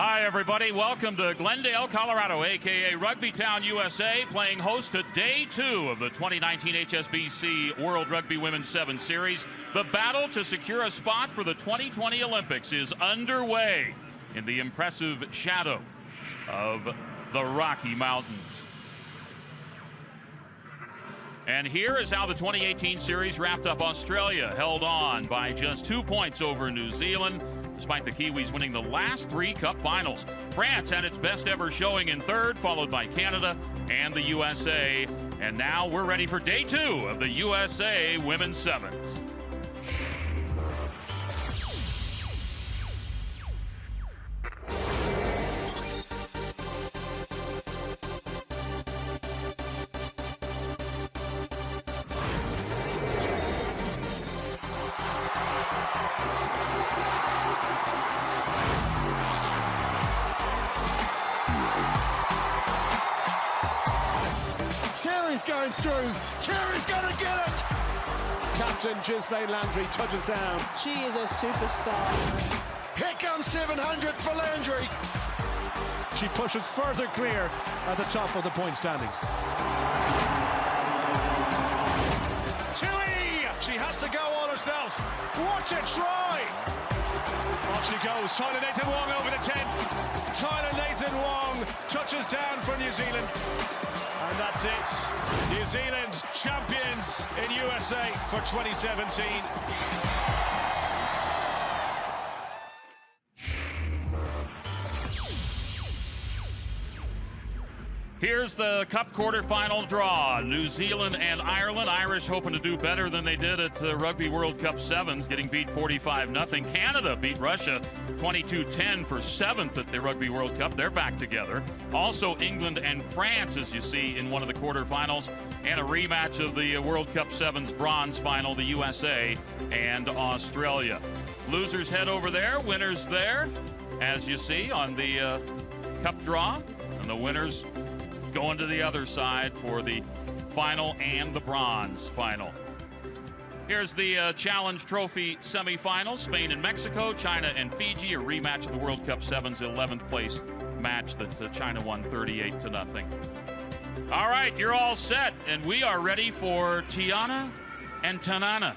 Hi, everybody. Welcome to Glendale, Colorado, a.k.a. Rugby Town, USA, playing host to Day 2 of the 2019 HSBC World Rugby Women's 7 Series. The battle to secure a spot for the 2020 Olympics is underway in the impressive shadow of the Rocky Mountains. And here is how the 2018 series wrapped up. Australia held on by just 2 points over New Zealand, despite the Kiwis winning the last 3 Cup finals. France had its best ever showing in third, followed by Canada and the USA. And now we're ready for Day 2 of the USA Women's Sevens. Cherry's going through. Cherry's going to get it. Captain Ghislaine Landry touches down. She is a superstar. Here comes 700 for Landry. She pushes further clear at the top of the point standings. Tui! She has to go all herself. Watch it try. Off she goes. Tyler Nathan Wong over the 10. Tyler Nathan Wong touches down for New Zealand. And that's it. New Zealand champions in USA for 2017. Here's the Cup quarterfinal draw. New Zealand and Ireland. Irish hoping to do better than they did at Rugby World Cup Sevens, getting beat 45-0. Canada beat Russia 22-10 for 7th at the Rugby World Cup. They're back together. Also England and France, as you see, in one of the quarterfinals, and a rematch of the World Cup Sevens bronze final, the USA and Australia. Losers head over there, winners there, as you see on the Cup draw, and the winners going to the other side for the final and the bronze final. Here's the Challenge Trophy semifinals. Spain and Mexico, China and Fiji, a rematch of the World Cup Sevens 11th place match that China won 38-0. All right, you're all set, and we are ready for Tiana and Tanana.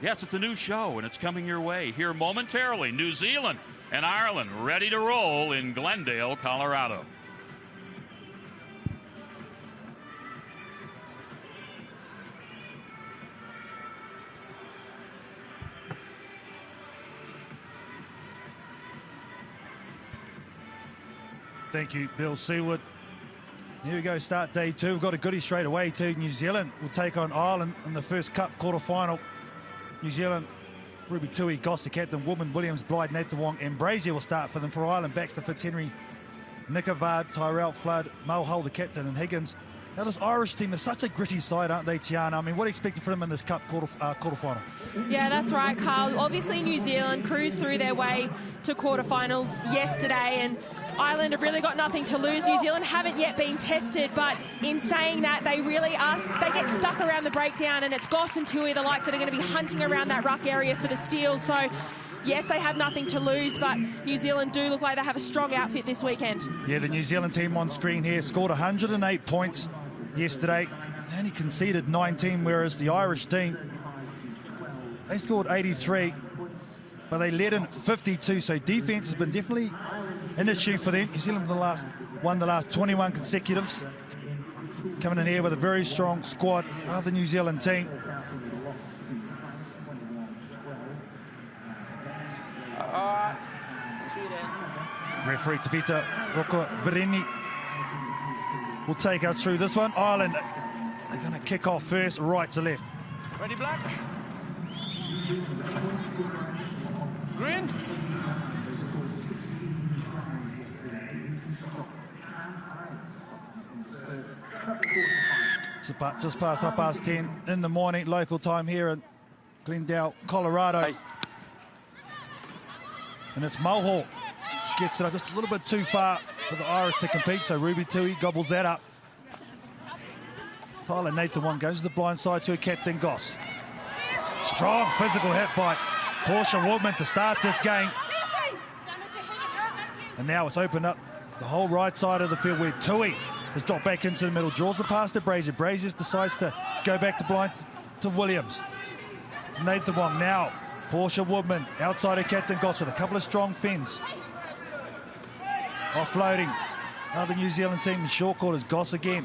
Yes, it's a new show, and it's coming your way here momentarily. New Zealand and Ireland ready to roll in Glendale, Colorado. Thank you, Bill Seaward. Here we go, start Day 2. We've got a goodie straight away too. New Zealand will take on Ireland in the first Cup quarterfinal. New Zealand, Ruby Tui, Goss, the captain, Woodman, Williams, BLYDE, Nathan Wong, and BRAZIER will start for them. For Ireland, Baxter, Fitzhenry, Nickavard, Tyrell, Flood, Mulhull, the captain, and Higgins. Now this Irish team is such a gritty side, aren't they, Tiana? I mean, what are you expecting from them in this Cup quarterfinal? Yeah, that's right, Carl. Obviously, New Zealand cruised through their way to quarterfinals yesterday, and Ireland have really got nothing to lose. New Zealand haven't yet been tested, but in saying that, they really are, they get stuck around the breakdown, and it's Goss and Tui, the likes that are going to be hunting around that ruck area for the steal. So, yes, they have nothing to lose, but New Zealand do look like they have a strong outfit this weekend. Yeah, the New Zealand team on screen here scored 108 points yesterday, only conceded 19, whereas the Irish team, they scored 83, but they led in 52, so defense has been definitely an issue for them. New Zealand won the last 21 consecutives, coming in here with a very strong squad of the New Zealand team. Referee Tavita Roko Vireni will take us through this one. Ireland, they're going to kick off first, right to left. Ready, Black? Green? Just past 10:30 in the morning, local time here in Glendale, Colorado. Hey. And it's Mulhull gets it up just a little bit too far for the Irish to compete, so Ruby Tui gobbles that up. Tyler Nathan Wong goes to the blind side to a captain, Goss. Strong physical hit by Portia Woodman to start this game. And now it's opened up the whole right side of the field where Tui has dropped back into the middle, draws the pass to BRAZIER. BRAZIER decides to go back to blind to Williams. To Nathan Wong now. Portia Woodman outside of Captain Goss with a couple of strong fins. Offloading. Another New Zealand team in short quarters. Goss again.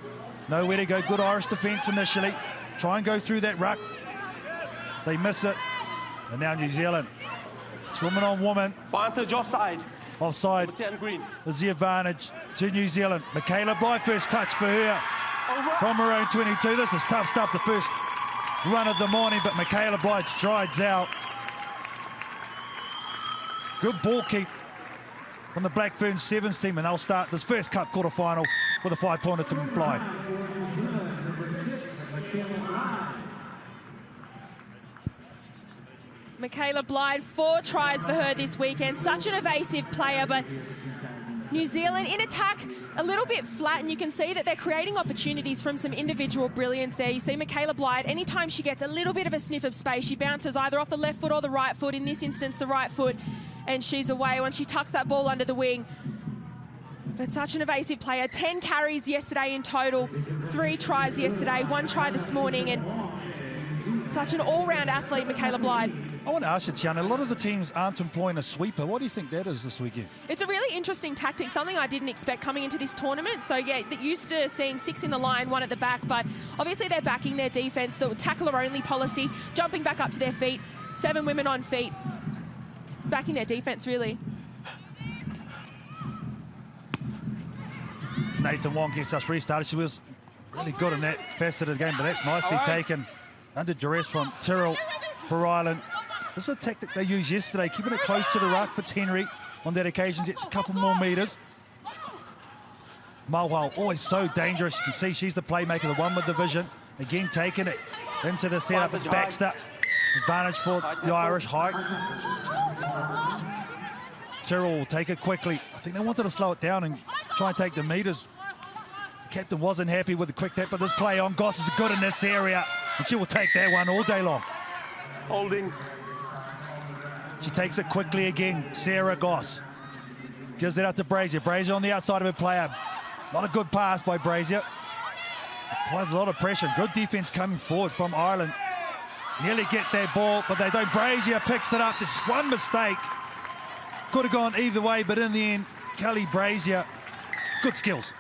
Nowhere to go. Good Irish defence initially. Try and go through that ruck. They miss it. And now New Zealand. It's woman on woman. Advantage offside. Offside is the advantage to New Zealand. MICHAELA BLYDE, first touch for her from her own 22. This is tough stuff, the first run of the morning, but MICHAELA BLYDE strides out. Good ball keep from the Black Ferns Sevens team, and they'll start this first Cup quarter-final with a 5-pointer to BLYDE. MICHAELA BLYDE, 4 tries for her this weekend. Such an evasive player, but New Zealand in attack a little bit flat, and you can see that they're creating opportunities from some individual brilliance there. You see MICHAELA BLYDE, anytime she gets a little bit of a sniff of space, she bounces either off the left foot or the right foot, in this instance the right foot, and she's away when she tucks that ball under the wing. But such an evasive player. 10 carries yesterday in total, 3 tries yesterday, 1 try this morning, and such an all-round athlete, MICHAELA BLYDE. I want to ask you, Tiana, a lot of the teams aren't employing a sweeper. What do you think that is this weekend? It's a really interesting tactic, something I didn't expect coming into this tournament. So, yeah, used to seeing 6 in the line, 1 at the back, but obviously they're backing their defence, the tackler-only policy, jumping back up to their feet, 7 women on feet, backing their defence, really. Nathan Wong gets us restarted. She was really good in that facet of the game, but that's nicely taken under duress from Tyrrell for Ireland. This is a tactic they used yesterday, keeping it close to the ruck. Fitzhenry on that occasion gets a couple more metres. Mulwell, always so dangerous. You can see she's the playmaker, the one with the vision. Again, taking it into the setup. It's Baxter. Advantage for the Irish. Height. Tyrrell will take it quickly. I think they wanted to slow it down and try and take the metres. The captain wasn't happy with the quick tap, but this play on Goss is good in this area, and she will take that one all day long. Holding. She takes it quickly again. Sarah Goss gives it out to BRAZIER. BRAZIER on the outside of her player. Not a good pass by BRAZIER. Applies a lot of pressure. Good defense coming forward from Ireland. Nearly get that ball, but they don't. BRAZIER picks it up. This one mistake. Could have gone either way, but in the end, Kelly BRAZIER, good skills.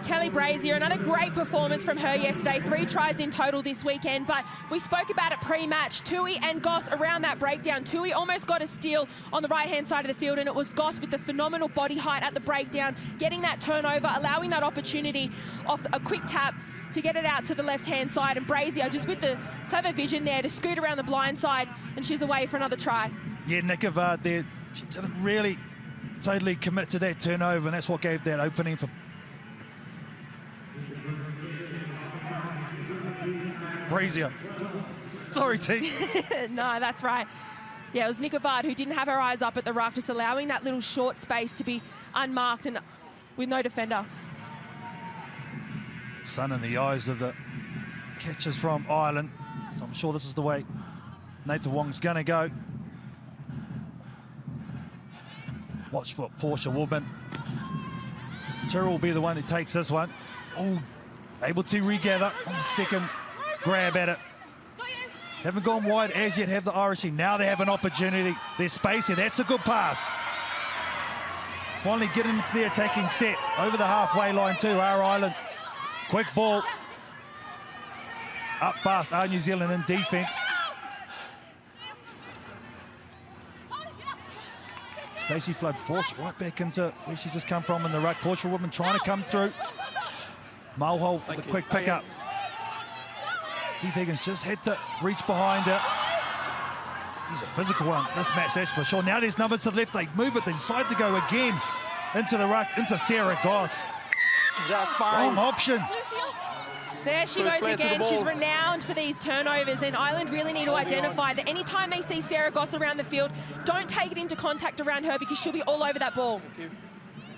Kelly BRAZIER, another great performance from her yesterday. 3 tries in total this weekend, but we spoke about it pre-match. Tui and Goss around that breakdown. Tui almost got a steal on the right-hand side of the field, and it was Goss with the phenomenal body height at the breakdown, getting that turnover, allowing that opportunity off a quick tap to get it out to the left-hand side, and BRAZIER just with the clever vision there to scoot around the blind side, and she's away for another try. Yeah, Nikavard there, she didn't really totally commit to that turnover, and that's what gave that opening for BRAZIER. Sorry, team. No, that's right. Yeah, it was Nikavard who didn't have her eyes up at the ruck, just allowing that little short space to be unmarked and with no defender. Sun in the eyes of the catchers from Ireland. So I'm sure this is the way Nathan Wong's going to go. Watch for Portia Woodman. Tyrrell will be the one who takes this one. Oh, able to regather on the second grab at it. Haven't gone wide as yet, have the Irish team. Now they have an opportunity. There's space here. That's a good pass. Finally getting into the attacking set. Over the halfway line too, our Ireland. Quick ball. Up fast, our New Zealand in defence. Stacey Flood forced right back into where she's just come from in the ruck. Portia Woodman trying to come through. Mulhall with a quick pickup. Eve Higgins just had to reach behind her. He's a physical one, this match, that's for sure. Now there's numbers to the left, they move it, they decide to go again into the ruck, into Sarah Goss. That's fine. Wrong option. There she goes again. She's renowned for these turnovers, and Ireland really need to identify that anytime they see Sarah Goss around the field, don't take it into contact around her because she'll be all over that ball.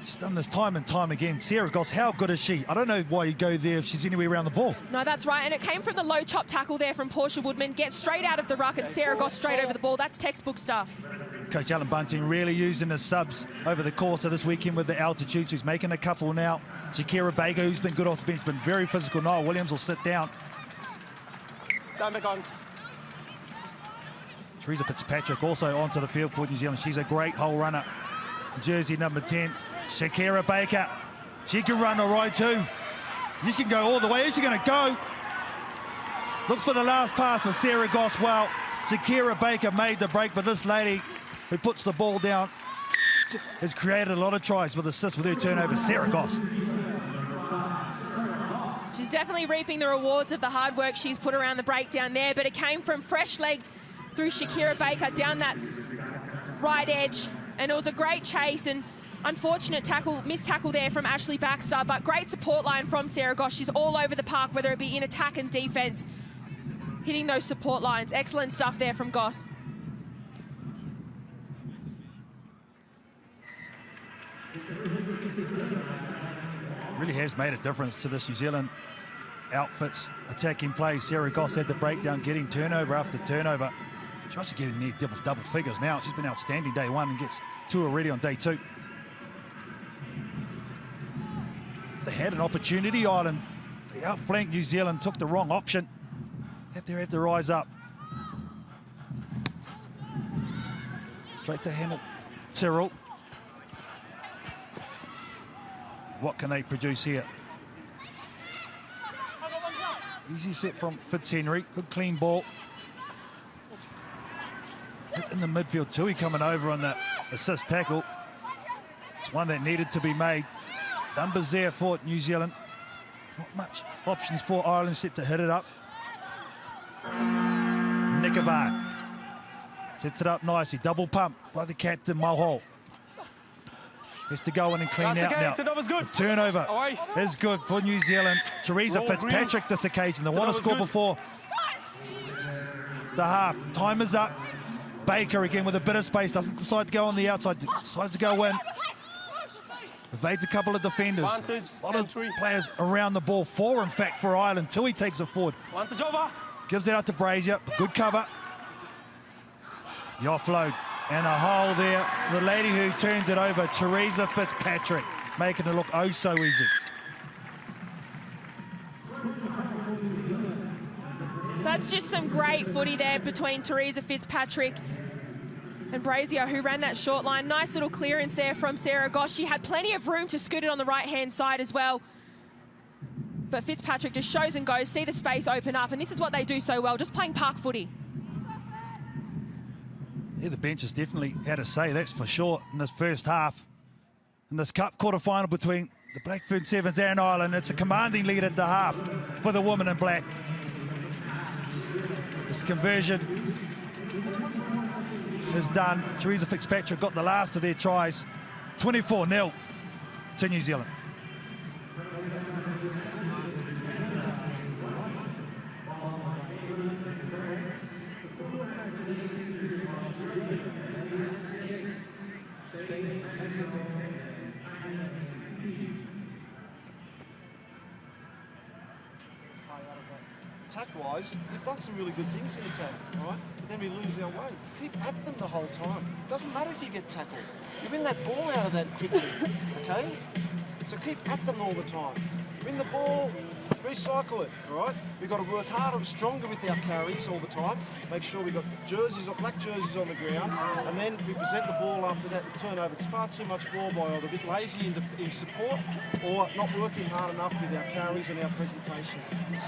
She's done this time and time again. Sarah Goss, how good is she? I don't know why you go there if she's anywhere around the ball. No, that's right, and it came from the low chop tackle there from Portia Woodman. Gets straight out of the ruck, and Sarah Goss straight over the ball. That's textbook stuff. Coach Alan Bunting really using the subs over the course of this weekend with the altitudes. He's making a couple now. Shakira Baker, who's been good off the bench, been very physical. Niall Williams will sit down. Down back on. Teresa Fitzpatrick also onto the field for New Zealand. She's a great hole runner. Jersey number 10, Shakira Baker. She can run all right too. She can go all the way. Is she going to go? Looks for the last pass for Sarah Goss. Well, Shakira Baker made the break, but this lady who puts the ball down has created a lot of tries with assists with her turnover. Sarah Goss. She's definitely reaping the rewards of the hard work she's put around the break down there, but it came from fresh legs through Shakira Baker down that right edge, and it was a great chase and unfortunate tackle, missed tackle there from Ashley Baxter, but great support line from Sarah Goss. She's all over the park, whether it be in attack and defense, hitting those support lines. Excellent stuff there from Goss. Really has made a difference to this New Zealand outfit's attacking play. Sarah Goss had the breakdown, getting turnover after turnover. She must be getting near double figures now. She's been outstanding day one and gets 2 already on day 2. They had an opportunity, Ireland. They outflanked New Zealand, took the wrong option. Have to rise up. Straight to Hannah Tyrrell. What can they produce here? Easy set from Fitzhenry. Good clean ball. In the midfield, Tui coming over on the assist tackle. It's one that needed to be made. Numbers there for New Zealand. Not much options for Ireland, set to hit it up. Nicobar sets it up nicely. Double pump by the captain, Mulhall. Has to go in and clean out now. The turnover is good for New Zealand. Teresa Fitzpatrick this occasion. They want to score before the half. Time is up. Baker again with a bit of space. Doesn't decide to go on the outside. Decides to go in. Evades a couple of defenders. A lot of players around the ball. 4, in fact, for Ireland. Tui takes it forward. Gives it out to Brazier. Good cover. The offload. And a hole there. The lady who turned it over, Teresa Fitzpatrick, making it look oh so easy. That's just some great footy there between Teresa Fitzpatrick and Brazier, who ran that short line. Nice little clearance there from Sarah Goss. She had plenty of room to scoot it on the right-hand side as well. But Fitzpatrick just shows and goes, see the space open up, and this is what they do so well, just playing park footy. Yeah, the bench has definitely had a say, that's for sure, in this first half. In this cup quarter-final between the Blackfern Sevens and Ireland, it's a commanding lead at the half for the woman in black. This conversion is done. Teresa Fitzpatrick got the last of their tries. 24-0 to New Zealand. Attack-wise, we've done some really good things in attack, right? But then we lose our way. Keep at them the whole time. Doesn't matter if you get tackled. You win that ball out of that quickly, okay? So keep at them all the time. Win the ball, recycle it, all right? We've got to work harder and stronger with our carries all the time. Make sure we've got jerseys, black jerseys on the ground, and then we present the ball after that turnover. It's far too much ball by either a bit lazy in support or not working hard enough with our carries and our presentation,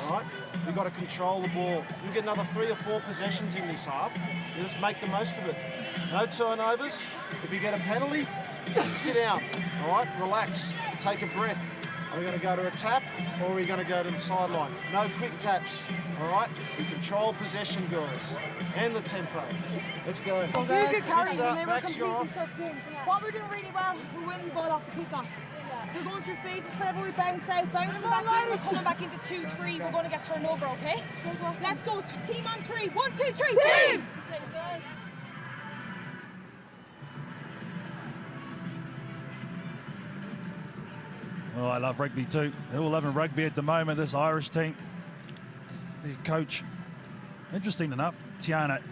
all right? We've got to control the ball. We'll get another 3 or 4 possessions in this half. Let's make the most of it. No turnovers. If you get a penalty, sit down, all right? Relax, take a breath. Are we going to go to a tap or are we going to go to the sideline? No quick taps, all right? We control possession, girls, and the tempo. Let's go. Well, very good carries, and they were completely sucked in. What we're doing really well, we're winning the ball off the kick-off. We're going through phases whenever we bounce out, bouncing back in, we're coming back into 2-3, we're going to get turned over, okay? Let's go, team on 3, 1, 2, 3, team! Oh, I love rugby too. They're all loving rugby at the moment, this Irish team. Their coach, interesting enough, Tiana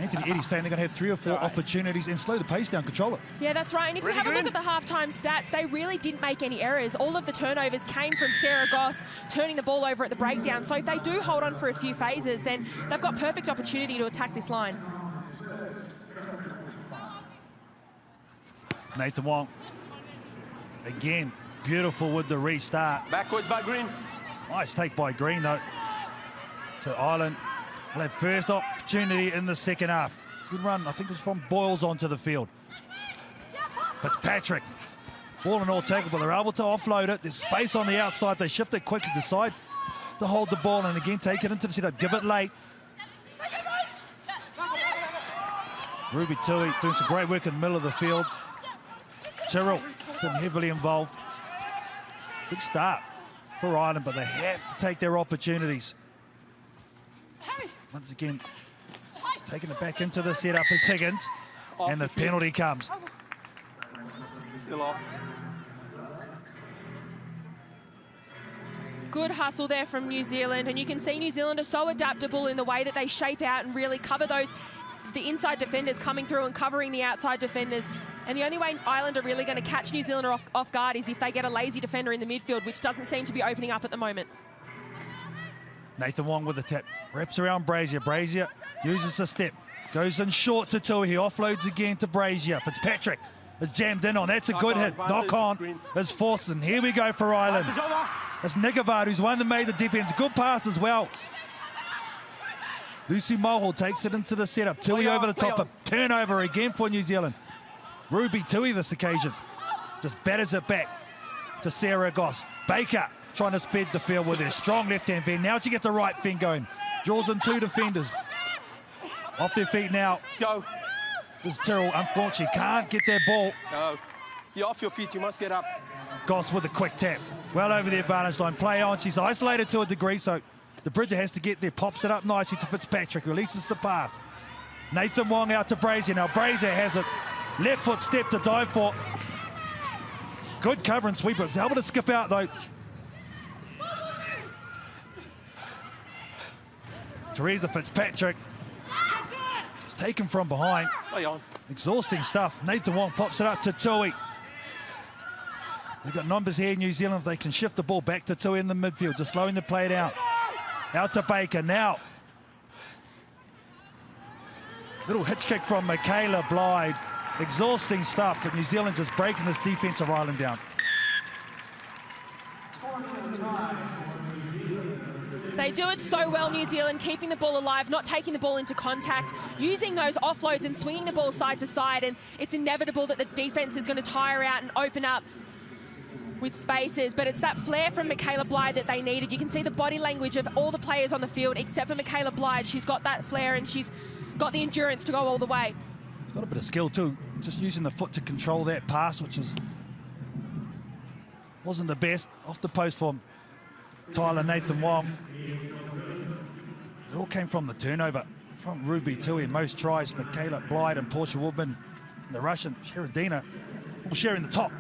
Anthony Eddie's saying they're going to have 3 or 4 opportunities and slow the pace down, control it. Yeah, that's right. And if you have a look at the halftime stats, they really didn't make any errors. All of the turnovers came from Sarah Goss turning the ball over at the breakdown. So if they do hold on for a few phases, then they've got perfect opportunity to attack this line. Nathan Wong, again, beautiful with the restart. Backwards by Green. Nice take by Green, though. To Ireland. We'll have first opportunity in the second half. Good run, I think it was from Boyles onto the field. Fitzpatrick, ball and all tackle, but they're able to offload it. There's space on the outside. They shift it quickly to the side to hold the ball and again take it into the setup. Give it late. Ruby Tui doing some great work in the middle of the field. Tyrrell has been heavily involved. Good start for Ireland, but they have to take their opportunities. Once again, taking it back into the setup is Higgins, and the penalty comes. Still off. Good hustle there from New Zealand, and you can see New Zealand are so adaptable in the way that they shape out and really cover the inside defenders coming through and covering the outside defenders. And the only way Ireland are really going to catch New Zealand off guard is if they get a lazy defender in the midfield, which doesn't seem to be opening up at the moment. Nathan Wong with the tap, wraps around BRAZIER. BRAZIER uses a step, goes in short to Tui. He offloads again to BRAZIER. Fitzpatrick is jammed in on. That's a good hit. Knock on is forced, and here we go for Ireland. It's Nigavad who's one that made the defense. Good pass as well. Lucy Mulhall takes it into the setup. Tui over the top. A turnover again for New Zealand. Ruby Tui this occasion just batters it back to Sarah Goss. Baker trying to speed the field with her strong left-hand fend. Now she gets the right fend going. Draws in 2 defenders. Off their feet now. Let's go. This Tyrrell, unfortunately, can't get their ball. No. You're off your feet. You must get up. Goss with a quick tap. Well over the advantage line. Play on. She's isolated to a degree, so the Bridger has to get there. Pops it up nicely to Fitzpatrick. Releases the pass. Nathan Wong out to BRAZIER. Now BRAZIER has it. Left foot step to dive for. Good cover and sweeper. It's able to skip out, though. Teresa Fitzpatrick is taken from behind. Exhausting stuff. Nathan Wong pops it up to Tui. They've got numbers here in New Zealand. If they can shift the ball back to Tui in the midfield, just slowing the play down. Out to Baker now. Little hitch kick from MICHAELA BLYDE. Exhausting stuff, but New Zealand just breaking this defense of Ireland down. They do it so well, New Zealand, keeping the ball alive, not taking the ball into contact, using those offloads and swinging the ball side to side, and it's inevitable that the defense is going to tire out and open up with spaces, but it's that flair from MICHAELA BLYDE that they needed. You can see the body language of all the players on the field, except for MICHAELA BLYDE. She's got that flair and she's got the endurance to go all the way. She's got a bit of skill too, just using the foot to control that pass, which wasn't the best. Off the post from Tyler Nathan Wong. It all came from the turnover from Ruby Tui, and most tries, MICHAELA BLYDE and Portia Woodman, the Russian Sheridina, all sharing the top.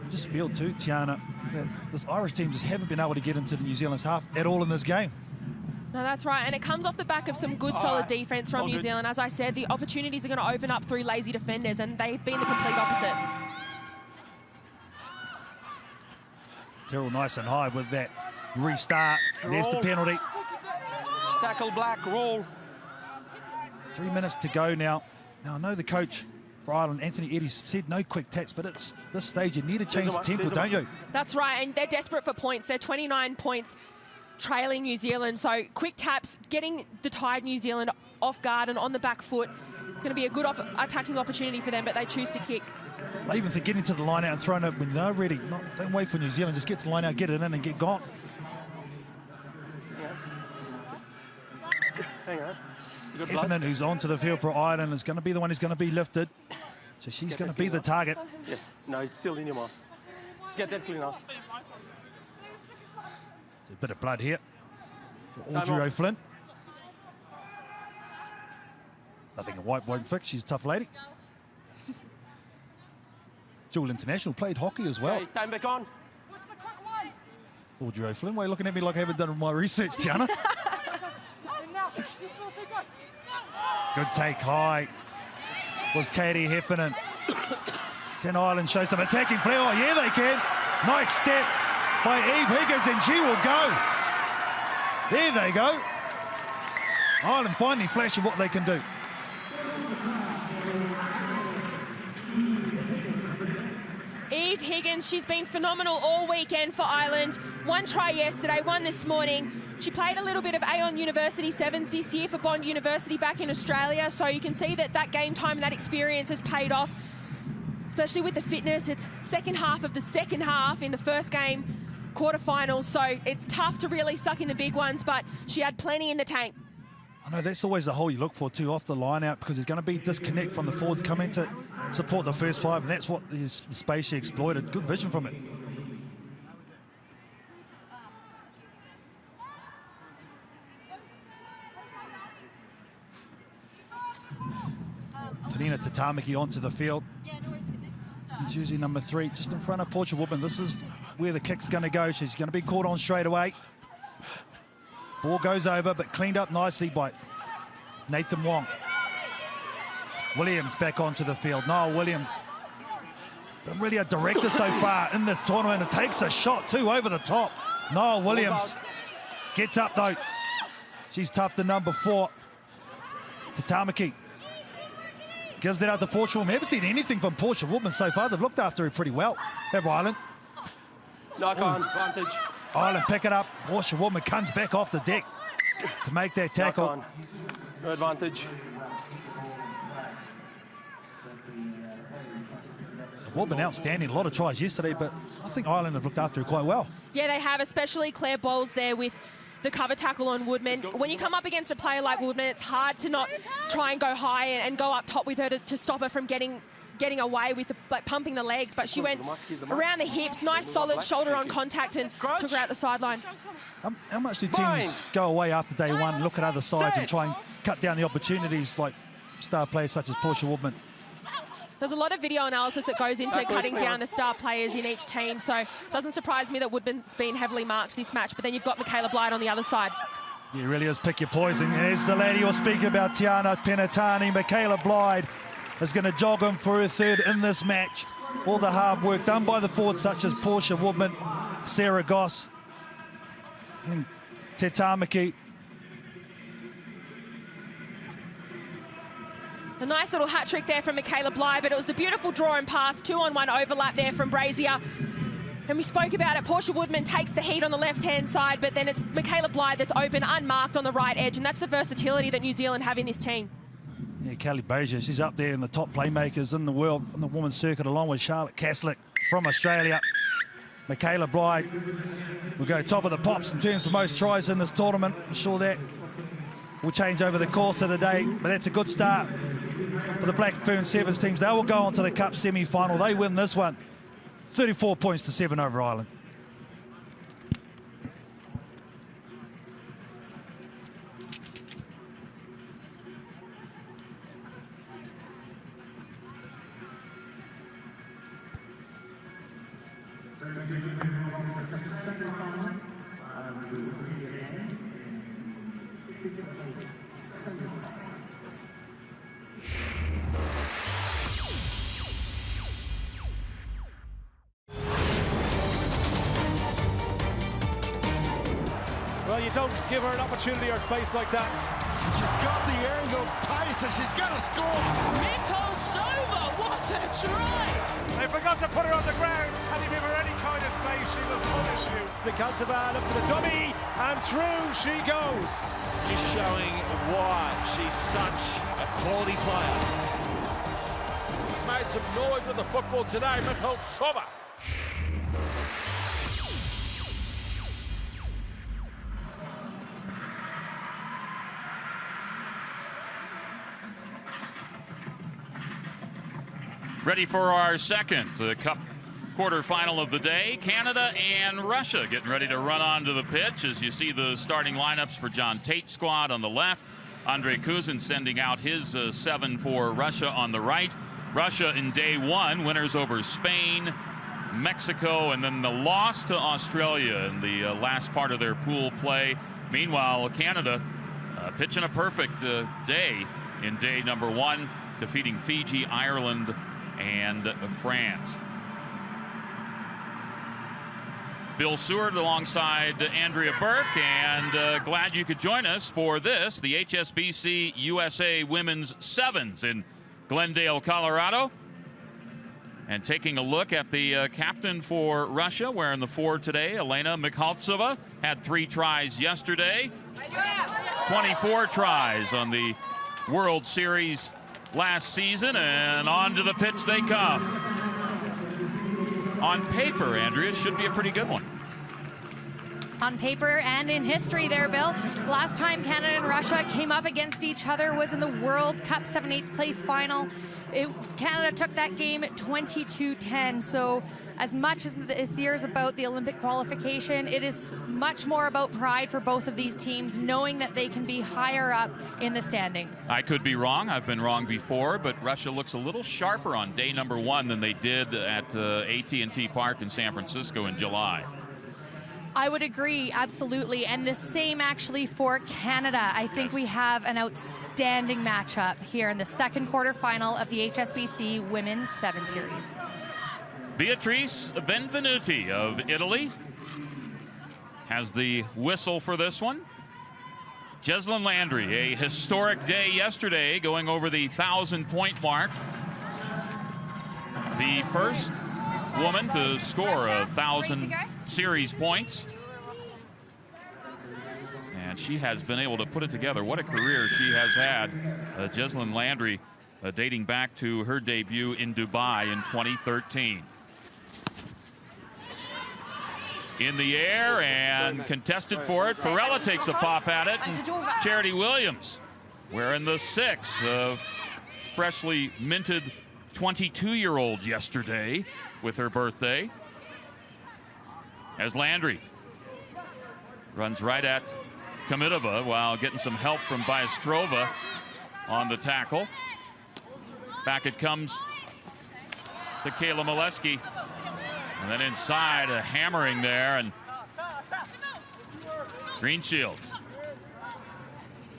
I just feel too, Tiana, that this Irish team just haven't been able to get into the New Zealand's half at all in this game. No, that's right, and it comes off the back of some good, solid defense from New Zealand. As I said, the opportunities are going to open up through lazy defenders, and they've been the complete opposite. Tyrrell nice and high with that restart. There's the penalty. Tackle Black, roll. 3 minutes to go now. Now, I know the coach for Ireland, Anthony Eddie, said no quick taps, but at this stage, you need to change the tempo, don't you? That's right, and they're desperate for points. They're 29 points trailing New Zealand, so quick taps, getting the tired New Zealand off guard and on the back foot. It's going to be a good attacking opportunity for them, but they choose to kick. Even for getting to the line out and throwing it when they're ready. Don't wait for New Zealand, just get to the line out, get it in and get gone. Hang on. Heffernan, who's onto the field for Ireland, is going to be the one who's going to be lifted. So she's going to be the target. Yeah. No, it's still in your mouth. Just get that clean off. There's a bit of blood here for Audrey O'Flynn. Nothing a white won't fix. She's a tough lady. Dual international, played hockey as well. Okay, time back on. Oh, Joe Flynn, why are you looking at me like I haven't done my research, Tiana? Good take high was Katie Heffernan. Can Ireland show some attacking flair? Oh, yeah, they can. Nice step by Eve Higgins, and she will go. There they go. Ireland finally flashing what they can do. Eve Higgins, she's been phenomenal all weekend for Ireland. 1 try yesterday, 1 this morning. She played a little bit of Aon University Sevens this year for Bond University back in Australia, so you can see that that game time and that experience has paid off, especially with the fitness. It's second half of the second half in the first game, quarterfinals, so it's tough to really suck in the big ones, but she had plenty in the tank. I know that's always the hole you look for too, off the line out, because there's going to be disconnect from the forwards coming to support the first 5, and that's what the space she exploited. Good vision from it. Tanina Tatamaki onto the field. Jersey number 3, just in front of Portia Woodman. This is where the kick's going to go. She's going to be caught on straight away. Ball goes over, but cleaned up nicely by Nathan Wong. Williams back onto the field. Niall Williams. Been really a director so far in this tournament, and takes a shot too over the top. Niall Williams gets up though. She's tough to number 4. Tatamaki gives it out to Portia Woodman. Haven't seen anything from Portia Woodman so far. They've looked after her pretty well, have Ireland. Knock on, advantage. Ireland pick it up. Portia Woodman comes back off the deck to make that tackle. Knock on. No advantage. Woodman outstanding, a lot of tries yesterday, but I think Ireland have looked after her quite well. Yeah, they have, especially Claire Bowles there with the cover tackle on Woodman. When you come up against a player like Woodman, it's hard to not try and go high and go up top with her to stop her from getting away with like pumping the legs, but she went around the hips, nice solid shoulder on contact, and took her out the sideline. How much do teams go away after day 1, look at other sides and try and cut down the opportunities like star players such as Portia Woodman? There's a lot of video analysis that goes into cutting down the star players in each team, so it doesn't surprise me that Woodman's been heavily marked this match, but then you've got MICHAELA BLYDE on the other side. Yeah, it really is pick your poison. There's the lady you're speaking about, Tiana Penatani. MICHAELA BLYDE is going to jog him for her 3rd in this match. All the hard work done by the forwards such as Portia Woodman, Sarah Goss, and Tatamaki. A nice little hat trick there from MICHAELA BLYDE, but it was the beautiful draw and pass, 2-on-1 overlap there from BRAZIER. And we spoke about it, Portia Woodman takes the heat on the left-hand side, but then it's MICHAELA BLYDE that's open, unmarked on the right edge, and that's the versatility that New Zealand have in this team. Yeah, Kelly BRAZIER, she's up there in the top playmakers in the world on the women's circuit, along with Charlotte Caslick from Australia. MICHAELA BLYDE will go top of the pops in terms of most tries in this tournament. I'm sure that will change over the course of the day, but that's a good start for the Black Fern Sevens teams. They will go on to the Cup semi-final. They win this one, 34 points to 7 over Ireland. Well, you don't give her an opportunity or space like that. She's got the angle, Tyson, she's got to score. MICHAELA, what a try! They forgot to put her on the ground, and if you give her any kind of space, she will punish you. Mikansova up for the dummy, and through she goes. Just showing why she's such a quality player. He's made some noise with the football today, MICHAELA. Ready for our second Cup quarterfinal of the day. Canada and Russia getting ready to run onto the pitch as you see the starting lineups for John Tate's squad on the left. Andre Kuzin sending out his 7 for Russia on the right. Russia in day 1, winners over Spain, Mexico, and then the loss to Australia in the last part of their pool play. Meanwhile, Canada pitching a perfect day in day number 1, defeating Fiji, Ireland, and France. Bill Seward alongside Andrea Burke, and glad you could join us for this, the HSBC USA Women's Sevens in Glendale, Colorado. And taking a look at the captain for Russia, wearing the 4 today, Elena Mikhaltseva, had 3 tries yesterday, 24 tries on the World Series last season, and onto the pitch they come. On paper, Andrea, it should be a pretty good one. On paper and in history there, Bill. Last time Canada and Russia came up against each other was in the World Cup 7/8 place final. Canada took that game at 22-10. So as much as this year is about the Olympic qualification, it is much more about pride for both of these teams, knowing that they can be higher up in the standings. I could be wrong. I've been wrong before, but Russia looks a little sharper on day number 1 than they did at AT&T Park in San Francisco in July. I would agree, absolutely. And the same actually for Canada. I think we have an outstanding matchup here in the second quarterfinal of the HSBC Women's 7 Series. Beatrice Benvenuti of Italy has the whistle for this one. Jessalyn Landry, a historic day yesterday, going over the 1,000-point mark. The first woman to score 1,000 series points. And she has been able to put it together. What a career she has had. Jessalyn Landry dating back to her debut in Dubai in 2013. In the air and contested for it. Farella takes a pop at it. And Charity Williams wearing the 6. Freshly minted 22-year-old yesterday with her birthday. As Landry runs right at Komitova while getting some help from Byastrova on the tackle. Back it comes to Kayla Molesky. And then inside, a hammering there, and Greenshields.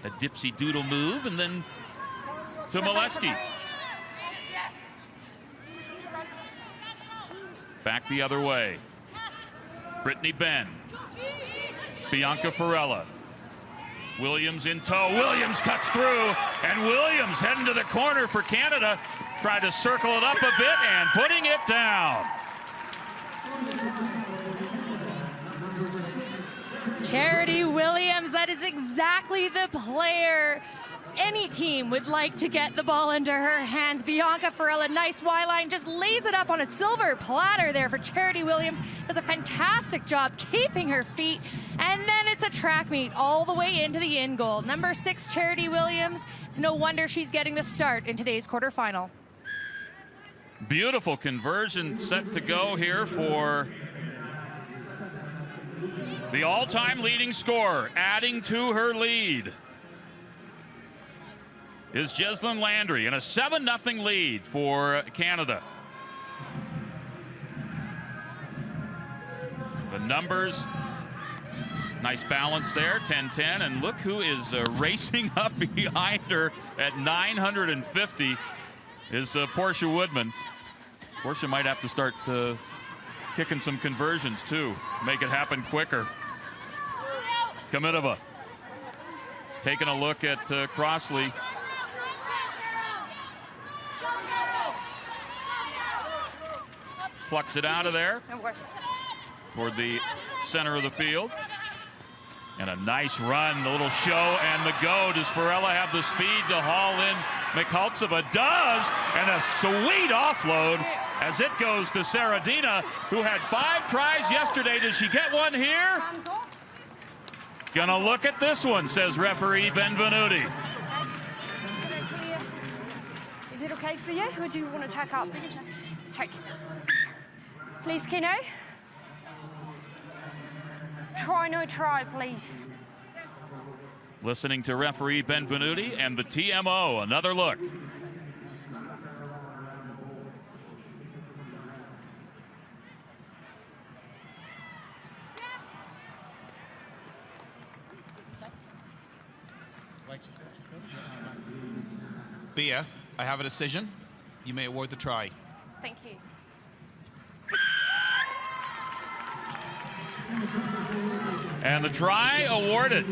A dipsy doodle move, and then to Molesky. Back the other way. Brittany Benn. Bianca Farella. Williams in tow. Williams cuts through, and Williams heading to the corner for Canada. Tried to circle it up a bit and putting it down. Charity Williams, that is exactly the player any team would like to get the ball into her hands. Bianca Farella, nice Y-line, just lays it up on a silver platter there for Charity Williams. Does a fantastic job keeping her feet. And then it's a track meet all the way into the in goal. Number 6, Charity Williams. It's no wonder she's getting the start in today's quarterfinal. Beautiful conversion set to go here for the all-time leading scorer. Adding to her lead is Jessalyn Landry, and a 7-0 lead for Canada. The numbers, nice balance there, 10-10, and look who is racing up behind her at 950 is Portia Woodman. Portia might have to start kicking some conversions too, make it happen quicker. Komitova taking a look at Crossley. Plucks it out of there toward the center of the field. And a nice run, a little show and the go. Does Farella have the speed to haul in? Mikhaltseva does, and a sweet offload as it goes to Saradina, who had 5 tries yesterday. Does she get one here? Gonna look at this one, says referee Benvenuti. Is it okay for you, or do you want to check up? Check. Please, Kino. Try, no try, please. Listening to referee Benvenuti and the TMO. Another look. Bia, I have a decision. You may award the try. Thank you. And the try awarded.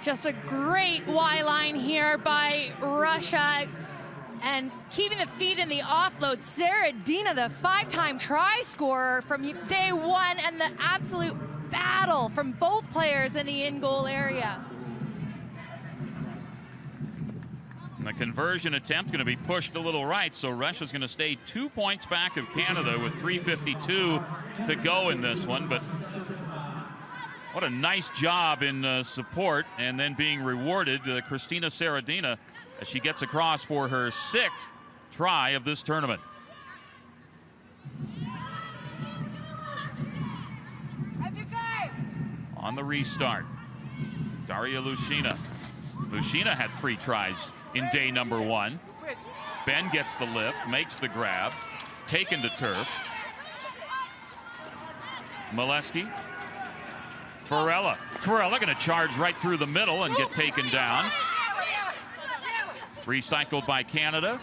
Just a great Y line here by Russia. And keeping the feet in the offload, Saradina, the 5-time try scorer from day one, and the absolute battle from both players in the in-goal area. And the conversion attempt going to be pushed a little right, so Russia's going to stay 2 points back of Canada with 3:52 to go in this one. But what a nice job in support, and then being rewarded, Christina Saradina, as she gets across for her 6th try of this tournament. On the restart, Daria Lushina. Lushina had 3 tries in day number 1. Ben gets the lift, makes the grab, taken to turf. Molesky. Farella going to charge right through the middle and get taken down. Recycled by Canada.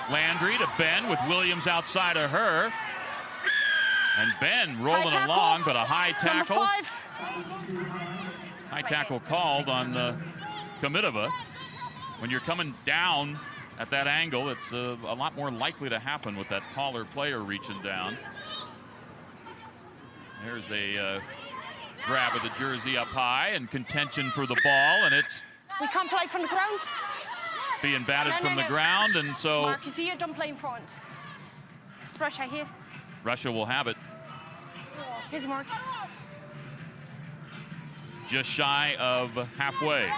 Landry to Ben with Williams outside of her. And Ben rolling along, but a high tackle. High tackle called on Komitova. When you're coming down at that angle, it's a lot more likely to happen with that taller player reaching down. There's a grab of the jersey up high and contention for the ball, and it's... We can't play from the ground. Being batted from the ground, and so... Mark, you see it, don't play in front. Russia here. Russia will have it. Here's Mark. Just shy of halfway.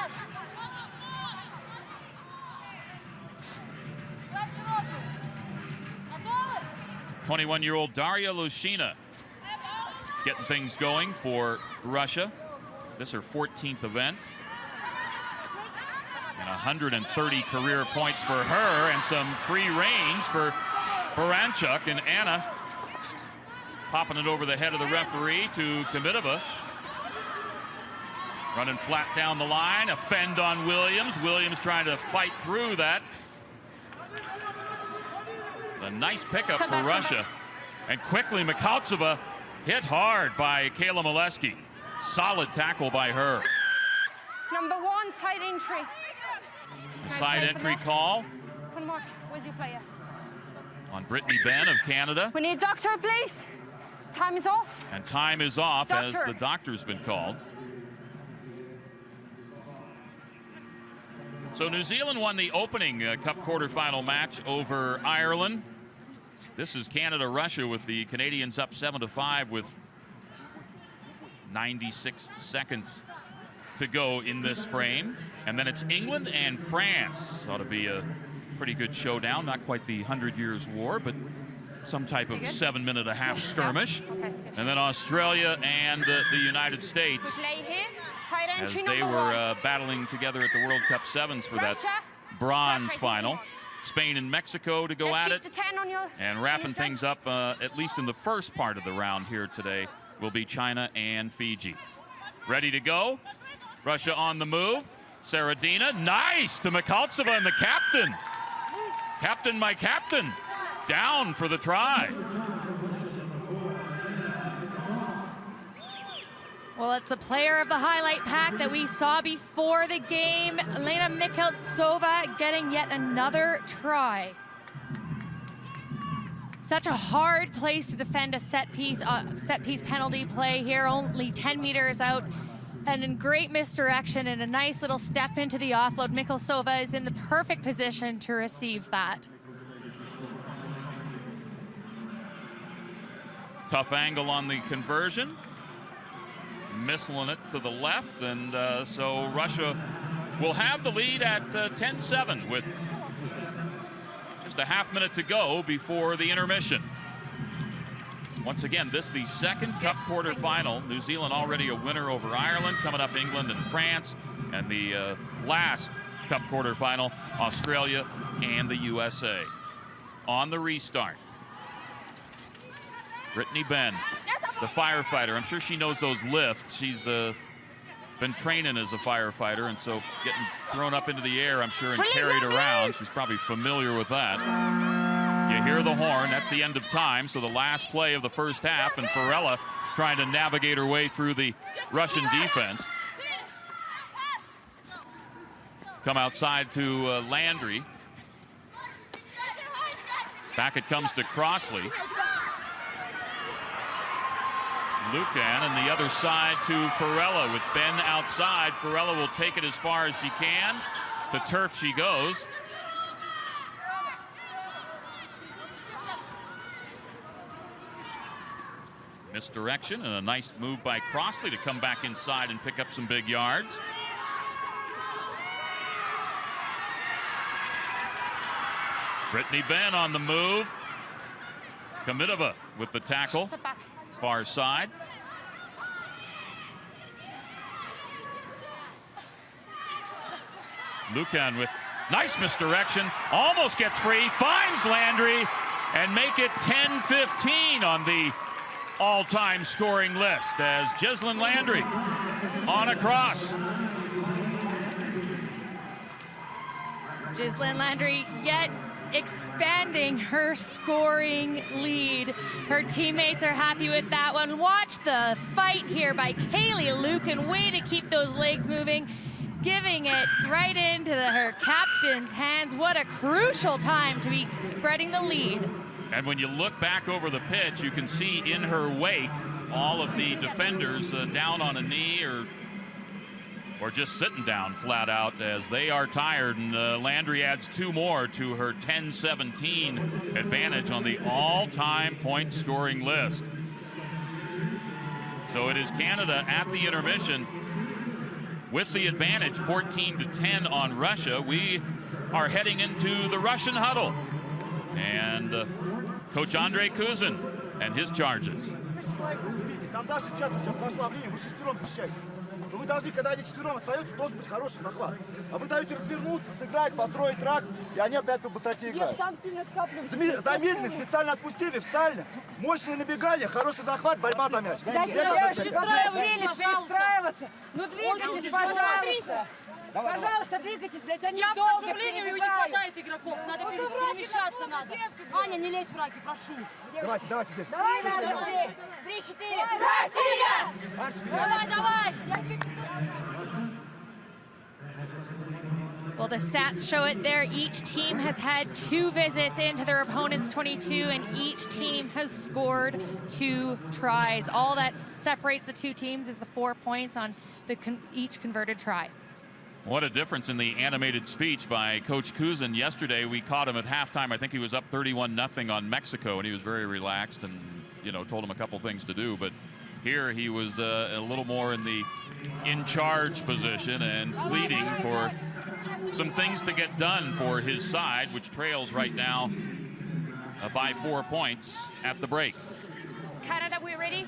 '21-year-old Daria Lushina getting things going for Russia. This is her 14th event. And 130 career points for her, and some free range for Baranchuk. And Anna popping it over the head of the referee to Komitova. Running flat down the line, a fend on Williams. Williams trying to fight through that. A nice pickup for Russia. And quickly, MICHAELA hit hard by Kayla Molesky. Solid tackle by her. Number 1, side entry. A side entry call. Come on, Mark, where's your player? On Brittany Ben of Canada. We need a doctor, please. Time is off. And time is off as Doctor. the doctor's been called. So New Zealand won the opening Cup quarterfinal match over Ireland. This is Canada-Russia with the Canadians up 7-5 with 96 seconds to go in this frame. And then it's England and France. Ought to be a pretty good showdown. Not quite the 100 Years' War, but some type of 7-minute-and-a-half skirmish. Okay. And then Australia and the United States, as they were battling together at the World Cup Sevens for that bronze final. Spain and Mexico to go at it. And wrapping things up, at least in the first part of the round here today, will be China and Fiji. Ready to go. Russia on the move. Saradina, nice to MICHAELA and the captain. Captain, my captain, down for the try. Well, it's the player of the highlight pack that we saw before the game, Elena MICHAELA, getting yet another try. Such a hard place to defend a set piece penalty play here, only 10 meters out. And in great misdirection and a nice little step into the offload, MICHAELA is in the perfect position to receive that. Tough angle on the conversion. Missiling it to the left, and so Russia will have the lead at 10-7 with just a half minute to go before the intermission. Once again, this is the second Cup quarterfinal. New Zealand already a winner over Ireland. Coming up, England and France. And the last Cup quarterfinal, Australia and the USA. On the restart, Brittany Ben, the firefighter. I'm sure she knows those lifts. She's been training as a firefighter, and so getting thrown up into the air, I'm sure, and carried around. She's probably familiar with that. You hear the horn. That's the end of time. So the last play of the first half, and Farella trying to navigate her way through the Russian defense. Come outside to Landry. Back it comes to Crossley. Lucan, and the other side to Farella with Ben outside. Farella will take it as far as she can. To turf she goes. Misdirection and a nice move by Crossley to come back inside and pick up some big yards. Brittany Ben on the move. Komitova with the tackle. Far side. Lucan with nice misdirection. Almost gets free. Finds Landry and make it 10-15 on the all-time scoring list as Jesslyn Landry on a cross. Jesslyn Landry yet expanding her scoring lead. Her teammates are happy with that one. Watch the fight here by Kaylee Lucan. Way to keep those legs moving, giving it right into her captain's hands. What a crucial time to be spreading the lead. And when you look back over the pitch, you can see in her wake all of the defenders down on a knee or just sitting down flat out as they are tired, and Landry adds 2 more to her 10-17 advantage on the all-time point scoring list. So it is Canada at the intermission with the advantage 14-10 on Russia. We are heading into the Russian huddle, and Coach Andrei Kuzin and his charges. Вы должны, когда они четвером остаются, должен быть хороший захват. А вы даете развернуться, сыграть, построить трак, и они опять по быстроте играют. Замедлили, специально отпустили, встали. Мощное набегание, хороший захват, борьба за мяч. Перестраиваться. Ну двигайтесь, пожалуйста. Пожалуйста, двигайтесь, блядь, они долго перебегают. Не хватает игроков, надо перемещаться надо. Аня, не лезь в раки, прошу. Давайте, давайте, дети. Давай, 3-4. Россия! Давай, давай! Well, the stats show it there. Each team has had 2 visits into their opponent's 22, and each team has scored 2 tries. All that separates the 2 teams is the 4 points on each converted try. What a difference in the animated speech by Coach Kuzin. Yesterday, we caught him at halftime. I think he was up 31-0 on Mexico, and he was very relaxed and, you know, told him a couple things to do. But here he was a little more in the in-charge position and pleading for some things to get done for his side, which trails right now by 4 points at the break. Canada, we ready?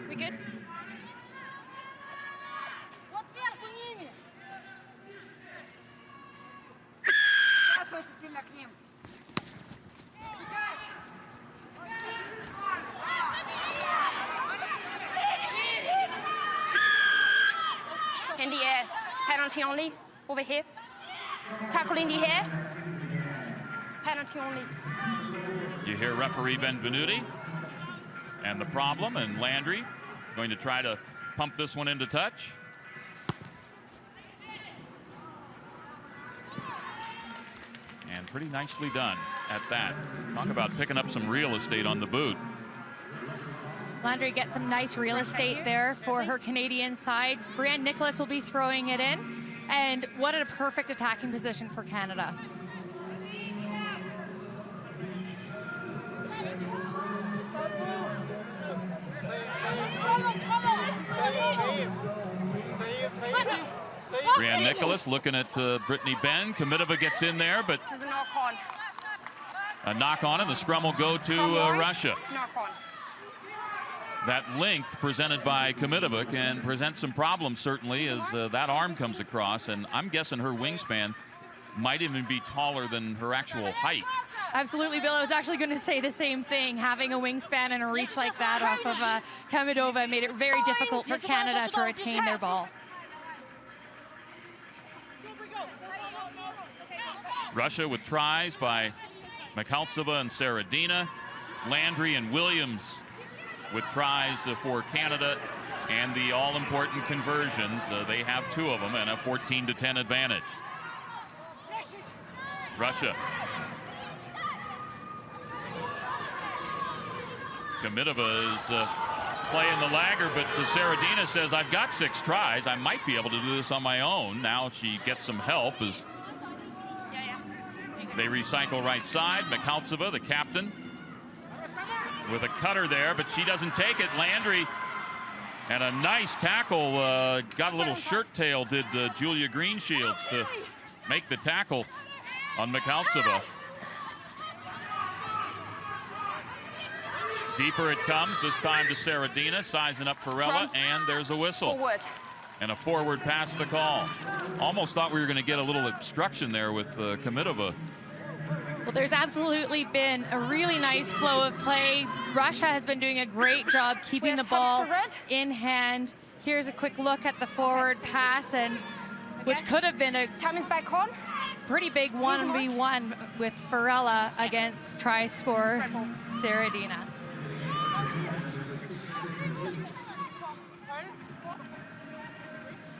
We good? In the air, it's penalty only, over here. Tackle in the air, it's penalty only. You hear referee Benvenuti and the problem, and Landry going to try to pump this one into touch. And pretty nicely done at that. Talk about picking up some real estate on the boot. Landry gets some nice real estate there for her Canadian side. Brianne Nicholas will be throwing it in. And what a perfect attacking position for Canada. Brianne Nicholas looking at Brittany Ben. Komitova gets in there, but There's a knock on. a knock on, and the scrum will go to Russia. Knock on. That length presented by Komitova can present some problems, certainly, as that arm comes across, and I'm guessing her wingspan might even be taller than her actual height. Absolutely, Bill. I was actually going to say the same thing. Having a wingspan and a reach like that off of Kamidova made it very difficult for Canada to retain their ball. Russia with tries by MICHAELA and Saradina. Landry and Williams with tries for Canada, and the all-important conversions. They have 2 of them and a 14-10 advantage. Russia. Kamidova is playing the lagger, but Saradina says, I've got 6 tries. I might be able to do this on my own. Now she gets some help as they recycle right side. MICHAELA, the captain, with a cutter there, but she doesn't take it. Landry, and a nice tackle. Got a little shirt tail, did Julia Greenshields, to make the tackle on MICHAELA. Deeper it comes, this time to Saradina, sizing up Farella, and there's a whistle. Forward. And a forward pass the call. Almost thought we were going to get a little obstruction there with Kamidova. Well, there's absolutely been a really nice flow of play. Russia has been doing a great job keeping the ball in hand. Here's a quick look at the forward pass, and which could have been a pretty big 1v1 with Farella against try scorer Saradina.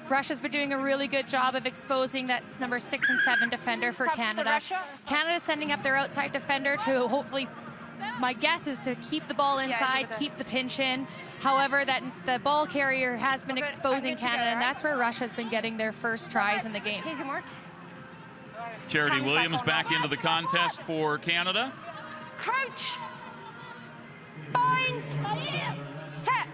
Russia's been doing a really good job of exposing that number 6 and 7 defender for Canada. Canada's sending up their outside defender to hopefully, my guess is to keep the ball inside, keep the pinch in. However, that the ball carrier has been exposing Canada, and that's where Russia's been getting their first tries in the game. Charity Williams back into the contest for Canada. Crouch. Bind. Set.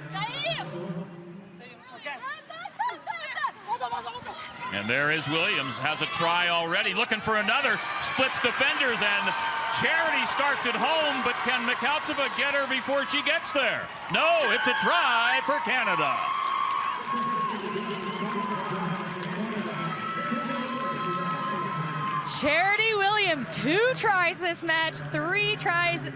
And there is Williams, has a try already, looking for another, splits defenders, and Charity starts at home, but can MICHAELA get her before she gets there? No, it's a try for Canada. Charity Williams, 2 tries this match, 3 tries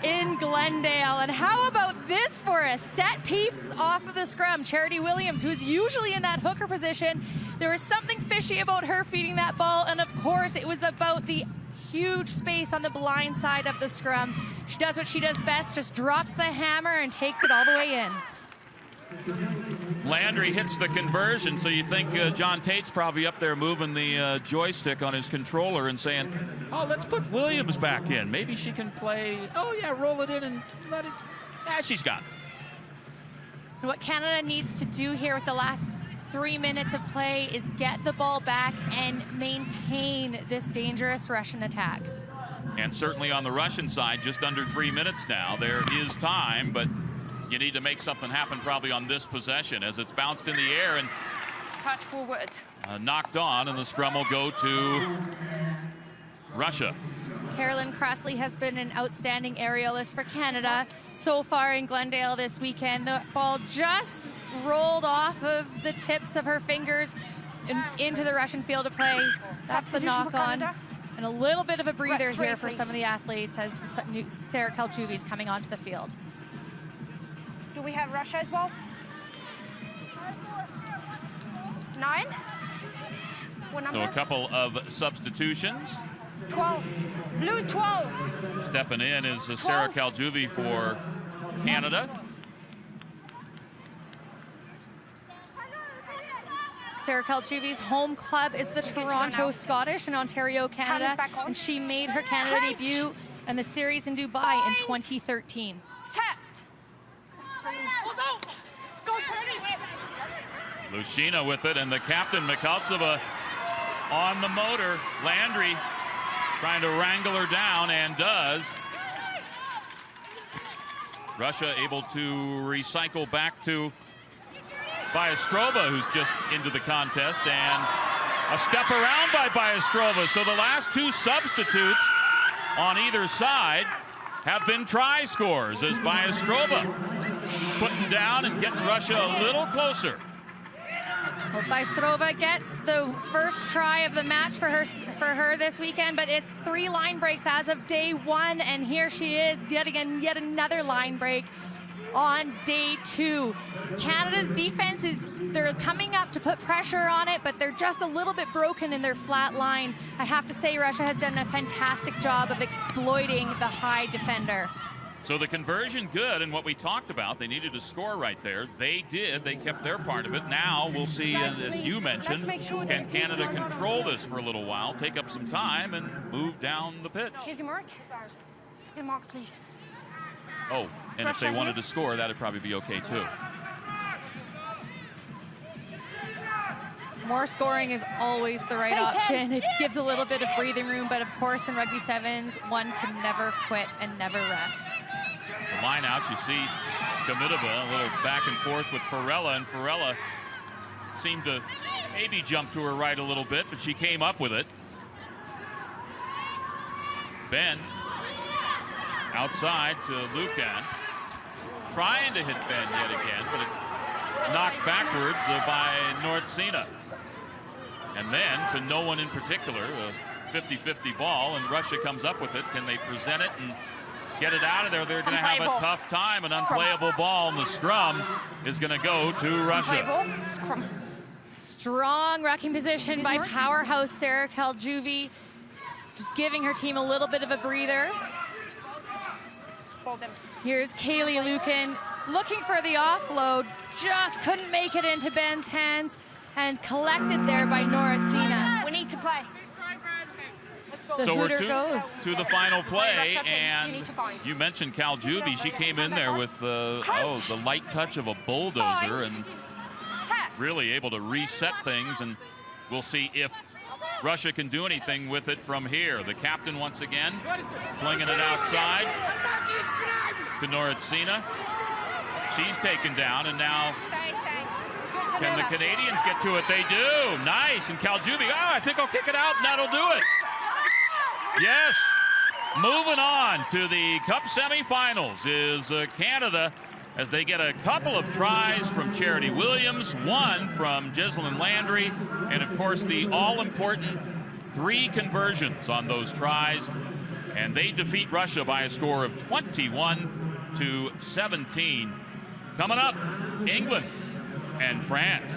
in Glendale. And how about this for a set piece off of the scrum? Charity Williams, who's usually in that hooker position, there was something fishy about her feeding that ball, and of course it was about the huge space on the blind side of the scrum. She does what she does best, just drops the hammer and takes it all the way in. Landry hits the conversion, so you think John Tate's probably up there moving the joystick on his controller and saying, oh, let's put Williams back in. Maybe she can play, oh yeah, roll it in and let it, she's got it. What Canada needs to do here with the last 3 minutes of play is get the ball back and maintain this dangerous Russian attack. And certainly on the Russian side, just under 3 minutes now, there is time, but you need to make something happen probably on this possession as it's bounced in the air and touch forward. Knocked on, and the scrum will go to Russia. Carolyn Crossley has been an outstanding aerialist for Canada so far in Glendale this weekend. The ball just rolled off of the tips of her fingers and into the Russian field of play. That's the knock-on. And a little bit of a breather here for some of the athletes as Sarah Kaljuvi is coming onto the field. Do we have Russia as well? 9? What number? So a couple of substitutions. 12. Blue 12. Stepping in is Sarah Kaljuvi for Canada. Sarah Kaljuvi's home club is the Toronto Scottish in Ontario, Canada, and she made her Canada debut in the series in Dubai in 2013. Set. Lushina with it, and the captain, MICHAELA, on the motor. Landry trying to wrangle her down, and does. Russia able to recycle back to Byastrova, who's just into the contest, and a step around by Byastrova. So the last 2 substitutes on either side have been try scores as Byastrova putting down and getting Russia a little closer. Well, Bystrova gets the first try of the match for her this weekend, but it's 3 line breaks as of day 1, and here she is yet another line break on day 2. Canada's defense they're coming up to put pressure on it, but they're just a little bit broken in their flat line. I have to say Russia has done a fantastic job of exploiting the high defender. So the conversion good, and what we talked about, they needed to score right there. They did. They kept their part of it. Now we'll see, as you mentioned, can Canada control this for a little while, take up some time, and move down the pitch? Here's your mark. Your mark, please. Oh, and if they wanted to score, that'd probably be okay too. More scoring is always the right option. It gives a little bit of breathing room, but of course in Rugby Sevens, one can never quit and never rest. The line out, you see Kamidova a little back and forth with Farella, and Farella seemed to maybe jump to her right a little bit, but she came up with it. Ben outside to Lucan, trying to hit Ben yet again, but it's knocked backwards by Nordsina. And then to no one in particular, a 50-50 ball, and Russia comes up with it. Can they present it and get it out of there? They're going to have a tough time. An unplayable ball, and the scrum is going to go to Russia. Strong rucking position by powerhouse Sarah Kaljuvi, just giving her team a little bit of a breather. Here's Kaylee Lucan looking for the offload, just couldn't make it into Ben's hands, and collected there by Nordsina. We need to play. So we're to the final play, and you mentioned Kaljuvi. She came in there with the light touch of a bulldozer and really able to reset things, and we'll see if Russia can do anything with it from here. The captain once again flinging it outside to Nordsina. She's taken down, and now can the Canadians get to it? They do. Nice. And Kaljuvi, I think I'll kick it out, and that'll do it. Yes. Moving on to the Cup semifinals is Canada, as they get a couple of tries from Charity Williams, one from Ghislaine Landry, and of course the all-important 3 conversions on those tries. And they defeat Russia by a score of 21-17. Coming up, England and France.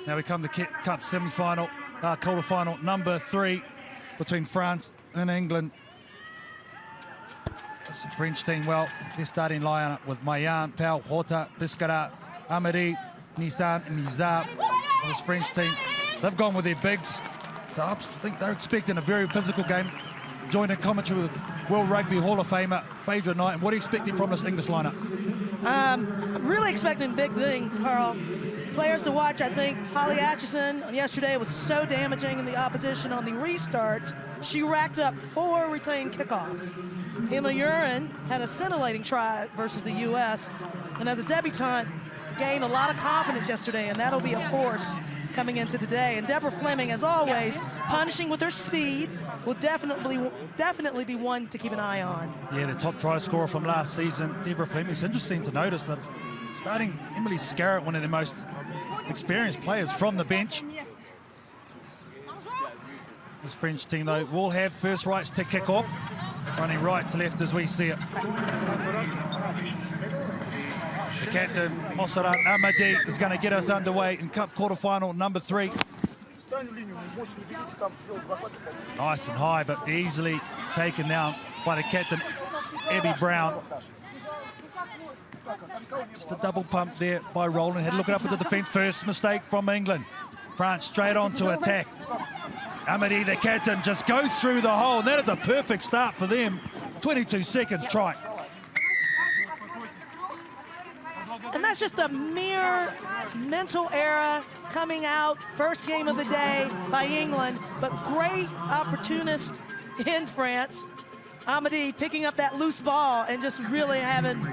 Now we come to Cup semi-final, quarter-final number 3 between France and England. This French team, well, they're starting lineup with Mayan, Pau, Horta, Biscara, Amari, Nissan, and Nizar. This French team, they've gone with their bigs. I think they're expecting a very physical game. Joining commentary with World Rugby Hall of Famer Phaedra Knight. And what are you expecting from this English lineup? I'm really expecting big things, Carl. Players to watch, I think Holly Atchison yesterday was so damaging in the opposition on the restarts. She racked up 4 retained kickoffs. Emma Urin had a scintillating try versus the U.S. and as a debutante gained a lot of confidence yesterday, and that'll be a force coming into today. And Deborah Fleming, as always, punishing with her speed, will definitely be one to keep an eye on. Yeah, the top try scorer from last season, Deborah Fleming. It's interesting to notice that starting Emily Scarrett, one of the most experienced players from the bench. This French team, though, will have first rights to kick off, running right to left as we see it. The captain, Mossad Amadi, is going to get us underway in Cup quarterfinal number 3. Nice and high, but easily taken down by the captain, Abby Brown. Just a double pump there by Roland. Had to look it up at the defence. First mistake from England. France straight on to attack. Amadi, the captain, just goes through the hole. And that is a perfect start for them. 22 seconds try. And that's just a mere mental error coming out. First game of the day by England, but great opportunist in France. Amadi picking up that loose ball and just really having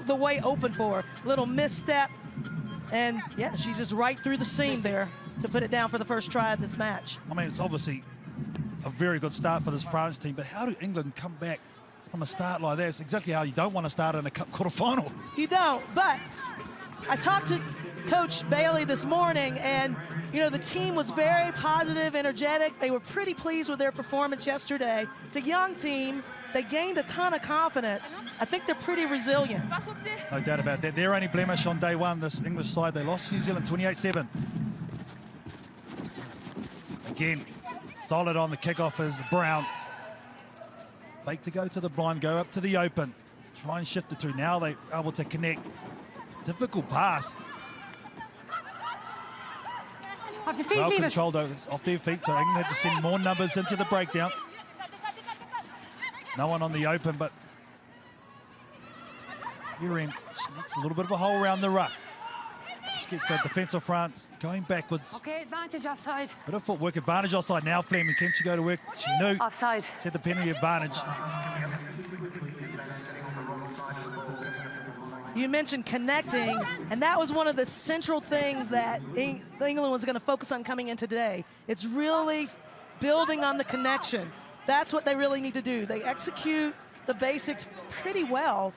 the way open for her. Little misstep, and yeah, she's just right through the seam there. to put it down for the first try of this match. I mean, it's obviously a very good start for this France team, but how do England come back from a start like that? It's exactly how you don't want to start in a cup quarter-final. You don't, but I talked to Coach Bailey this morning, and you know, the team was very positive, energetic. They were pretty pleased with their performance yesterday. It's a young team. They gained a ton of confidence. I think they're pretty resilient. No doubt about that. Their only blemish on day one, this English side, they lost New Zealand 28-7. Again, solid on the kickoff is Brown. Fake to go to the blind, go up to the open. Try and shift it through. Now they're able to connect. Difficult pass. Off your feet, well leave controlled though, off their feet, so England had to send more numbers into the breakdown. No one on the open, but here in sneaks a little bit of a hole around the ruck. This gets the defence of France going backwards. Okay, advantage offside. Bit of footwork, advantage offside. Now Fleming, can she go to work? She knew. Offside. She had the penalty advantage. You mentioned connecting, and that was one of the central things that England was going to focus on coming in today. It's really building on the connection. That's what they really need to do. They execute the basics pretty well.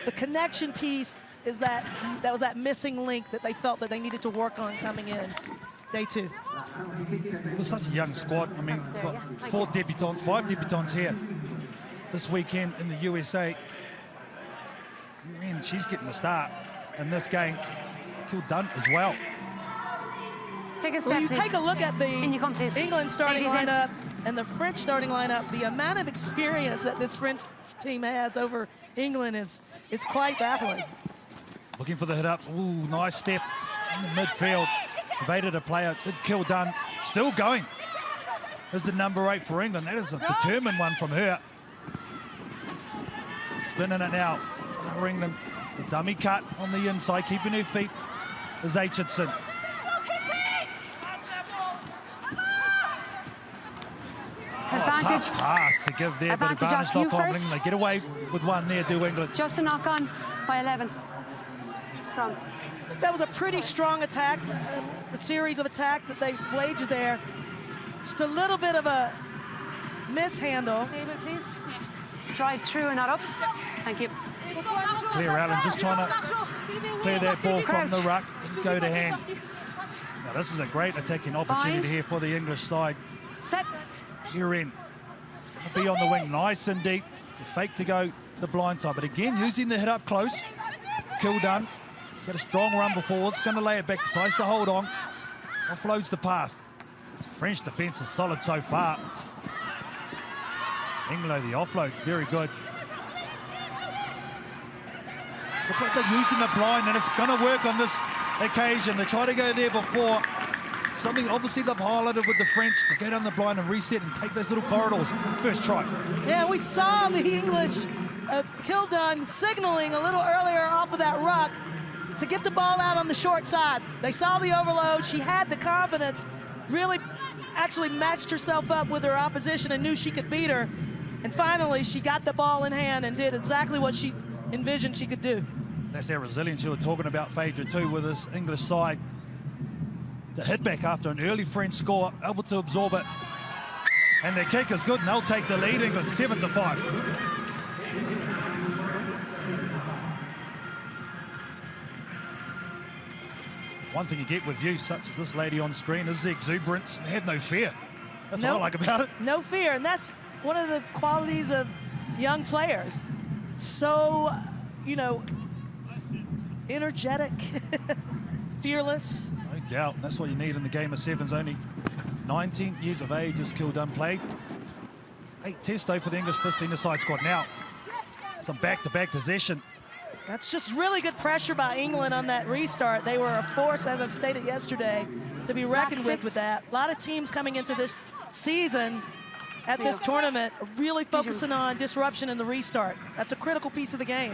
The connection piece is that was that missing link that they felt that they needed to work on coming in day two. It was such a young squad. I mean, we've got 5 debutants here this weekend in the USA. And she's getting the start in this game. Kildun as well. Take a step, well, you please. Take a look at the England starting lineup and the French starting lineup. The amount of experience that this French team has over England is quite baffling. Looking for the hit up. Ooh, nice step in the midfield. Evaded a player. Did Kildun. Still going. There's the number 8 for England. That is a determined one from her. Spinning it now. For England, the dummy cut on the inside, keeping her feet is Aitchison. Tough pass to give there, but advantage knock on England. They get away with one there, do England. Just a knock on by 11. Strong. I think that was a pretty strong attack, a series of attack that they waged there. Just a little bit of a mishandle. Stable, please. Drive through and not up. Thank you. Clear Allen just trying to clear that ball from the ruck. Go to hand. Now this is a great attacking opportunity here for the English side. Set. Here in. It's going to be on the wing, nice and deep. The fake to go the blind side, but again using the hit up close. Kildun. Got a strong run before. It's going to lay it back. Decides to hold on. Offloads the pass. French defence is solid so far. England, the offload's very good. Look like they're using the blind, and it's going to work on this occasion. They try to go there before. Something obviously they've highlighted with the French to go down the blind and reset and take those little corridors. First try. Yeah, we saw the English Kildun signaling a little earlier off of that ruck to get the ball out on the short side. They saw the overload. She had the confidence, really actually matched herself up with her opposition and knew she could beat her. And finally, she got the ball in hand and did exactly what she envisioned she could do. That's their resilience you were talking about, Phaedra, too, with this English side. The hit back after an early French score, able to absorb it. And their kick is good, and they'll take the lead, England, 7-5. One thing you get with youth, such as this lady on screen, is the exuberance. They have no fear. That's what I like about it. No fear, and that's one of the qualities of young players. So, you know, energetic, fearless. No doubt. That's what you need in the game of sevens. Only 19 years of age as Kildun played. 8 tests, though, for the English 15-a-side squad. Now, some back-to-back possession. That's just really good pressure by England on that restart. They were a force, as I stated yesterday, to be reckoned with that. A lot of teams coming into this season at this tournament are really focusing on disruption in the restart. That's a critical piece of the game.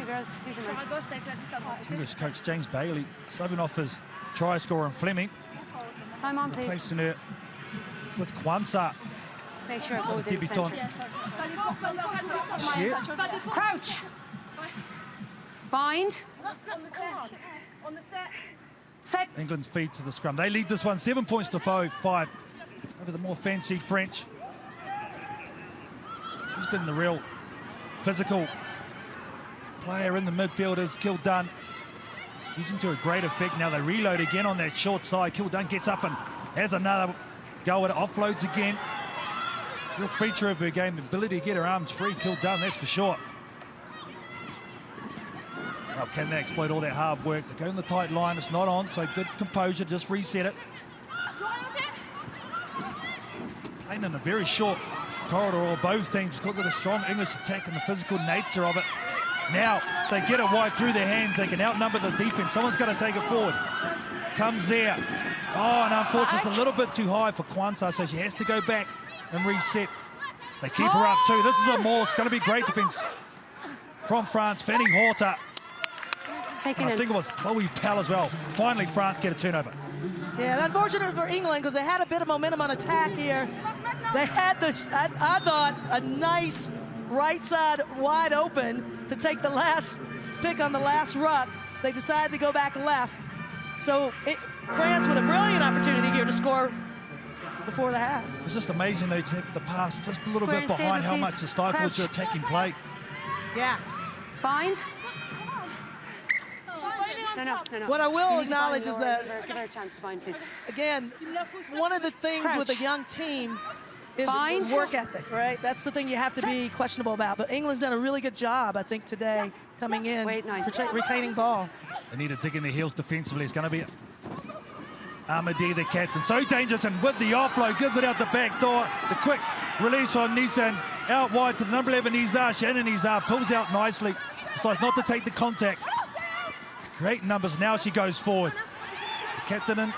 English coach James Bailey subbing off his try scorer Fleming. Time on, please. Replacing her with Kwanzaa. Make sure it goes debutant. Crouch. Bind. England's feed to the scrum. They lead this one 7 points to 5 over the more fancied French. She's been the real physical player in the midfielders. Kildan using to a great effect. Now they reload again on that short side. Kildan gets up and has another go at it. Offloads again. Real feature of her game, the ability to get her arms free. Kildan, that's for sure. Well, can they exploit all that hard work? They go in the tight line, it's not on, so good composure, just reset it. Playing in a very short corridor, or both teams, because of the strong English attack and the physical nature of it. Now, they get it wide through their hands, they can outnumber the defense. Someone's got to take it forward. Comes there. Oh, and unfortunately, it's a little bit too high for Kwanzaa, so she has to go back and reset. They keep her up too. This is a more, it's going to be great defense from France. Fanny Horta. I think it was Chloe Pell as well. Finally, France get a turnover. Yeah, and unfortunate for England because they had a bit of momentum on attack here. They had this, I thought, a nice right side wide open to take the last pick on the last ruck. They decided to go back left. So France with a brilliant opportunity here to score before the half. It's just amazing they have the pass just a little bit behind how much the stifles your attacking play. Yeah. Bind. No. What I will acknowledge is that, give her a chance to bind, please. Again, one of the things with a young team is work ethic, right? That's the thing you have to be questionable about. But England's done a really good job, I think, today, coming in, retaining ball. They need to dig in their heels defensively. It's going to be Amadi, the captain. So dangerous, and with the offload, gives it out the back door. The quick release from Nissan, out wide to the number 11, Nizar. Shannon Nizar pulls out nicely. Decides not to take the contact. Great numbers, now she goes forward. The captain and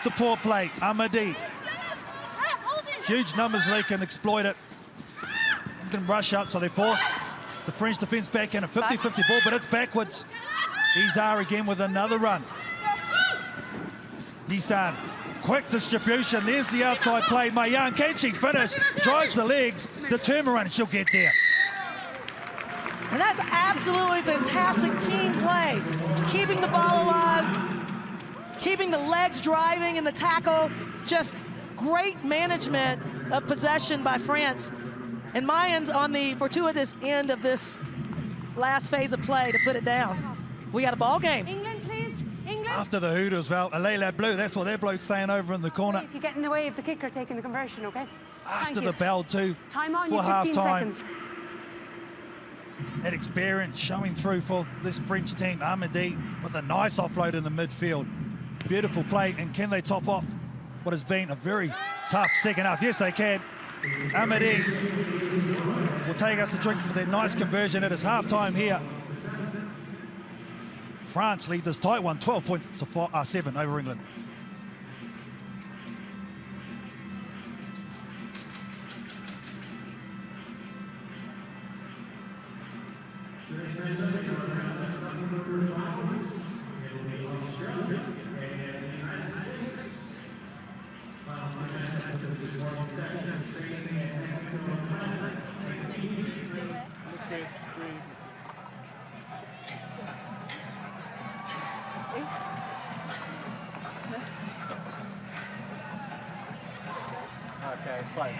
support play, Amadi. Huge numbers, they can exploit it. They can rush up, so they force the French defence back in a 50-50 ball, but it's backwards. Izar again with another run. Nissan, quick distribution, there's the outside play. Mayan, can she finish? Drives the legs, the turnaround, she'll get there. And that's absolutely fantastic team play. Keeping the ball alive, keeping the legs driving in the tackle. Just great management of possession by France. And Mayans on the fortuitous end of this last phase of play to put it down. We got a ball game. England, please. England. After the Hooters, well, Alayla Blue, that's what their bloke's saying over in the corner. If you get in the way of the kicker taking the conversion, okay? After the bell, too, time on, for half-time. Seconds. That experience showing through for this French team. Amadi with a nice offload in the midfield. Beautiful play, and can they top off what has been a very tough second half? Yes, they can. Amadi will take us a drink for their nice conversion. It is half-time here. France lead this tight one, 12 points to 7 over England. Okay, fine.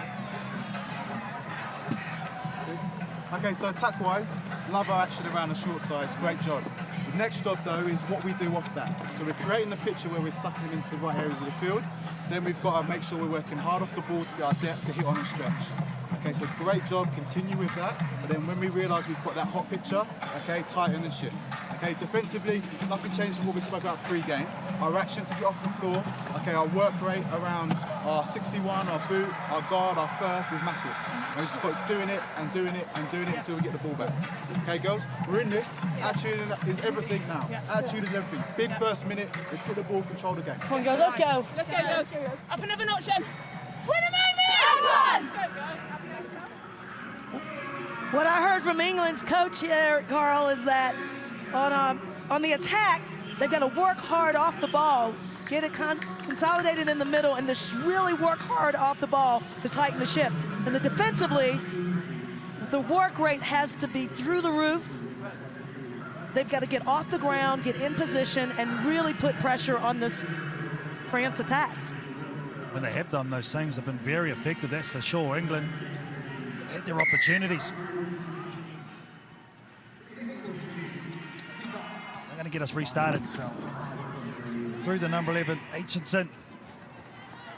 Okay, so attack-wise, love our action around the short sides, great job. The next job, though, is what we do off that. So we're creating the picture where we're sucking them into the right areas of the field. Then we've got to make sure we're working hard off the ball to get our depth to hit on and stretch. Okay, so great job, continue with that. But then when we realise we've got that hot picture, okay, tighten and shift. Okay, defensively, nothing changed from what we spoke about pre-game. Our action to get off the floor, okay, our work rate around our 61, our boot, our guard, our first is massive. And we just got doing it and doing it and doing it until we get the ball back. Okay, girls, we're in this. Attitude is everything now. Attitude is everything. Big first minute, let's get the ball, control the game. Come on, girls, let's go. Let's go, girls. Up another notch, then. Win a moment! Let's go, girls. What I heard from England's coach here, Carl, is that on the attack, they've got to work hard off the ball, get it consolidated in the middle, and just really work hard off the ball to tighten the ship. And then defensively, the work rate has to be through the roof. they've got to get off the ground, get in position, and really put pressure on this France attack. When they have done those things, they've been very effective, that's for sure. England have had their opportunities. They're going to get us restarted. Through the number 11, Aitchison.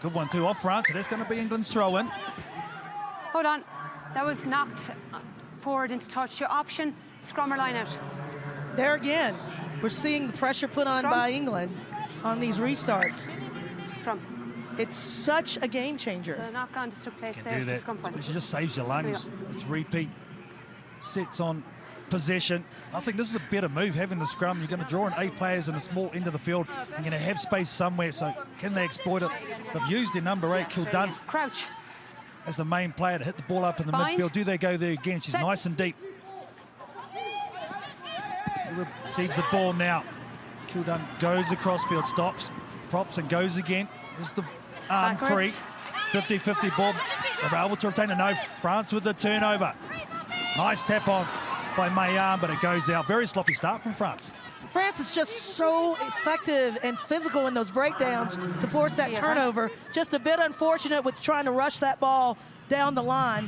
Good one too off France, so that's going to be England's throw-in. Hold on. That was knocked forward into touch. Your option, scrum or line out. There again, we're seeing the pressure put on by England on these restarts. Scrum. It's such a game changer. The knock-on just took place Can there. do that. Scrum point. It just saves your lungs. It's repeat sets on possession. I think this is a better move, having the scrum. You're going to draw in 8 players in a small end of the field. You're going to have space somewhere, so can they exploit it? They've used their number 8, Kildun, Crouch, as the main player to hit the ball up in the midfield. Do they go there again? She's nice and deep. She receives the ball now. Kildun goes across field, stops, props and goes again. Is the arm free. 50-50 ball. They're able to retain it. No, France with the turnover. Nice tap on by Mayan, but it goes out. Very sloppy start from France. France is just so effective and physical in those breakdowns to force that turnover. Just a bit unfortunate with trying to rush that ball down the line.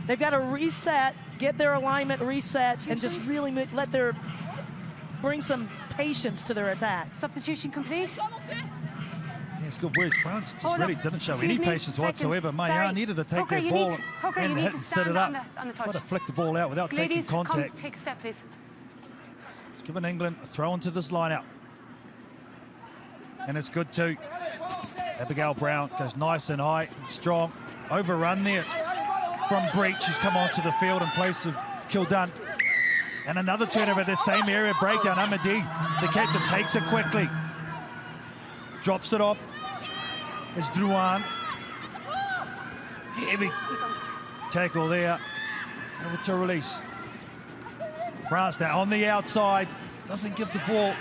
They've got to reset, get their alignment reset, and just really bring some patience to their attack. Substitution complete. Yeah, it's good work. France just really didn't show any patience whatsoever. Mayan needed to take their ball and hit and set it up. Got to flick the ball out without taking contact. Take a step, please. It's given England a throw into this lineup. And it's good too. Abigail Brown goes nice and high, strong. Overrun there from Breach. She's come onto the field in place of Kildun. And another turnover at the same area, breakdown. Amadi, the captain, takes it quickly. Drops it off. It's Drouin. Heavy tackle there. Able to release. France now on the outside. Doesn't give the ball.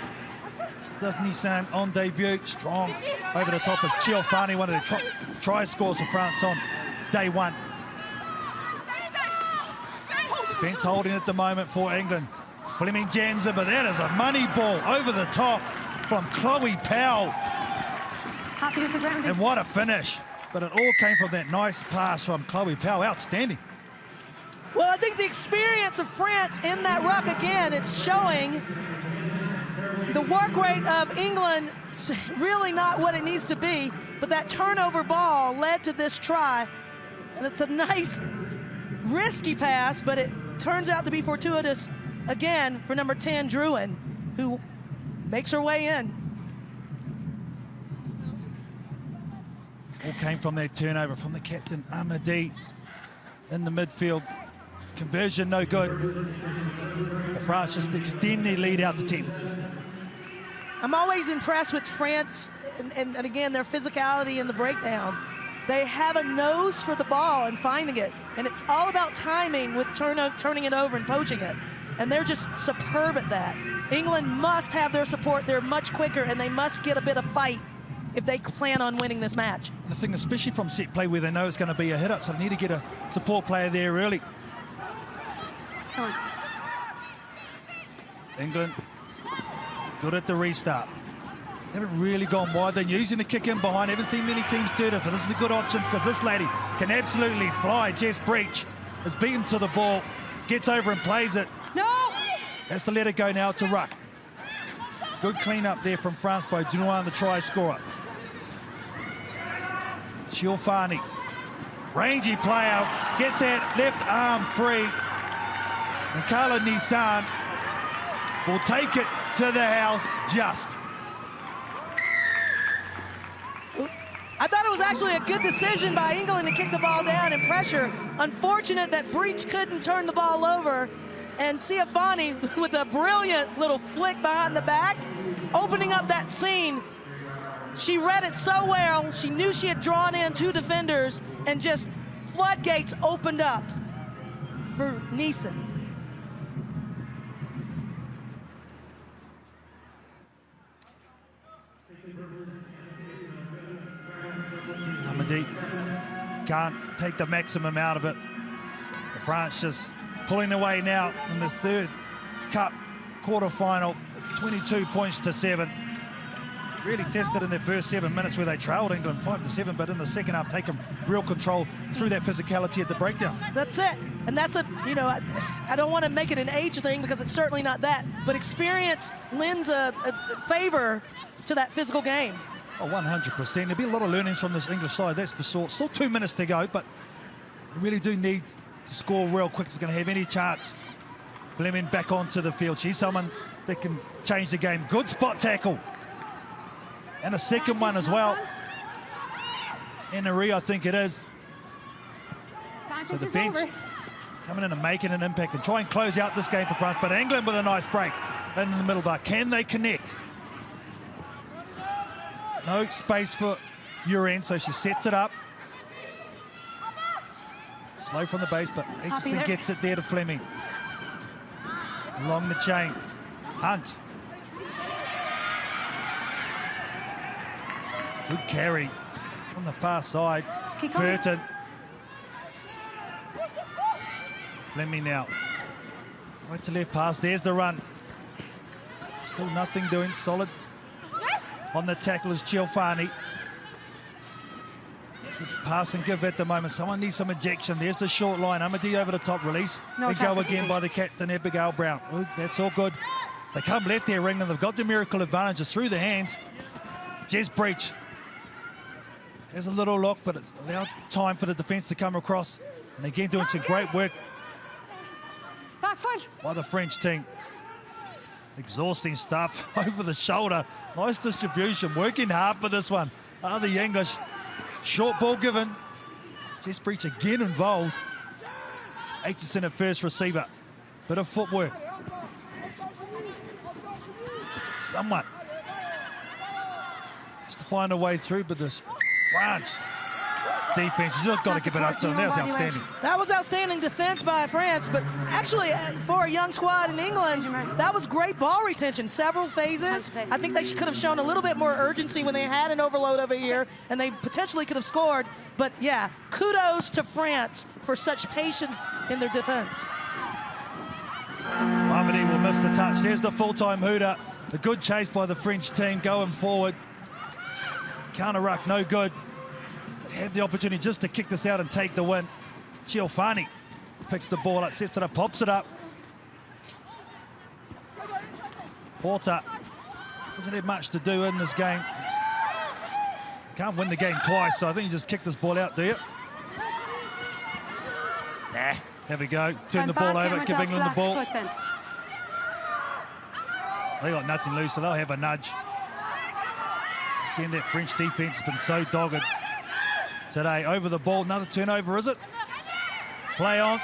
Does Nissan on debut. Strong over the top. It's Ciofani, one of the try scores for France on day one. Defence holding at the moment for England. Fleming jams it, but that is a money ball over the top from Chloe Powell. Happy with the ground. And what a finish. But it all came from that nice pass from Chloe Powell. Outstanding. Well, I think the experience of France in that ruck again, it's showing the work rate of England really not what it needs to be, but that turnover ball led to this try. And it's a nice, risky pass, but it turns out to be fortuitous again for number 10, Drouin, who makes her way in. All came from that turnover from the captain, Amadi, in the midfield. Conversion no good. But France just extend their lead out to 10. I'm always impressed with France and again, their physicality in the breakdown. They have a nose for the ball and finding it. And it's all about timing with turning it over and poaching it. And they're just superb at that. England must have their support. They're much quicker, and they must get a bit of fight if they plan on winning this match. The thing, especially from set play where they know it's going to be a hit-up, so they need to get a support player there early. England, good at the restart. Haven't really gone wide. They're using the kick in behind. Haven't seen many teams do this, but this is a good option because this lady can absolutely fly. Jess Breach is beaten to the ball, gets over and plays it. No! Has to let it go now to Ruck. Good clean up there from France by Drouin, the try scorer. Ciofani, rangy player, gets that left arm free. And Carla Nissan will take it to the house just. I thought it was actually a good decision by England to kick the ball down and pressure. Unfortunate that Breach couldn't turn the ball over. And Ciofani, with a brilliant little flick behind the back, opening up that scene. She read it so well. She knew she had drawn in 2 defenders, and just floodgates opened up for Neeson. Amadi can't take the maximum out of it. France just pulling away now in this third cup quarterfinal. It's 22 points to 7. Really tested in their first 7 minutes where they trailed England 5-7, but in the second half taken real control through that physicality at the breakdown. That's it. And that's you know, I don't want to make it an age thing because it's certainly not that, but experience lends a favor to that physical game. Oh, 100%. There'll be a lot of learnings from this English side, that's for sure. Still 2 minutes to go, but they really do need to score real quick if they're going to have any chance. Fleming back onto the field. She's someone that can change the game. Good spot tackle. And a second one as well. Ennery, I think it is. So the bench coming in and making an impact and try and close out this game for France. But England with a nice break in the middle bar. Can they connect? No space for Uren, so she sets it up. Slow from the base, but HSBC gets it there to Fleming. Along the chain. Hunt. Good carry on the far side. Burton. Fleming now. Right to left pass. There's the run. Still nothing doing. Solid. On the tackle is Ciofani. Just pass and give at the moment. Someone needs some ejection. There's the short line. Amadi over the top release. And go again by the captain, Abigail Brown. Ooh, that's all good. They come left there, England. They've got the miracle advantages through the hands. Jez Breach. There's a little look, but it's allowed time for the defence to come across. And again, doing some great work back foot by the French team. Exhausting stuff over the shoulder. Nice distribution, working hard for this one. Are the English. Short ball given. Jez Breach again involved. HSBC at first receiver. Bit of footwork. Somewhat. Has to find a way through, but this France defense, you've got to give it up to them. That was outstanding. That was outstanding defense by France, but actually for a young squad in England, that was great ball retention. Several phases. I think they could have shown a little bit more urgency when they had an overload over here, and they potentially could have scored. But yeah, kudos to France for such patience in their defense. Harmony will miss the touch. There's the full-time hooter. A good chase by the French team going forward. Counter ruck, no good. They have the opportunity just to kick this out and take the win. Ciofani picks the ball up, sets it up, pops it up. Porter doesn't have much to do in this game. You can't win the game twice, so I think you just kick this ball out, do you? Nah, there we go. Turn the ball over, give England the ball. They got nothing loose, so they'll have a nudge. Again, that French defense has been so dogged today. Over the ball, another turnover, is it? Play on.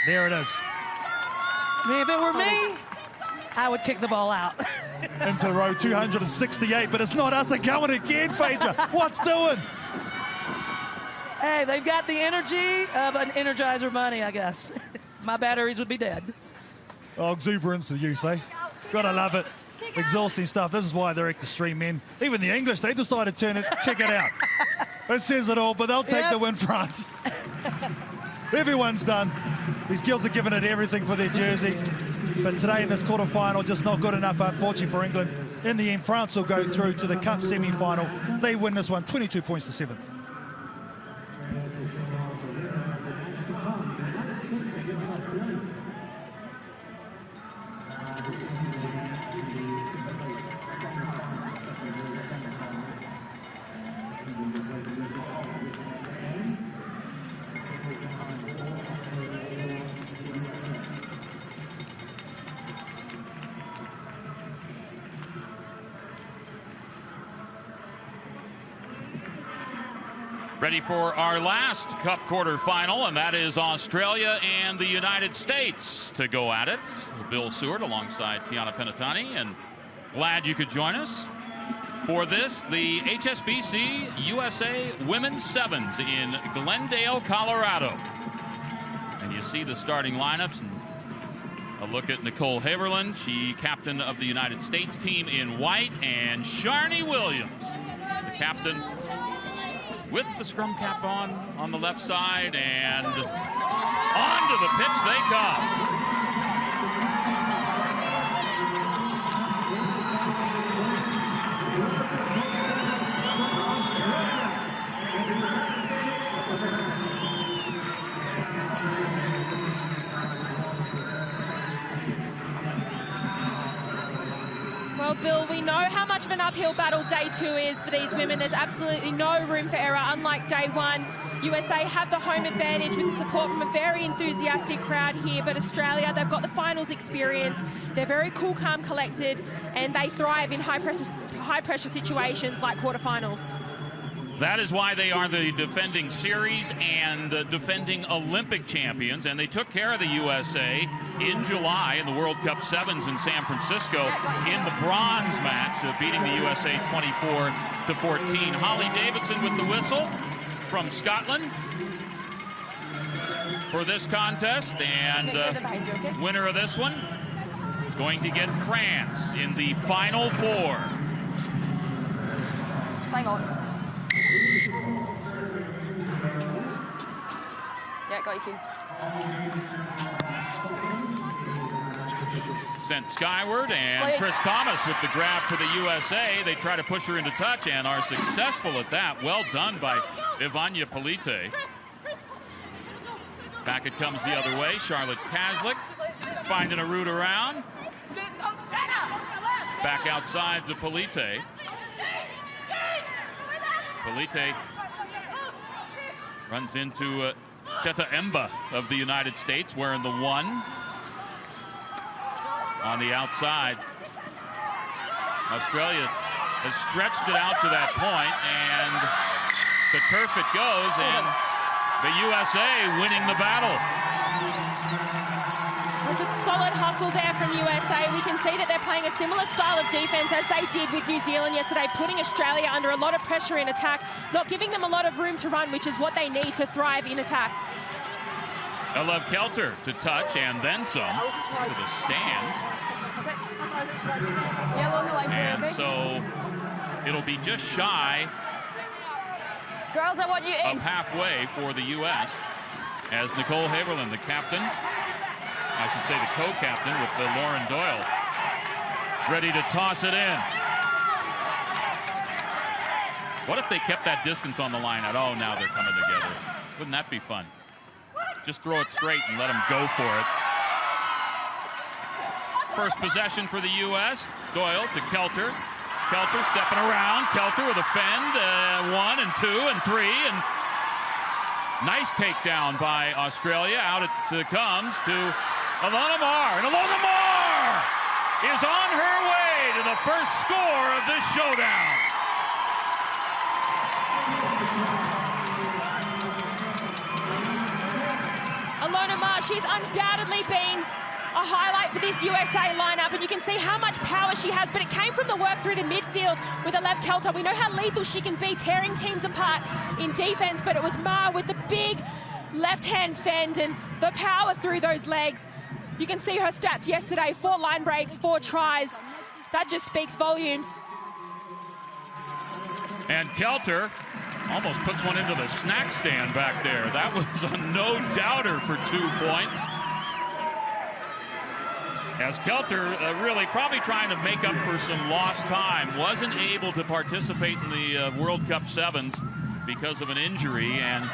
There it is. I mean, if it were me, I would kick the ball out. Into row 268, but it's not us. They're going again, Phaedra. What's doing? Hey, they've got the energy of an Energizer Bunny, I guess. My batteries would be dead. Oh, exuberance of the youth, eh? Gotta love it. Exhausting stuff. This is why they're extreme men. Even the English, they decided to check it out. It says it all, but they'll take the win, France. Everyone's done. These girls are giving it everything for their jersey. But today in this quarterfinal, just not good enough, unfortunately, for England. In the end, France will go through to the Cup semi-final. They win this one, 22 points to 7. Ready for our last Cup quarterfinal, and that is Australia and the United States to go at it. Bill Seward alongside Tiana Penatani, and glad you could join us for this, the HSBC USA Women's Sevens in Glendale, Colorado. And you see the starting lineups, and a look at Nicole Haverland, she captain of the United States team in white, and Sharni Williams, the captain with the scrum cap on the left side, and onto the pitch they come. much of an uphill battle day 2 is for these women. There's absolutely no room for error, unlike day 1. USA have the home advantage with the support from a very enthusiastic crowd here, but Australia, they've got the finals experience. They're very cool, calm, collected, and they thrive in high-pressure situations like quarterfinals. That is why they are the defending series and defending Olympic champions, and they took care of the USA in July in the World Cup Sevens in San Francisco in the bronze match, beating the USA 24-14. Holly Davidson with the whistle from Scotland for this contest, and winner of this one going to get France in the Final Four. Yeah, got you, Kim. Sent skyward, and Chris Thomas with the grab for the USA. They try to push her into touch and are successful at that. Well done by Ivania Polite. Back it comes the other way. Charlotte Kaslik finding a route around. Back outside to Polite. Polite runs into Cheta Emba of the United States, wearing the 1. On the outside, Australia has stretched it out to that point, and to turf it goes, and the USA winning the battle. It's a solid hustle there from USA. We can see that they're playing a similar style of defense as they did with New Zealand yesterday, putting Australia under a lot of pressure in attack, not giving them a lot of room to run, which is what they need to thrive in attack. I love Kelter to touch and then some to the stands. And so it'll be just shy Girls, I want you in. of halfway for the U.S. as Nicole Haverland, the captain, I should say the co-captain with Lauren Doyle, ready to toss it in. What if they kept that distance on the line at all? Now they're coming together. Wouldn't that be fun? Just throw it straight and let them go for it. First possession for the U.S. Doyle to Kelter. Kelter stepping around. Kelter with a fend. 1 and 2 and 3. And nice takedown by Australia. Out it comes to Ilona Maher. And Ilona Maher is on her way to the first score of this showdown. Ilona Maher, she's undoubtedly been a highlight for this USA lineup, and you can see how much power she has, but it came from the work through the midfield with Alev Kelter. We know how lethal she can be, tearing teams apart in defense, but it was Maher with the big left-hand fend and the power through those legs. You can see her stats yesterday: 4 line breaks, 4 tries. That just speaks volumes. And Kelter almost puts one into the snack stand back there. That was a no-doubter for 2 points. As Kelter really probably trying to make up for some lost time. Wasn't able to participate in the World Cup Sevens because of an injury, and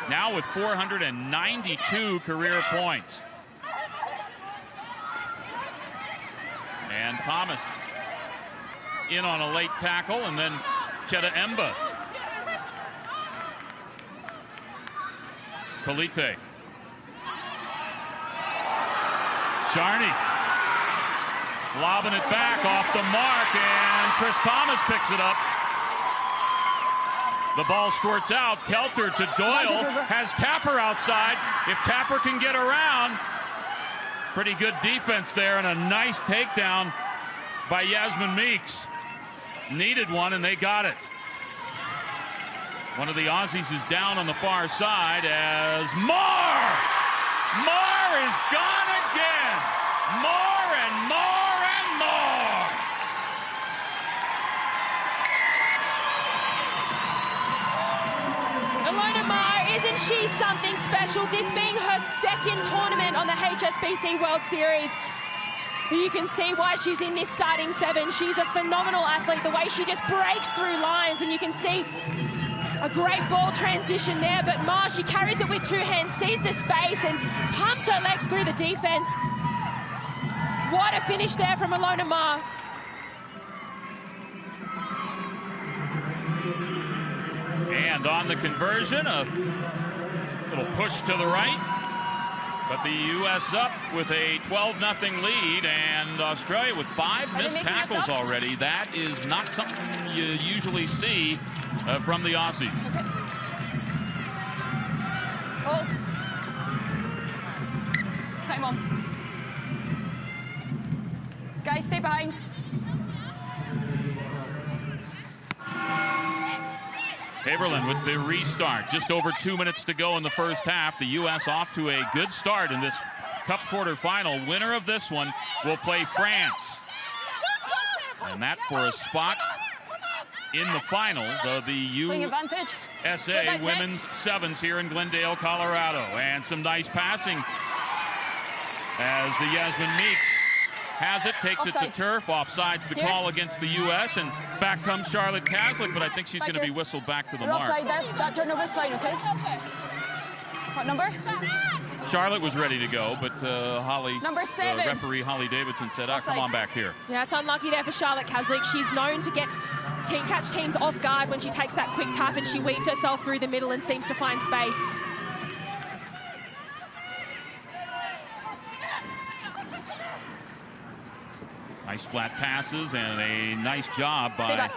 now with 492 career points. And Thomas in on a late tackle, and then Cheta Emba. Polite. Charney lobbing it back off the mark, and Chris Thomas picks it up. The ball squirts out. Kelter to Doyle, has Tapper outside. If Tapper can get around, pretty good defense there, and a nice takedown by Yasmin Meeks. Needed one, and they got it. One of the Aussies is down on the far side as Maher is gone again. More and more and more. Ilona Maher, isn't she something special? This being her second tournament on the HSBC World Series. You can see why she's in this starting 7. She's a phenomenal athlete, the way she just breaks through lines, and you can see a great ball transition there, but Maher, she carries it with 2 hands, sees the space and pumps her legs through the defense. What a finish there from Ilona Maher. And on the conversion, a little push to the right. But the U.S. up with a 12-0 lead, and Australia with 5 missed tackles already. That is not something you usually see from the Aussies. Okay. Hold. Time on. Guys, stay behind. Haberlin with the restart. Just over 2 minutes to go in the first half. The U.S. off to a good start in this Cup quarterfinal. Winner of this one will play France. And that for a spot in the finals of the USA Women's Sevens here in Glendale, Colorado. And some nice passing as the Yasmin Meeks has it, takes it to turf, offsides the call against the U.S., and back comes Charlotte Caslick, but I think she's going to be whistled back to the mark. Offside, that turnover is fine, okay? What number? Charlotte was ready to go, but Holly, number 7. Referee Holly Davidson said, come on back here. Yeah, it's unlucky there for Charlotte Caslick. She's known to catch teams off guard when she takes that quick tap, and she weaves herself through the middle and seems to find space. Nice flat passes and a nice job by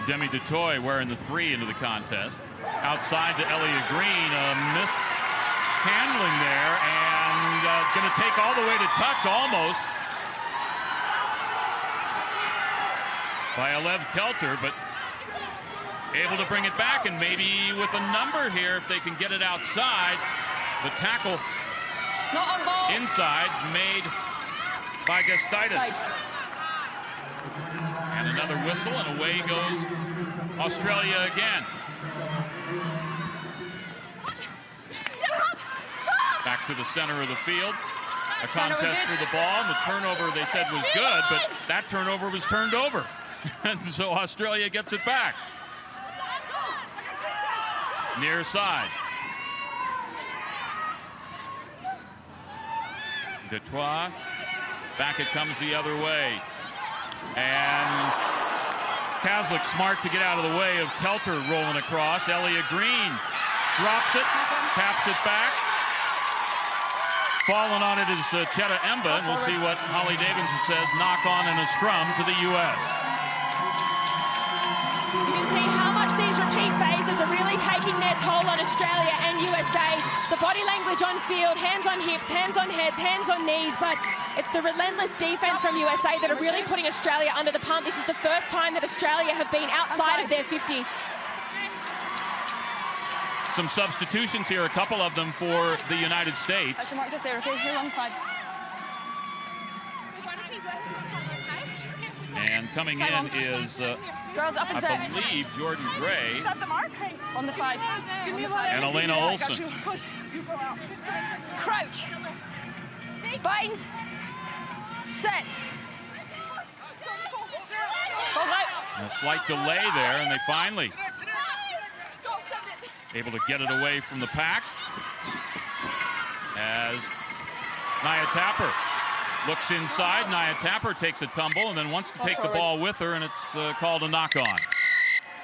Demi DeToy wearing the 3 into the contest. Outside to Elia Green, a mishandling there, and going to take all the way to touch almost by Alev Kelter, but able to bring it back, and maybe with a number here if they can get it outside. The tackle inside made by Gastaitis. And another whistle, and away goes Australia again. Back to the center of the field. A contest for the ball, and the turnover they said was good, but that turnover was turned over. And so Australia gets it back. Near side. Detroit, back it comes the other way. And Caslick smart to get out of the way of Kelter rolling across. Elia Green drops it, taps it back. Falling on it is Cheta Emba, and we'll see what Holly Davidson says. Knock on and a scrum to the U.S. You can see how much these repeat phases are really taking their toll on Australia and USA. The body language on field, hands on hips, hands on heads, hands on knees, but it's the relentless defense from USA that are really putting Australia under the pump. This is the first time that Australia have been outside of their 50. Some substitutions here, a couple of them for the United States. That's your mark just there, okay? Here on 5. And coming in is, girls up and set. I believe, Jordan Gray. Is that the mark? On the 5. Give me a lot and Elena Olsen. Crouch. Bind. Set. Balls out. A slight delay there, and they finally able to get it away from the pack as Nia Tapper looks inside. Nia Tapper takes a tumble and then wants to take the ball with her, and it's called a knock-on.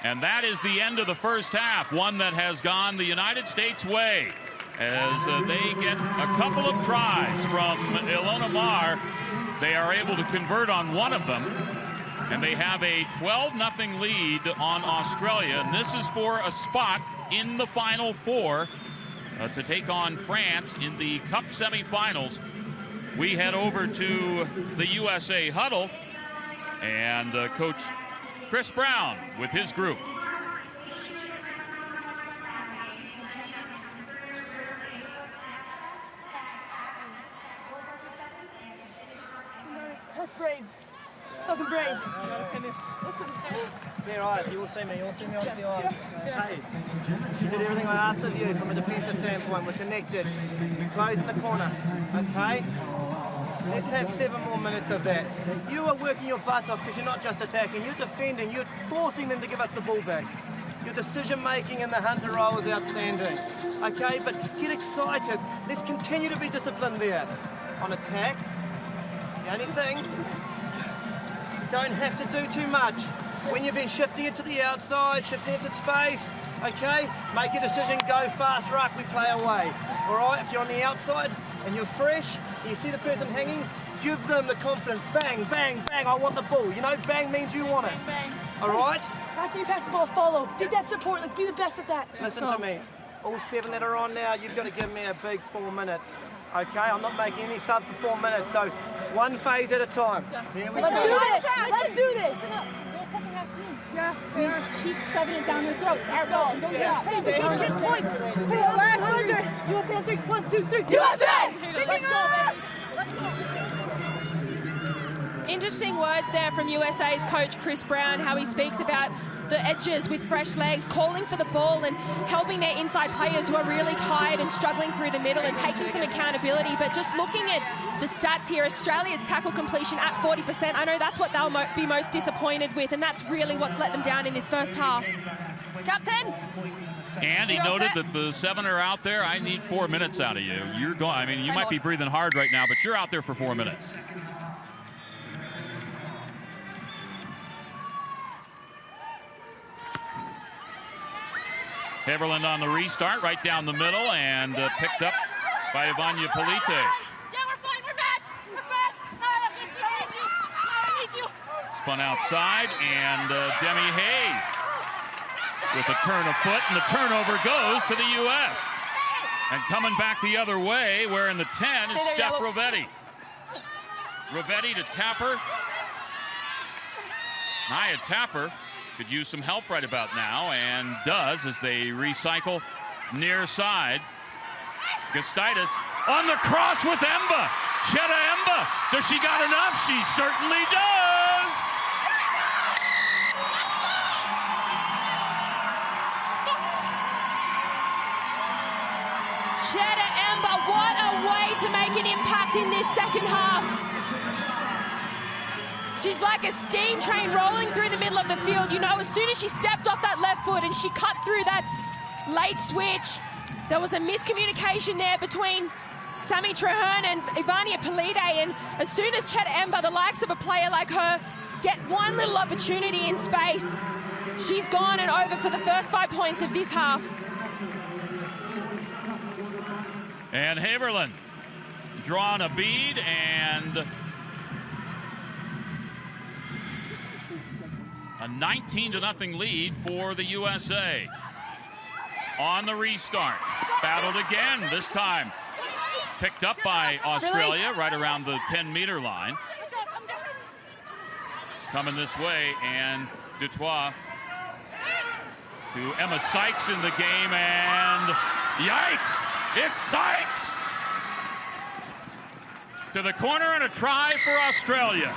And that is the end of the first half, one that has gone the United States' way as they get a couple of tries from Ilona Maher. They are able to convert on one of them, and they have a 12-0 lead on Australia, and this is for a spot in the Final Four to take on France in the Cup semifinals. We head over to the USA huddle, and Coach Chris Brown with his group. That's brave. Fucking brave. Listen. Clear eyes, you will see me, you'll see me on the eye. Hey, you did everything I asked of you from a defensive standpoint. We're connected. We're closing the corner, okay? Let's have 7 more minutes of that. You are working your butt off because you're not just attacking, you're defending, you're forcing them to give us the ball back. Your decision-making in the hunter role is outstanding, okay? But get excited. Let's continue to be disciplined there. On attack, the only thing, you don't have to do too much. when you've been shifting it to the outside, shifting it to space, okay, make a decision, go fast ruck, we play away. All right, if you're on the outside and you're fresh, and you see the person hanging, give them the confidence, bang, bang, bang, I want the ball. You know, bang means you want it. Bang. All right? After you pass the ball, follow. Get that support, let's be the best at that. Listen to me. All 7 that are on now, you've got to give me a big 4 minutes. Okay, I'm not making any subs for 4 minutes, so one phase at a time. Yes. Here we Let's go. do this. Let's do this. You're a second half team. Yeah, fair. Keep shoving it down their throats. Our ball. Don't stop. Hey, we keep getting points. Hey, last buzzer. USA on 3. 1, 2, 3. USA! Let's go, baby. Let's go. Interesting words there from USA's coach Chris Brown, how he speaks about the edges with fresh legs, calling for the ball and helping their inside players who are really tired and struggling through the middle and taking some accountability. But just looking at the stats here, Australia's tackle completion at 40%. I know that's what they'll be most disappointed with, and that's really what's let them down in this first half. Captain. And he noted that the 7 are out there. I need 4 minutes out of you. You're going. I mean, you might be breathing hard right now, but you're out there for 4 minutes. Heverland on the restart, right down the middle, and picked up by Ivania Polite. Yeah, we're fine. We're back. We're back. I need you. Spun outside, and Demi Hayes with a turn of foot, and the turnover goes to the U.S. And coming back the other way, wearing the 10 is Steph Rovetti. Rovetti to Tapper. Nia Tapper could use some help right about now, and does as they recycle near side. Gustitis on the cross with Emba. Chetta Emba. Does she got enough? She certainly does. Chetta Emba, what a way to make an impact in this second half. She's like a steam train rolling through the middle of the field. You know, as soon as she stepped off that left foot and she cut through that late switch, there was a miscommunication there between Sammy Traherne and Ivania Polite. And as soon as Chetta Emba, the likes of a player like her, get one little opportunity in space, she's gone and over for the first 5 points of this half. And Haverland drawn a bead, and a 19-0 lead for the USA. On the restart, battled again, this time picked up by Australia right around the 10-meter line. Coming this way, and Dutoit to Emma Sykes in the game, and yikes, it's Sykes! To the corner, and a try for Australia.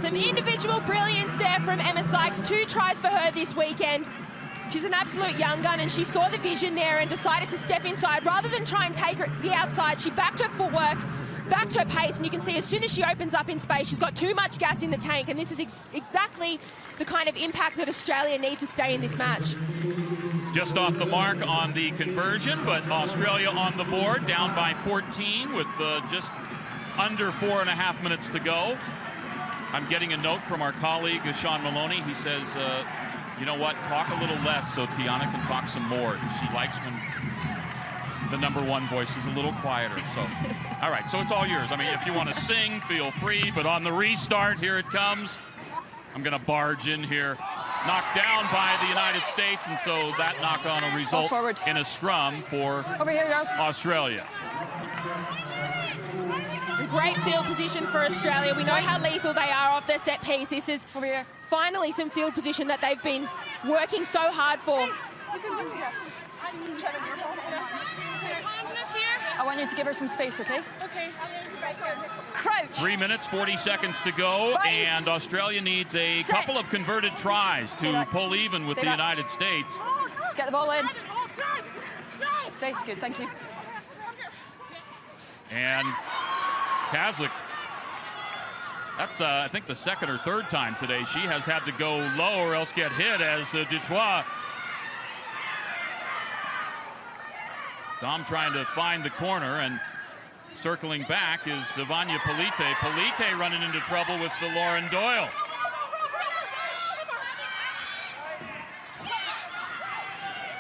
Some individual brilliance there from Emma Sykes. 2 tries for her this weekend. She's an absolute young gun, and she saw the vision there and decided to step inside. Rather than try and take her the outside, she backed her footwork, backed her pace, and you can see as soon as she opens up in space, she's got too much gas in the tank, and this is exactly the kind of impact that Australia need to stay in this match. Just off the mark on the conversion, but Australia on the board, down by 14 with just under 4.5 minutes to go. I'm getting a note from our colleague, Sean Maloney. He says, you know what, talk a little less so Tiana can talk some more. She likes when the #1 voice is a little quieter. So, all right, so it's all yours. I mean, if you want to sing, feel free, but on the restart, here it comes. I'm going to barge in here. Knocked down by the United States, and so that knock-on will result in a scrum for Australia. Great field position for Australia. We know how lethal they are off their set piece. This is finally some field position that they've been working so hard for. I want you to give her some space, okay? Okay. Crouch. 3 minutes, 40 seconds to go, and Australia needs a couple of converted tries to pull even with the United States. Get the ball in. Stay. Good, thank you. And Kaslik, that's I think the 2nd or 3rd time today she has had to go low or else get hit, as Dutoit. Dom trying to find the corner, and Circling back is Vanya Polite. Polite running into trouble with the Lauren Doyle.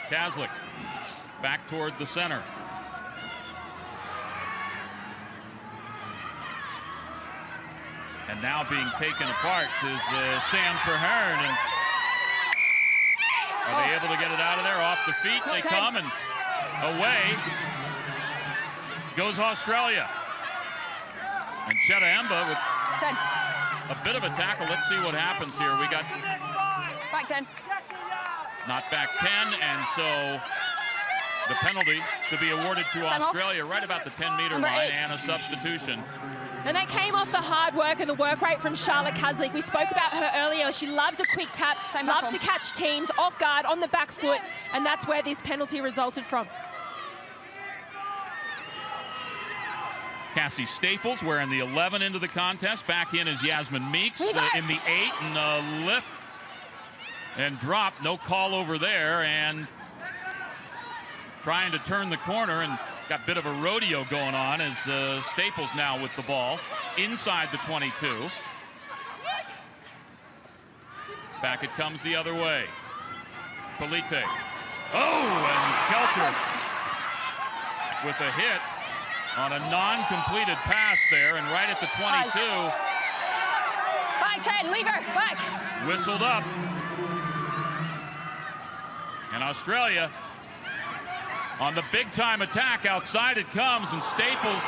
Kaslik back toward the center. And now being taken apart is Sam Traherne. And are they able to get it out of there? Off the feet they come, and away goes Australia. And Cheta Emba with a bit of a tackle. Let's see what happens here. We got back 10. Not back 10, and so the penalty to be awarded to Australia right about the 10-meter line, and a substitution. And that came off the hard work and the work rate from Charlotte Kaslik. We spoke about her earlier. She loves a quick tap, loves to catch teams off guard on the back foot, and that's where this penalty resulted from. Cassie Staples wearing the 11 into the contest. Back in is Yasmin Meeks in the 8, and a lift and drop. No call over there, and trying to turn the corner, and got a bit of a rodeo going on as Staples now with the ball inside the 22. Back it comes the other way. Polite. Oh, and Kelter with a hit on a non-completed pass there, and right at the 22. Back 10, leave her, back. Whistled up. And Australia on the big-time attack. Outside it comes, and Staples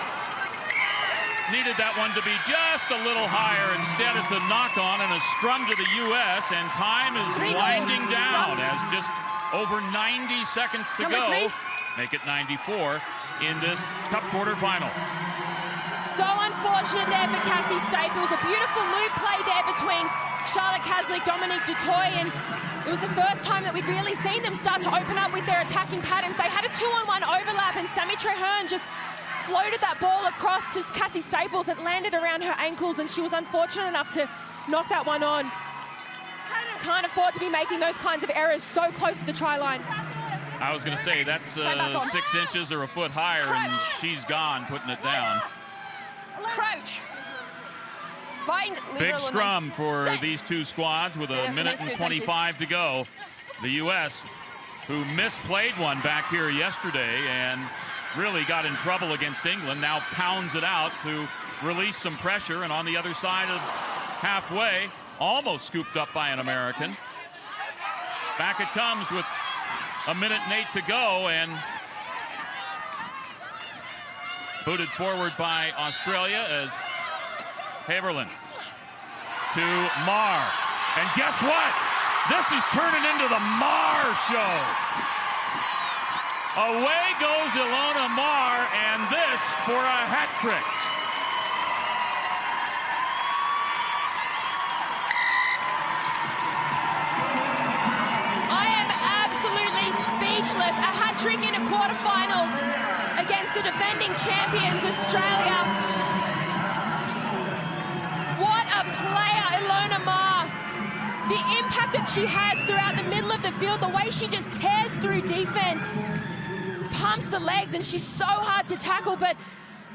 needed that one to be just a little higher. Instead, it's a knock-on and a scrum to the U.S., and time is winding down as just over 90 seconds to go. Make it 94 in this Cup quarterfinal. So unfortunate there for Cassie Staples. A beautiful loop play there between Charlotte Kaslik, Dominique Dutoy, and it was the first time that we'd really seen them start to open up with their attacking patterns. They had a 2-on-1 overlap, and Sammy Traherne just floated that ball across to Cassie Staples that landed around her ankles, and she was unfortunate enough to knock that one on. Can't afford to be making those kinds of errors so close to the try line. I was going to say, that's 6 inches or a foot higher, and she's gone, putting it down. Crouch. Bind. Big scrum for these two squads with a minute and 25 to go. The U.S., who misplayed one back here yesterday and really got in trouble against England, now pounds it out to release some pressure, and on the other side of halfway, almost scooped up by an American. Back it comes with a minute and 8 to go, and booted forward by Australia as Haverland to Marr. And guess what? This is turning into the Marr show. Away goes Ilona Marr, and this for a hat trick. I am absolutely speechless. A hat trick in a quarterfinal against the defending champions, Australia. What a player, Ilona Marr. The impact that she has throughout the middle of the field, the way she just tears through defense, pumps the legs, and she's so hard to tackle, but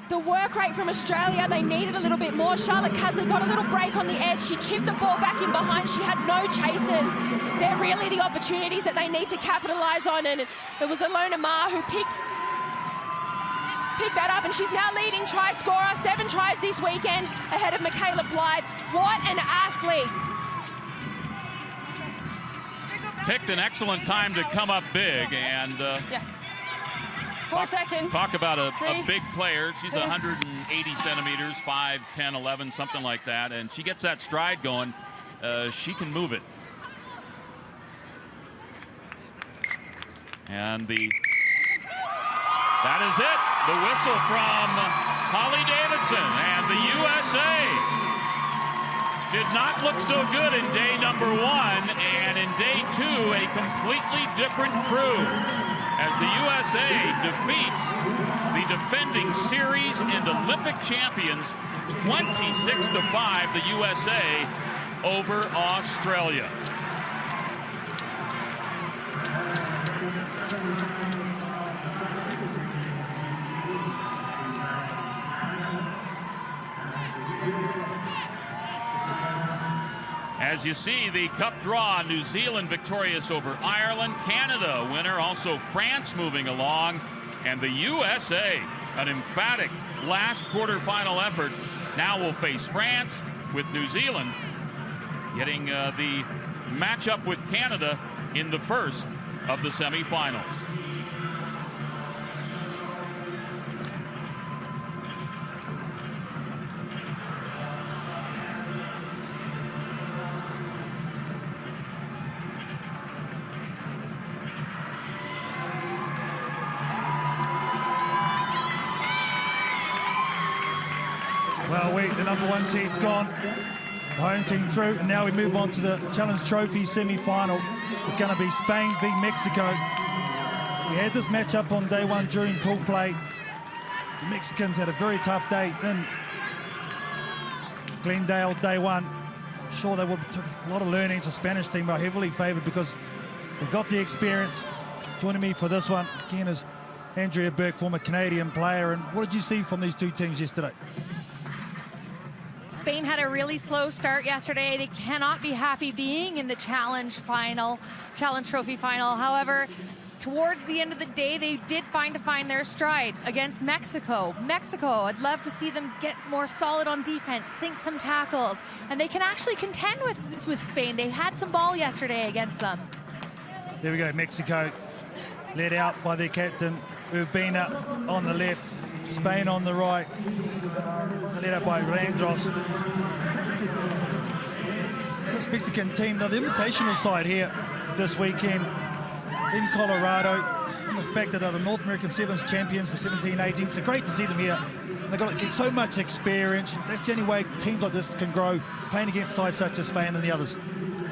the work rate from Australia, they needed a little bit more. Charlotte Kaslik got a little break on the edge. She chipped the ball back in behind. She had no chasers. They're really the opportunities that they need to capitalize on, and it was Ilona Marr who picked that up, and she's now leading try scorer, 7 tries this weekend ahead of MICHAELA BLYDE. What an athlete. Picked an excellent time to come up big, and yes. 4 seconds. Talk about a big player. She's 180 centimeters, 5'10", 11, something like that, and she gets that stride going. She can move it. And that is it. The whistle from Holly Davidson, and the USA did not look so good in day number 1, and in day 2, a completely different crew as the USA defeats the defending series and Olympic champions 26-5, the USA over Australia. As you see, the cup draw, New Zealand victorious over Ireland, Canada winner, also France moving along, and the USA, an emphatic last quarterfinal effort, now will face France, with New Zealand getting the matchup with Canada in the first of the semifinals. Well, the number 1 seed's gone. The home team through, and now we move on to the Challenge Trophy semi-final. It's going to be Spain v Mexico. We had this matchup on day 1 during pool play. The Mexicans had a very tough day in Glendale day 1. I'm sure they took a lot of learning. The Spanish team are heavily favoured because they've got the experience. Joining me for this one again is Andrea Burke, former Canadian player. And what did you see from these two teams yesterday? Spain had a really slow start yesterday. They cannot be happy being in the Challenge Trophy final. However, towards the end of the day, they did find their stride against Mexico. I'd love to see them get more solid on defense, sink some tackles, and they can actually contend with Spain. They had some ball yesterday against them. There we go, Mexico led out by their captain, Urbina on the left, Spain on the right, led up by Randros. And this Mexican team, now the invitational side here this weekend in Colorado, and the fact that they're the North American Sevens champions for 17-18, so great to see them here. They've got to get so much experience. That's the only way teams like this can grow, playing against sides such as Spain and the others.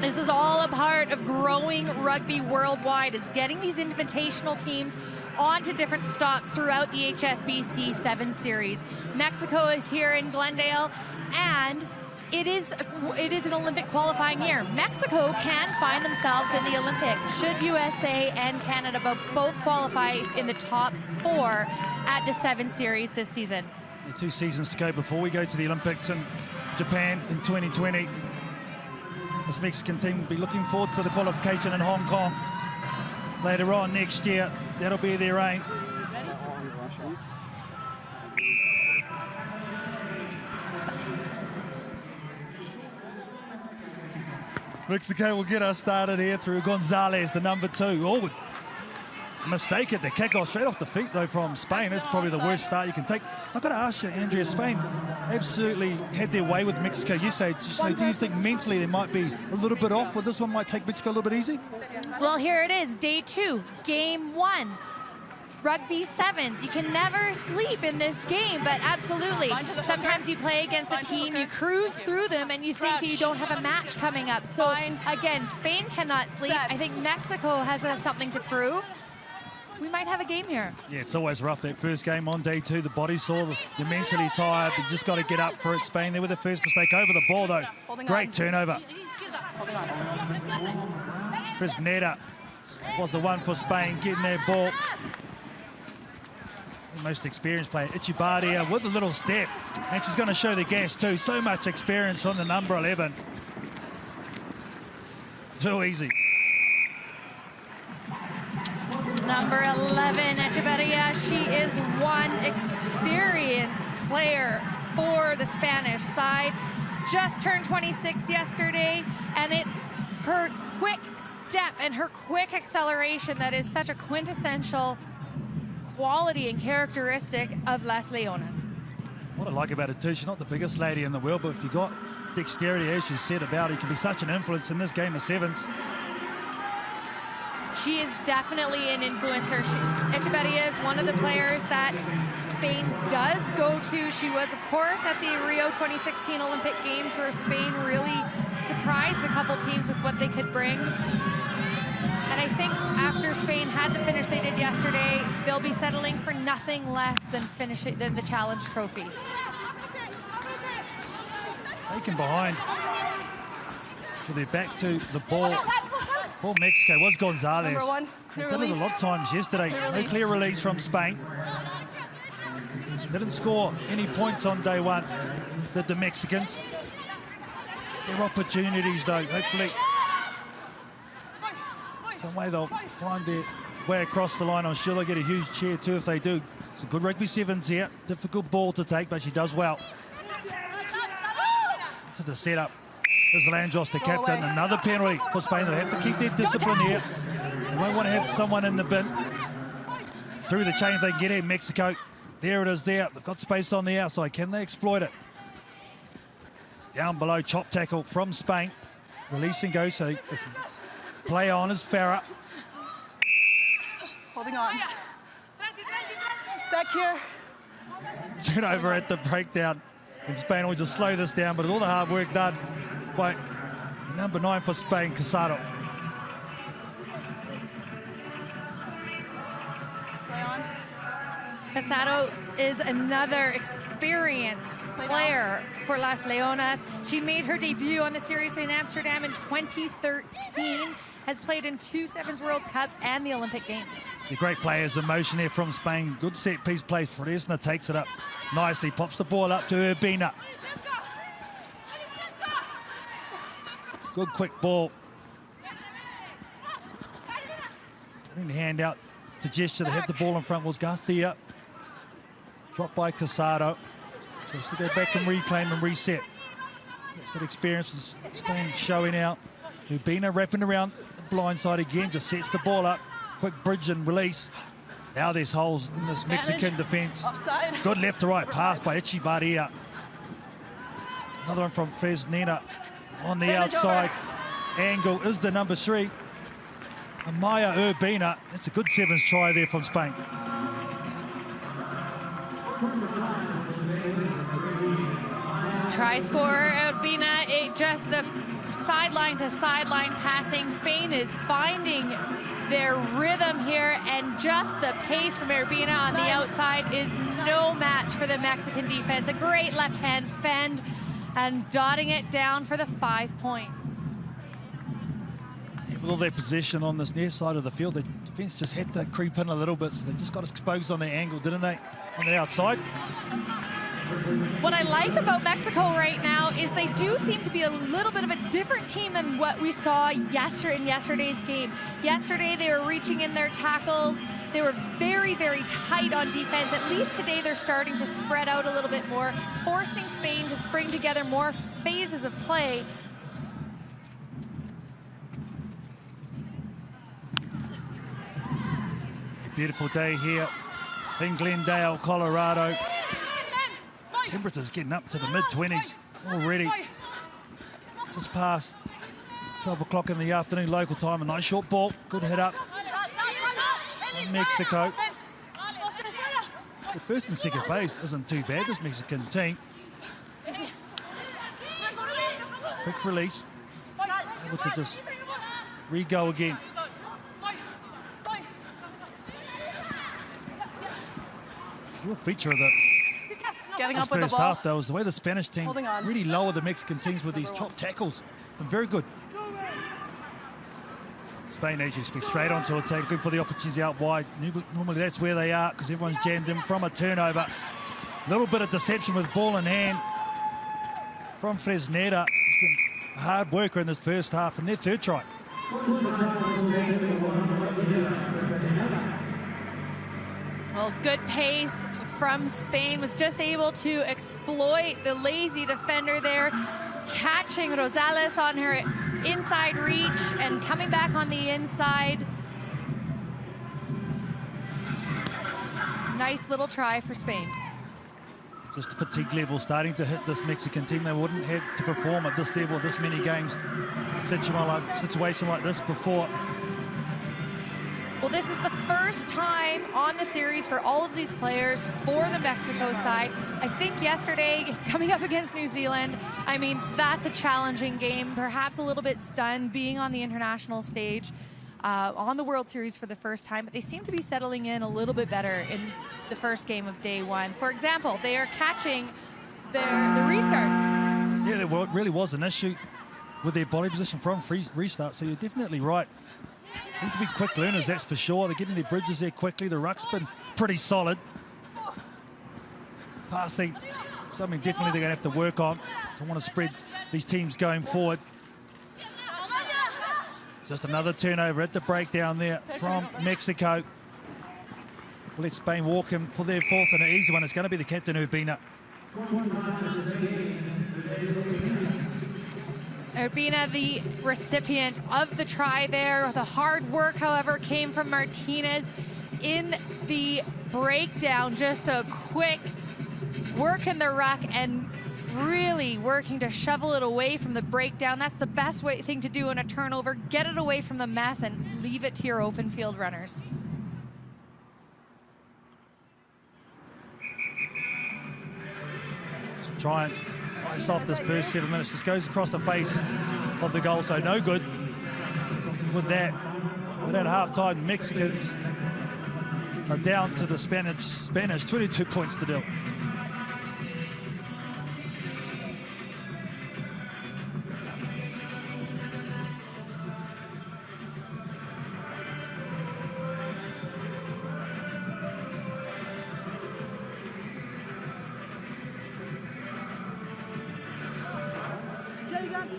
This is all a part of growing rugby worldwide. It's getting these invitational teams onto different stops throughout the HSBC 7 Series. Mexico is here in Glendale, and it is an Olympic qualifying year. Mexico can find themselves in the Olympics should USA and Canada both qualify in the top 4 at the 7 Series this season. 2 seasons to go before we go to the Olympics in Japan in 2020. This Mexican team will be looking forward to the qualification in Hong Kong later on next year. That'll be their aim. Mexico will get us started here through Gonzalez, the number 2. Oh, mistake at the kickoff, straight off the feet though from Spain. That's probably the worst start you can take. I've got to ask you, Andrea, Spain absolutely had their way with Mexico. You say, do you think mentally they might be a little bit off, or this one might take Mexico a little bit easy? Well, here it is, day 2, game 1. Rugby sevens. You can never sleep in this game, but absolutely. Sometimes you play against a team, you cruise through them, and you think you don't have a match coming up. So again, Spain cannot sleep. I think Mexico has something to prove. We might have a game here. Yeah, it's always rough, that first game on day 2. The body sore, you're mentally tired, but you just got to get up for it. Spain there with the first mistake over the ball, though. Great turnover. Chris Neda was the one for Spain, getting their ball. The most experienced player, Ichibadia, with a little step. And she's going to show the gas, too. So much experience from the number 11. Too easy. Number 11, Echeverria, she is one experienced player for the Spanish side. Just turned 26 yesterday, and it's her quick step and her quick acceleration that is such a quintessential quality and characteristic of Las Leonas. What I like about it too, she's not the biggest lady in the world, but if you got dexterity, as she said about it, you can be such an influence in this game of sevens. She is definitely an influencer. Echeverria is one of the players that Spain does go to. She was, of course, at the Rio 2016 Olympic Games, where Spain really surprised a couple teams with what they could bring. And I think after Spain had the finish they did yesterday, they'll be settling for nothing less than the Challenge Trophy. Taken behind. With their back to the ball for Mexico was Gonzalez. They did it a lot of times yesterday. No clear release from Spain. Didn't score any points on day 1, did the Mexicans. their opportunities, though. Hopefully, some way they'll find their way across the line. I'm sure they'll get a huge cheer, too, if they do. It's a good rugby sevens here. Difficult ball to take, but she does well. To the setup. There's Landros, the captain. Another penalty for Spain. They'll have to keep their discipline here. They won't want to have someone in the bin. Through the chain if they can get in. Mexico. There it is there. They've got space on the outside. Can they exploit it? Down below, chop tackle from Spain. Releasing go so they can play on as Farah. Holding on. Back here. Turnover at the breakdown. And Spain will just slow this down, but all the hard work done by number 9 for Spain, Casado. Casado is another experienced player for Las Leonas. She made her debut on the series in Amsterdam in 2013, has played in 2 Sevens World Cups and the Olympic Games. The great players in motion there from Spain. Good set piece play. Fresna takes it up nicely, pops the ball up to Urbina. Good quick ball. Putting the hand out to gesture to have the ball in front was Garcia. Dropped by Casado. So has to go back and reclaim and reset. That's that experience is Spain showing out. Urbina wrapping around the blind side again, just sets the ball up. Quick bridge and release. Now there's holes in this Mexican defense. Offside. Good left to right pass by Echevarria. Another one from Fresneda on the outside. Angle is the number 3. Amaya Urbina. That's a good sevens try there from Spain. Try scorer Urbina, just the sideline to sideline passing. Spain is finding their rhythm here, and just the pace from Urbina on the outside is no match for the Mexican defense. A great left-hand fend and dotting it down for the 5 points. Yeah, with all their position on this near side of the field, the defense just had to creep in a little bit, so they just got exposed on their angle, didn't they, on the outside? What I like about Mexico right now is they do seem to be a little bit of a different team than what we saw in yesterday's game. Yesterday, they were reaching in their tackles. They were very, very tight on defense. At least today, they're starting to spread out a little bit more, forcing Spain to spring together more phases of play. Beautiful day here in Glendale, Colorado. Temperatures getting up to the mid-20s already. Just past 12 o'clock in the afternoon local time. A nice short ball. Good hit up from Mexico. The first and second phase isn't too bad, this Mexican team. Quick release. Able to just re-go again. Real feature of the first half, though, is the way the Spanish team really lower the Mexican teams with these chop tackles. And very good. Spain actually speaks straight onto attack. Good for the opportunities out wide. Normally that's where they are because everyone's jammed in from a turnover. A little bit of deception with ball in hand from Fresneda. He's been a hard worker in this first half and their third try. Well, good pace from Spain, was just able to exploit the lazy defender there, catching Rosales on her inside reach and coming back on the inside. Nice little try for Spain. Just the fatigue level starting to hit this Mexican team. They wouldn't have to perform at this level, this many games, situation like this before. Well, this is the first time on the series for all of these players for the Mexico side. I think yesterday, coming up against New Zealand, I mean, that's a challenging game, perhaps a little bit stunned being on the international stage on the World Series for the first time, but they seem to be settling in a little bit better in the first game of day 1. For example, they are catching the restarts. Yeah, there really was an issue with their body position from restart, so you're definitely right. Seem to be quick learners, that's for sure. They're getting their bridges there quickly. The ruck's been pretty solid. Passing, something definitely they're going to have to work on. Don't want to spread these teams going forward. Just another turnover at the breakdown there from Mexico. We'll let Spain walk him for their fourth and an easy one. It's going to be the captain, Urbina. Urbina, the recipient of the try there. The hard work, however, came from Martinez in the breakdown. Just a quick work in the ruck and really working to shovel it away from the breakdown. That's the best thing to do in a turnover. Get it away from the mess and leave it to your open field runners. So try and ice off this first 7 minutes. This goes across the face of the goal, so no good with that. But at halftime, Mexicans are down to the Spanish 22 points to nil.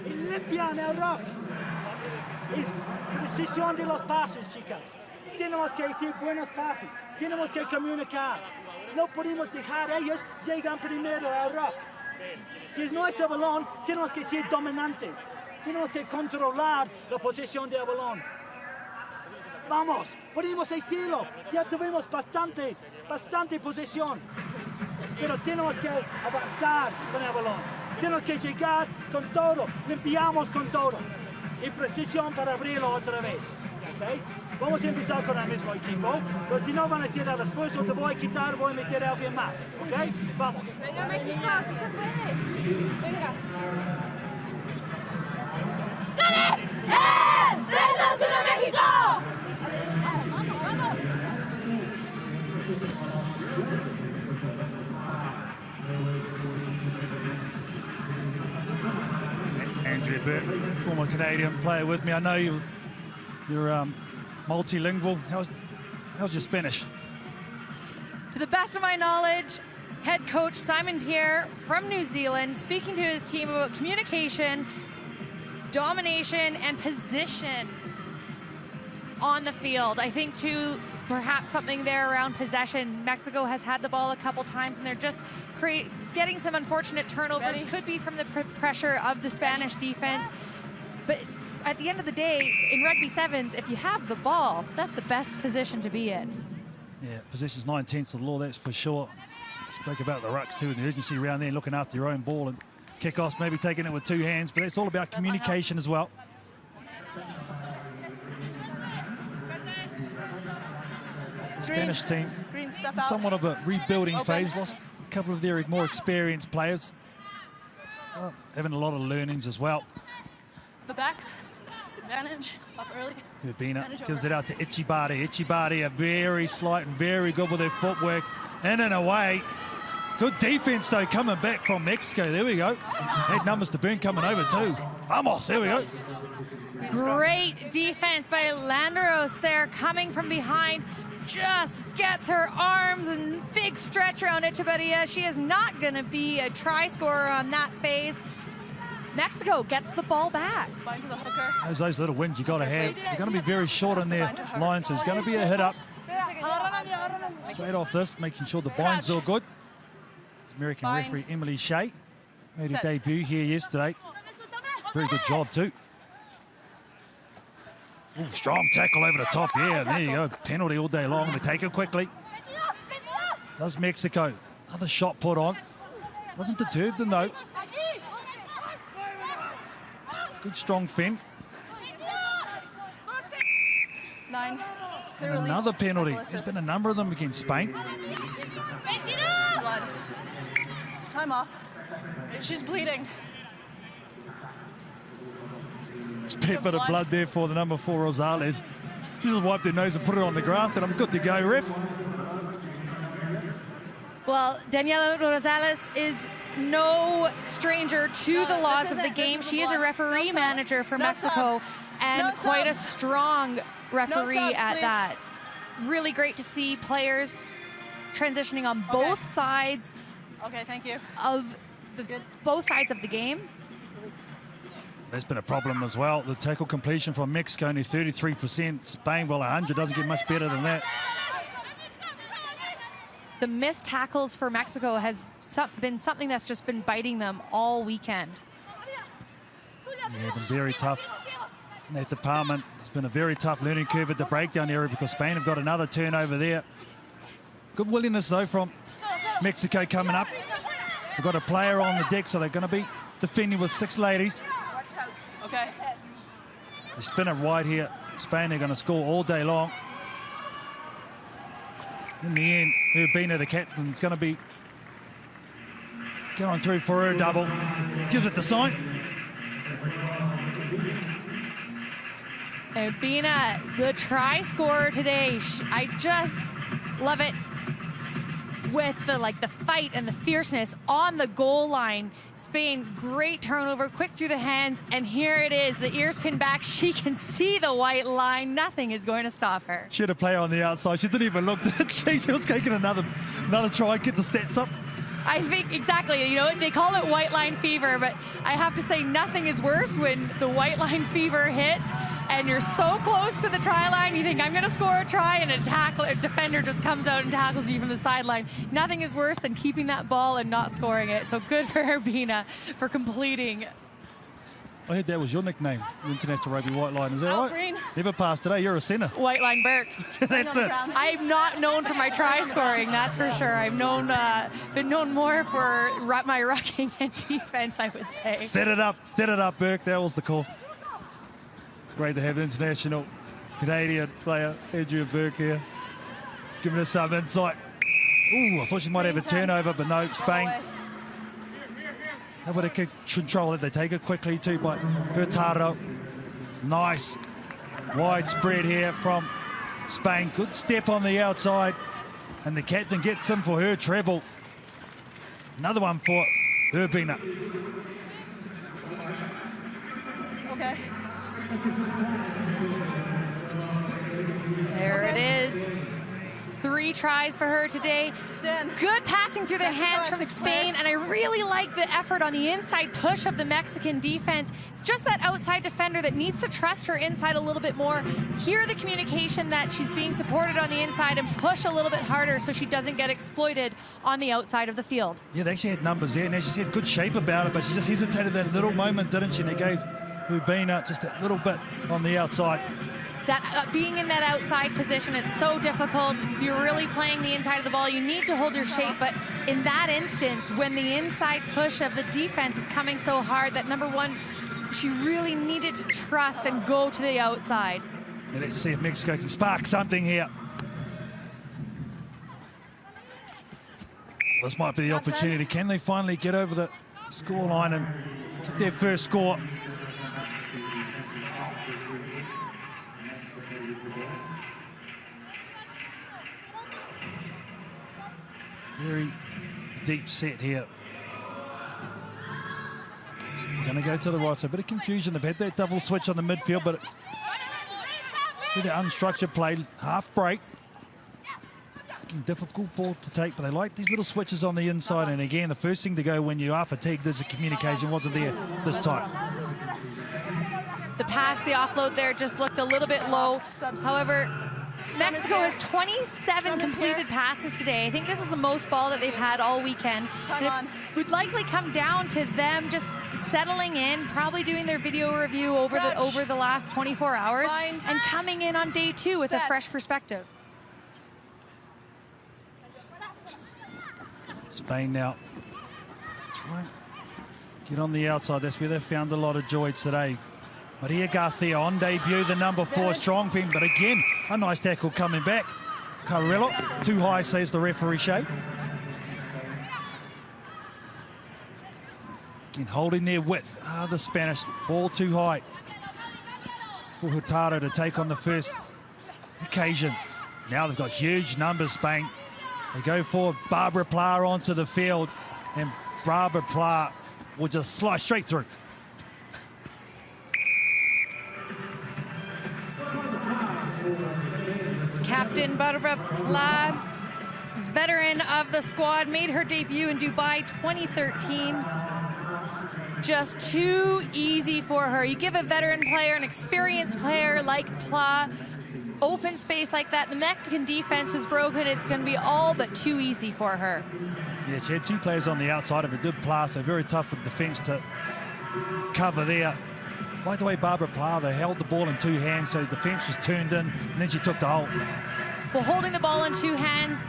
Y limpian el rock. Y precisión de los pases, chicas. Tenemos que decir buenos pases. Tenemos que comunicar. No podemos dejar ellos llegar primero al rock. Si es nuestro balón, tenemos que ser dominantes. Tenemos que controlar la posesión del balón. Vamos, podemos decirlo. Ya tuvimos bastante posesión. Pero tenemos que avanzar con el balón. Tenemos que llegar con todo, limpiamos con todo. Y precisión para abrirlo otra vez. ¿Okay? Vamos a empezar con el mismo equipo. Pero si no van a ser al esfuerzo, te voy a quitar, voy a meter a alguien más. ¿Ok? Vamos. Venga, México, si se puede. Venga. ¡Dale! ¡Eh! ¡3, 2, 1, México! ¡Vamos, vamos! Andrea Burt, former Canadian player with me. I know you're multilingual. How's your Spanish? To the best of my knowledge, head coach Simon Pierre from New Zealand speaking to his team about communication, domination, and position on the field. I think too, perhaps something there around possession. Mexico has had the ball a couple times and they're just getting some unfortunate turnovers. Could be from the pressure of the Spanish defense. But at the end of the day, in rugby sevens, if you have the ball, that's the best position to be in. Yeah, possession's 9/10 of the law, that's for sure. Spoke about the rucks too and the urgency around there, looking after your own ball, and kickoffs, maybe taking it with two hands, but it's all about communication as well. The Spanish team, somewhat of a rebuilding phase, lost a couple of their more experienced players. Having a lot of learnings as well. The backs, advantage, up early. Urbina gives it out to Ichibari. Ichibari are very slight and very good with their footwork. In and away. Good defense though, coming back from Mexico. There we go. Had numbers to burn coming over too. Vamos, there we go. Great defense by Landeros there, coming from behind. Just gets her arms and big stretch around Echeverria. She is not going to be a try scorer on that phase. Mexico gets the ball back. Bind to the hooker. Those little wins you got to have. They're going to be very short on their line, so it's going to be a hit up. Straight off this, making sure the bind's all good. It's American referee Emily Shea. Made her debut here yesterday. Very good job too. Ooh, strong tackle over the top. Yeah, there you go. Penalty all day long. They take it quickly. Does Mexico. Another shot put on. Doesn't deter them though. Good strong fin. 9. And another penalty. There's been a number of them against Spain. Blood. Time off. She's bleeding. It's a bit of blood there for the number 4 Rosales. She just wiped her nose and put it on the grass, and I'm good to go, ref. Well, Daniela Rosales is no stranger to the laws of the game. She is a referee manager for Mexico, and quite a strong referee at that. It's really great to see players transitioning on both sides. Okay, thank you. Of both sides of the game. That's been a problem as well. The tackle completion from Mexico, only 33%. Spain, well, 100, doesn't get much better than that. The missed tackles for Mexico has been something that's just been biting them all weekend. Yeah, been very tough in that department. It's been a very tough learning curve at the breakdown area because Spain have got another turnover there. Good willingness, though, from Mexico coming up. They've got a player on the deck, so they're going to be defending with 6 ladies. Okay. They spin it wide here. Spain are going to score all day long. In the end, Urbina, the captain, is going to be going through for her double. Gives it the sign. Urbina, the try scorer today. I just love it with the fight and the fierceness on the goal line. Spain, great turnover, quick through the hands, and here it is. The ears pinned back. She can see the white line. Nothing is going to stop her. She had a player on the outside. She didn't even look. She was taking another try, get the stats up. I think exactly, you know, they call it white line fever, but I have to say nothing is worse when the white line fever hits and you're so close to the try line, you think I'm going to score a try, and a defender just comes out and tackles you from the sideline. Nothing is worse than keeping that ball and not scoring it. So good for Urbina for completing. I heard that was your nickname, International Rugby White Line. Is that right? Green. Never passed today. You're a centre. White line Burke. That's it. I'm not known for my try scoring, that's for sure. I've been known more for my rucking and defense, I would say. Set it up, Burke. That was the call. Great to have international Canadian player Andrea Burke here, giving us some insight. Ooh, I thought she might have a turnover, but no, Spain. Able to control it. They take it quickly too by Hurtado. Nice wide spread here from Spain. Good step on the outside, and the captain gets him for her treble. Another one for Urbina. Okay. There it is. 3 tries for her today. Good passing through the hands from Spain, and I really like the effort on the inside push of the Mexican defense. It's just that outside defender that needs to trust her inside a little bit more, hear the communication that she's being supported on the inside, and push a little bit harder so she doesn't get exploited on the outside of the field. Yeah, they actually had numbers there, and as she said, good shape about it, but she just hesitated that little moment, didn't she? And it gave Urbina just that little bit on the outside. That being in that outside position, it's so difficult. You're really playing the inside of the ball. You need to hold your shape, but in that instance, when the inside push of the defense is coming so hard, that number one, she really needed to trust and go to the outside. And let's see if Mexico can spark something here. This might be the opportunity. Can they finally get over the scoreline and get their first score? Very deep set here. Going to go to the right, so a bit of confusion. They've had that double switch on the midfield, but with the unstructured play, half break. Difficult ball to take, but they like these little switches on the inside. And again, the first thing to go when you are fatigued is the communication wasn't there this time. The pass, the offload there just looked a little bit low. However, Mexico has 27 completed passes today. I think this is the most ball that they've had all weekend. And it would likely come down to them just settling in, probably doing their video review over the last 24 hours and coming in on day 2 with a fresh perspective. Spain now try and get on the outside. That's where they found a lot of joy today. Maria Garcia on debut, the number 4 strong pin, but again, a nice tackle coming back. Carrillo, too high, says the referee Shea. Again, holding their width. The Spanish, ball too high for Hurtado to take on the first occasion. Now they've got huge numbers, Spain. They go for Barbara Pla onto the field, and Barbara Pla will just slice straight through. Captain Barbara Pla, veteran of the squad, made her debut in Dubai 2013. just too easy for her. You give a veteran player, an experienced player like Pla, open space like that, the Mexican defense was broken. It's going to be all but too easy for her. Yeah, she had two players on the outside of a good Pla, so very tough for the defense to cover there. Like the way Barbara Pla, they held the ball in two hands, so the defense was turned in, and then she took the hold. Well, holding the ball in two hands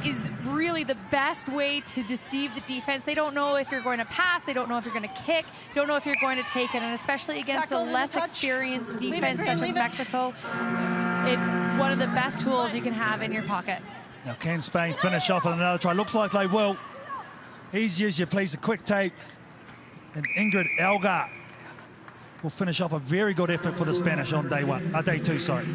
is really the best way to deceive the defense. They don't know if you're going to pass, they don't know if you're going to kick, they don't know if you're going to take it, and especially against a less experienced defense such as Mexico, it's one of the best tools you can have in your pocket. Now, can Spain finish off with another try? Looks like they will. Easy as you please, a quick tape. And Ingrid Elgar will finish off a very good effort for the Spanish on day two, sorry.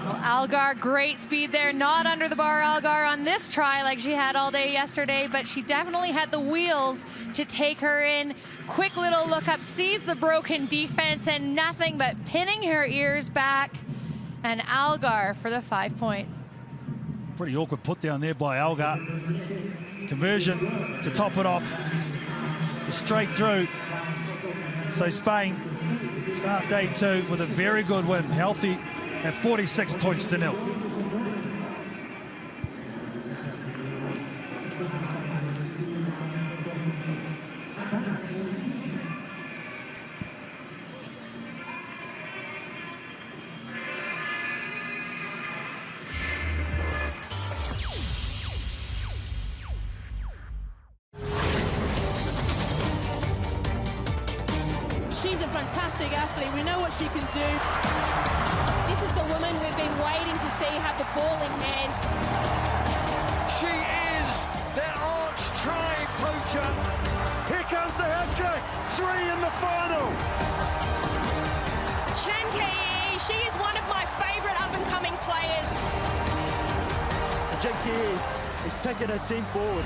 Well, Algar, great speed there. Not under the bar, Algar, on this try like she had all day yesterday, but she definitely had the wheels to take her in. Quick little look up, sees the broken defense, and nothing but pinning her ears back. And Algar for the 5 points. Pretty awkward put down there by Algar. Conversion to top it off. Straight through. So Spain start day two with a very good win, healthy at 46 points to 0. She's a fantastic athlete. We know what she can do. This is the woman we've been waiting to see have the ball in hand. She is their arch try poacher. Here comes the hat trick. 3 in the final. Chen Kei, she is one of my favourite up-and-coming players. Chen Kei is taking her team forward.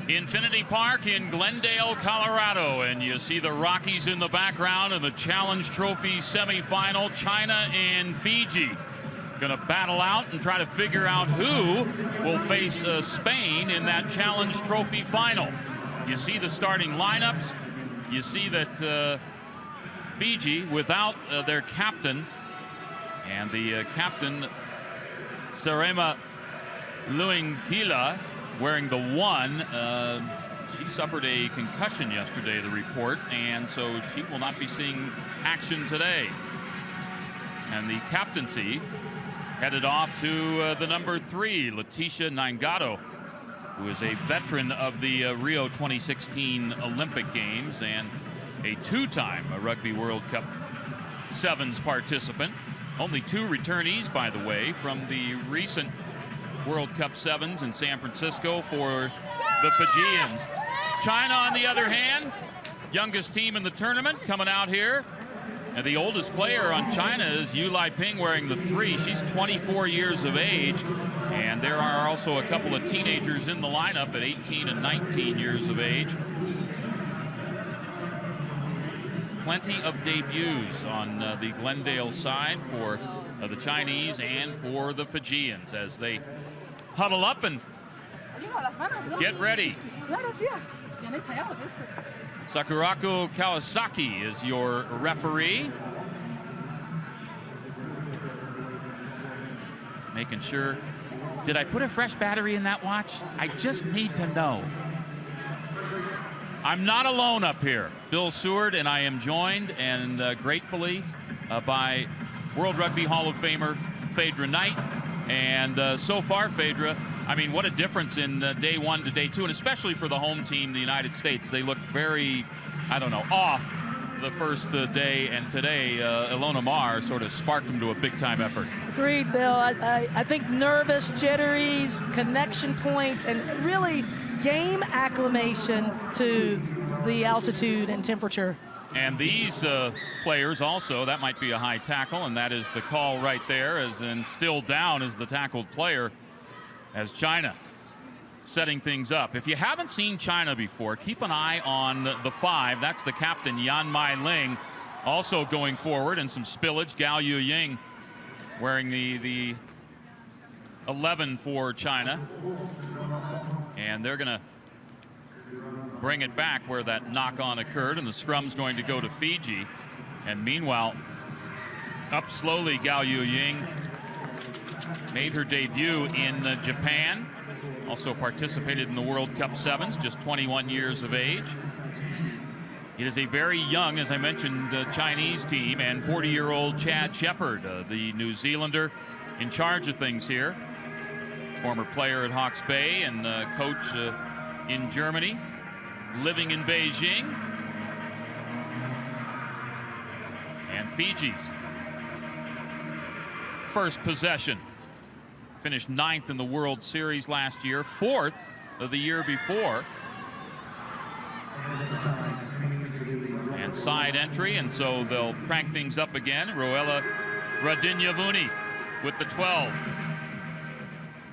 Infinity Park in Glendale, Colorado, and you see the Rockies in the background in the Challenge Trophy semifinal. China and Fiji going to battle out and try to figure out who will face Spain in that Challenge Trophy final. You see the starting lineups. You see that Fiji without their captain, and the captain Sarema Luingila wearing the 1. She suffered a concussion yesterday, the report, and so she will not be seeing action today. And the captaincy headed off to the number 3, Leticia Nangado, who is a veteran of the Rio 2016 Olympic Games and a 2-time Rugby World Cup Sevens participant. Only 2 returnees, by the way, from the recent World Cup Sevens in San Francisco for the Fijians. China, on the other hand, youngest team in the tournament coming out here. And the oldest player on China is Yu Lai Ping, wearing the 3. She's 24 years of age. And there are also a couple of teenagers in the lineup at 18 and 19 years of age. Plenty of debuts on the Glendale side for the Chinese and for the Fijians as they huddle up and get ready. Sakurako Kawasaki is your referee. Making sure. Did I put a fresh battery in that watch? I just need to know. I'm not alone up here. Bill Seward, and I am joined, and gratefully, by World Rugby Hall of Famer Phaedra Knight. And so far, Phaedra, I mean, what a difference in day 1 to day 2, and especially for the home team, the United States. They looked very, I don't know, off the first day, and today Ilona Maher sort of sparked them to a big-time effort. Agreed, Bill. I think nervous, jitteries, connection points, and really game acclimation to the altitude and temperature. And these players also, that might be a high tackle, and that is the call right there, as in still down is the tackled player, as China setting things up. If you haven't seen China before, keep an eye on the 5. That's the captain, Yan Mai Ling, also going forward, and some spillage. Gao Yu Ying wearing the 11 for China. And they're going to bring it back where that knock-on occurred, and the scrum's going to go to Fiji. And meanwhile, up slowly, Gao Yu Ying made her debut in Japan. Also participated in the World Cup Sevens, just 21 years of age. It is a very young, as I mentioned, Chinese team, and 40-year-old Chad Shepherd, the New Zealander in charge of things here. Former player at Hawke's Bay and coach in Germany, living in Beijing. And Fiji's first possession. Finished 9th in the World Series last year, 4th of the year before. And side entry, and so they'll crank things up again. Roella Radinyavuni with the 12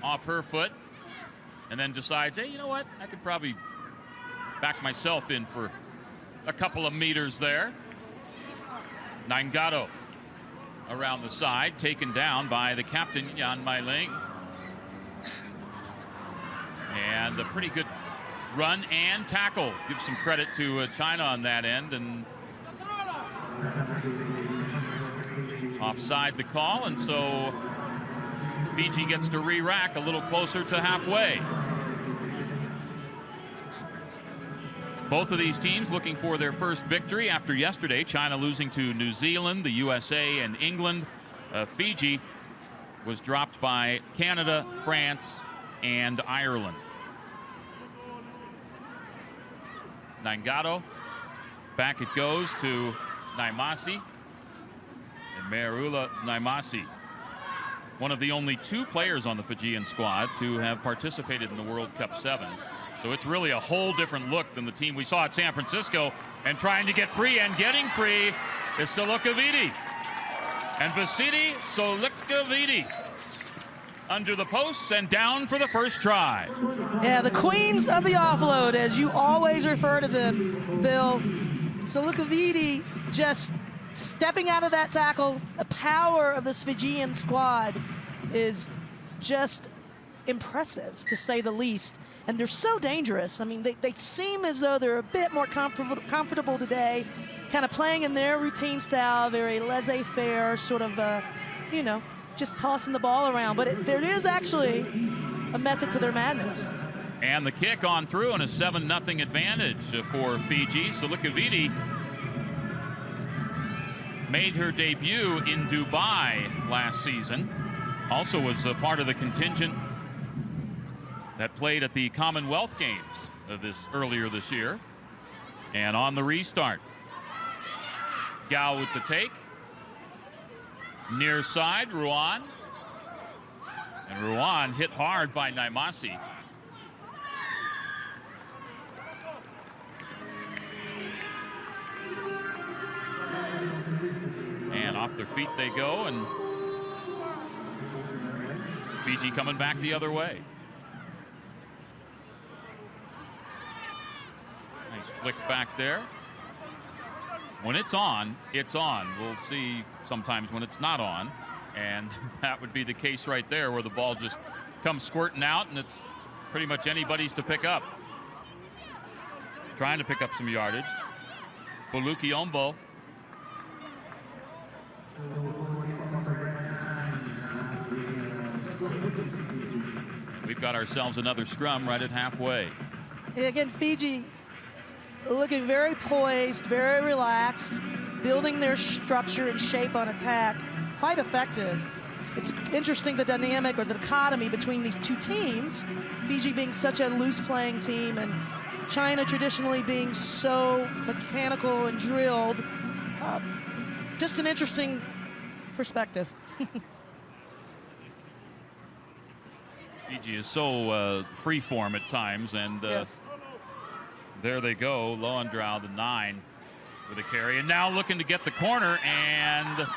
off her foot, and then decides, hey, you know what? I could probably back myself in for a couple of meters there. Nangato around the side, taken down by the captain, Yan Mai Ling. And a pretty good run and tackle. Give some credit to China on that end. And offside the call, and so Fiji gets to re-rack a little closer to halfway. Both of these teams looking for their first victory after yesterday. China losing to New Zealand, the USA, and England. Fiji was dropped by Canada, France, and Ireland. Nangato, back it goes to Naimasi. And Merula Naimasi, one of the only 2 players on the Fijian squad to have participated in the World Cup Sevens. So it's really a whole different look than the team we saw at San Francisco. And trying to get free, and getting free, is Salukavidi. And Vasidi Salukavidi under the posts and down for the first try. Yeah, the queens of the offload, as you always refer to them, Bill. Salukavidi just stepping out of that tackle. The power of this Fijian squad is just impressive, to say the least. And they're so dangerous. I mean, they seem as though they're a bit more comfortable today, kind of playing in their routine style, very laissez-faire, sort of, you know, just tossing the ball around. But there is actually a method to their madness. And the kick on through, and a 7-0 advantage for Fiji. Salukavidi made her debut in Dubai last season. Also was a part of the contingent that played at the Commonwealth Games earlier this year. And on the restart, Gao with the take. Near side, Ruan. And Ruan hit hard by Naimasi. And off their feet they go, and Fiji coming back the other way. Nice flick back there. When it's on, it's on. We'll see sometimes when it's not on, and that would be the case right there, where the ball just comes squirting out, and it's pretty much anybody's to pick up. Trying to pick up some yardage. Boluki Ombo. We've got ourselves another scrum right at halfway. Again, Fiji looking very poised, very relaxed, building their structure and shape on attack. Quite effective. It's interesting, the dynamic or the dichotomy between these two teams. Fiji being such a loose playing team, and China traditionally being so mechanical and drilled. Just an interesting perspective. Fiji is so free form at times, and yes. There they go. Lowendrau, the 9, with a carry, and now looking to get the corner, and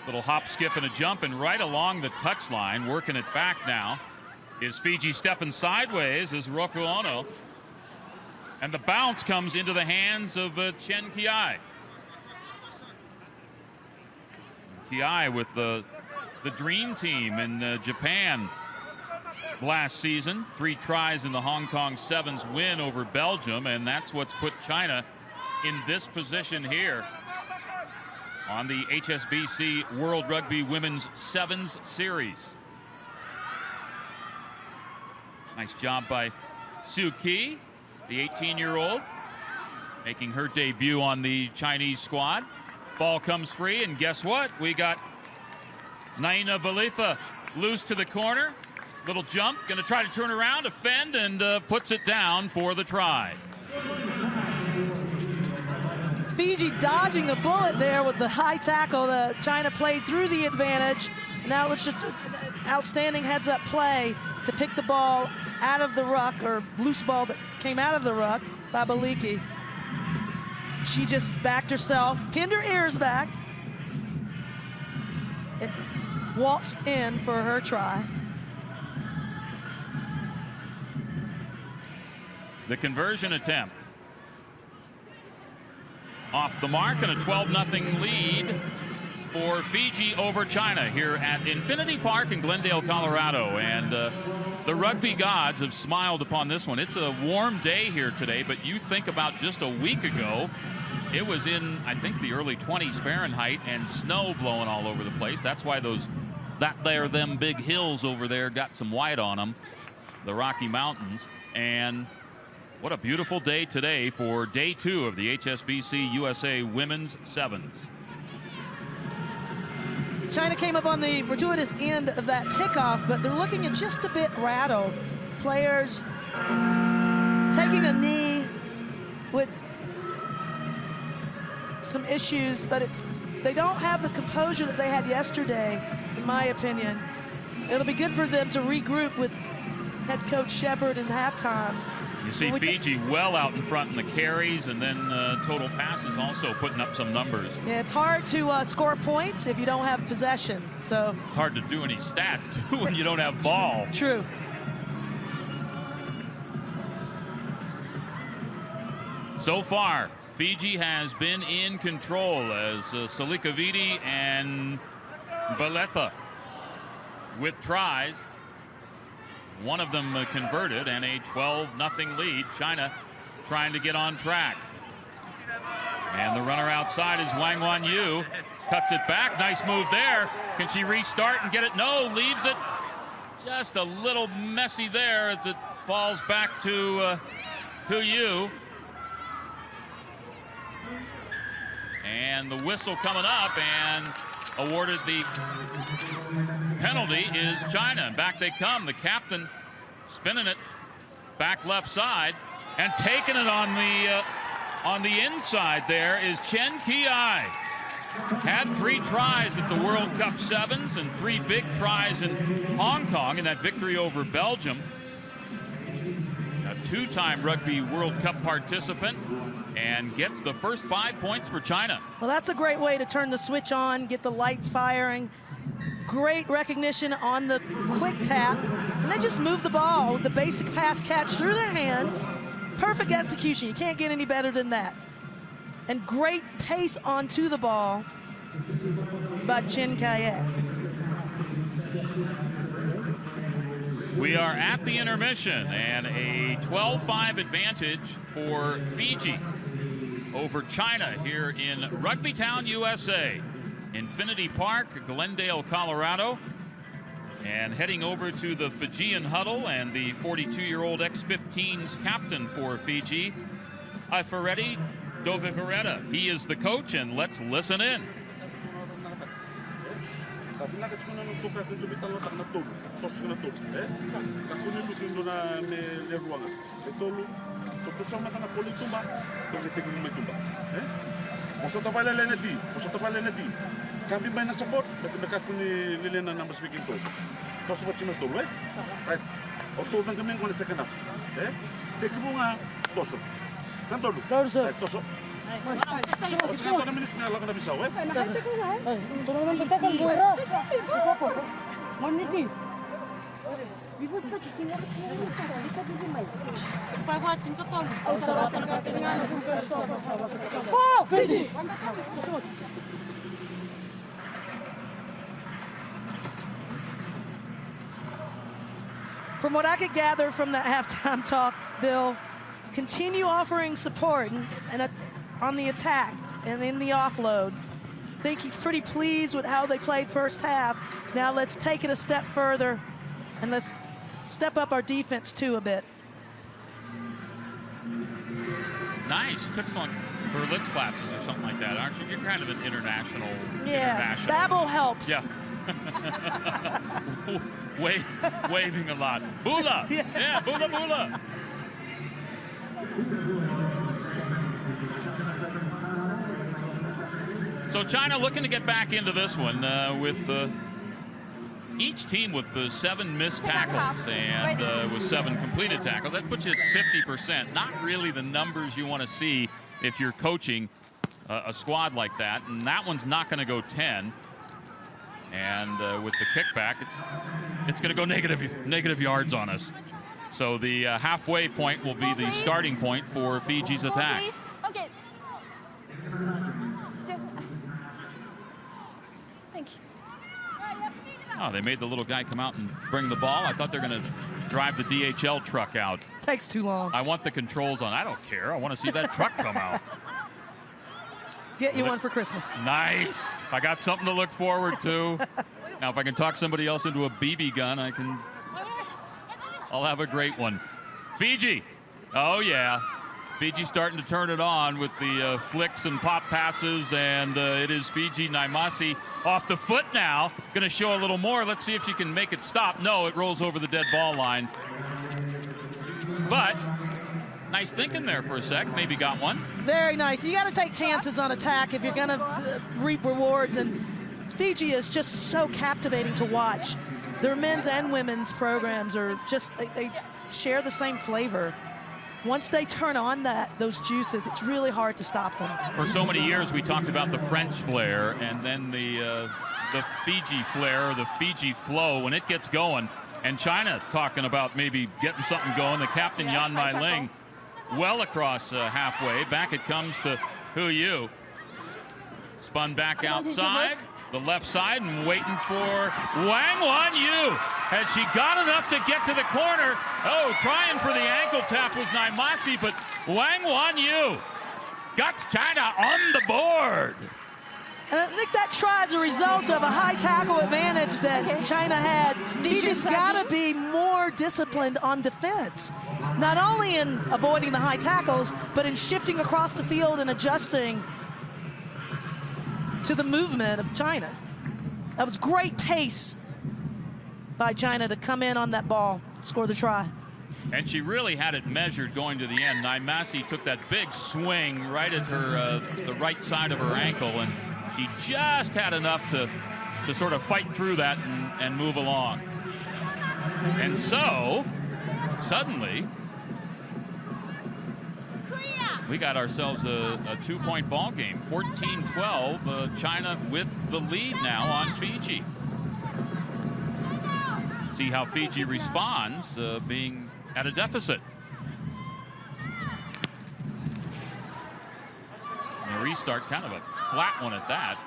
little hop, skip, and a jump, and right along the touchline, working it back now, is Fiji stepping sideways is Roku Ono. And the bounce comes into the hands of Chen Kiai. Kiai with the dream team in Japan last season. 3 tries in the Hong Kong Sevens win over Belgium, and that's what's put China in this position here on the HSBC World Rugby Women's Sevens Series. Nice job by Sue Ki, the 18-year-old, making her debut on the Chinese squad. Ball comes free, and guess what? We got Naina Balitha loose to the corner. Little jump, going to try to turn around, defend, and puts it down for the try. Fiji dodging a bullet there with the high tackle. China played through the advantage. And now it's just an outstanding heads-up play to pick the ball out of the ruck, or loose ball that came out of the ruck by Baliki. She just backed herself, pinned her ears back, and waltzed in for her try. The conversion attempt off the mark, and a 12-0 lead for Fiji over China here at Infinity Park in Glendale, Colorado. And the rugby gods have smiled upon this one. It's a warm day here today, but you think about just a week ago, it was in, I think, the early 20s Fahrenheit and snow blowing all over the place. That's why them big hills over there got some white on them, the Rocky Mountains. And what a beautiful day today for day 2 of the HSBC USA Women's Sevens. China came up on the fortuitous end of that kickoff, but they're looking at just a bit rattled. Players taking a knee with some issues, but they don't have the composure that they had yesterday, in my opinion. It'll be good for them to regroup with head coach Shepard in halftime. You see Fiji well out in front in the carries, and then total passes also putting up some numbers. Yeah, it's hard to score points if you don't have possession. So it's hard to do any stats too when you don't have ball. True. So far, Fiji has been in control as Salikavidi and Baletha with tries. One of them converted, and a 12-0 lead. China trying to get on track. And the runner outside is Wang Wanyu. Cuts it back. Nice move there. Can she restart and get it? No, leaves it just a little messy there as it falls back to Huyu. And the whistle coming up, and awarded the penalty is China. And back they come. The captain spinning it back left side, and taking it on the inside there is Chen Kiai. Had 3 tries at the World Cup Sevens and 3 big tries in Hong Kong in that victory over Belgium. A 2-time Rugby World Cup participant, and gets the first 5 points for China. Well, that's a great way to turn the switch on, get the lights firing. Great recognition on the quick tap, and then just move the ball with the basic pass catch through their hands. Perfect execution. You can't get any better than that. And great pace onto the ball by Chen Kiai. We are at the intermission, and a 12-5 advantage for Fiji over China here in Rugby Town, USA. Infinity Park, Glendale, Colorado. And heading over to the Fijian huddle, and the 42-year-old X-15's captain for Fiji, Ifereti Dovivereta. He is the coach, and let's listen in. Kami main na support, dekat puni lilena number speaking to. To support cima to, right? Auto vang kami kung second half, Tek bunga toso. Kan to. Right, toso. From what I could gather from that halftime talk, Bill, continue offering support and on the attack and in the offload. I think he's pretty pleased with how they played first half. Now let's take it a step further and let's step up our defense too a bit. Nice. You took some Berlitz classes or something like that, aren't you? You're kind of an international. Yeah, Babel helps. Yeah. Waving a lot. Bula! Yeah, bula bula! So China looking to get back into this one with each team with 7 missed tackles and with 7 completed tackles. That puts you at 50%. Not really the numbers you want to see if you're coaching a squad like that. And that one's not going to go 10. And with the kickback, it's going to go negative yards on us. So the halfway point will be the starting point for Fiji's attack. Okay. Just. Thank you. Oh, they made the little guy come out and bring the ball. I thought they're going to drive the DHL truck out. Takes too long. I want the controls on. I don't care. I want to see that truck come out. Get you one for Christmas. Nice. I got something to look forward to. Now, if I can talk somebody else into a BB gun, I'll have a great one. Fiji. Oh, yeah. Fiji starting to turn it on with the flicks and pop passes, and it is Fiji Naimasi off the foot now. Going to show a little more. Let's see if she can make it stop. No, it rolls over the dead ball line. But nice thinking there for a sec. Maybe got one. Very nice. You got to take chances on attack if you're going to reap rewards, and Fiji is just so captivating to watch. Their men's and women's programs are just, they share the same flavor. Once they turn on those juices, it's really hard to stop them. For so many years, we talked about the French flair and then the Fiji flair, or the Fiji flow when it gets going. And China talking about maybe getting something going. The captain, Yan Mai Ling, well across halfway. Back it comes to Hu Yu. Spun back outside, the left side, and waiting for Wang Wanyu. Has she got enough to get to the corner? Oh, trying for the ankle tap was Naimasi, but Wang Wanyu got China on the board. And I think that try is a result of a high tackle advantage that China had. Fiji's got to be more disciplined on defense, not only in avoiding the high tackles, but in shifting across the field and adjusting to the movement of China. That was great pace by China to come in on that ball, score the try. And she really had it measured going to the end. Naimasi took that big swing right at her, the right side of her ankle, and she just had enough to sort of fight through that and move along. And so, suddenly, we got ourselves a 2-point ball game. 14-12, China with the lead now on Fiji. See how Fiji responds, being at a deficit. And the restart, kind of a flat one at that.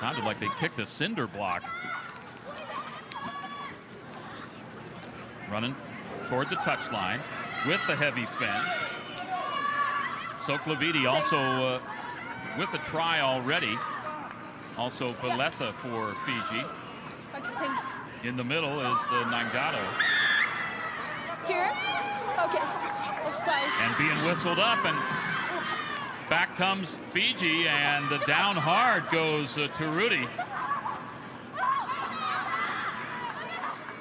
Sounded like they kicked a cinder block. Running toward the touchline with the heavy fin. Soklavidi also with a try already. Also Beletha for Fiji. In the middle is Nangado. Here? Okay. Offside. And being whistled up, and back comes Fiji, and down hard goes Turudi.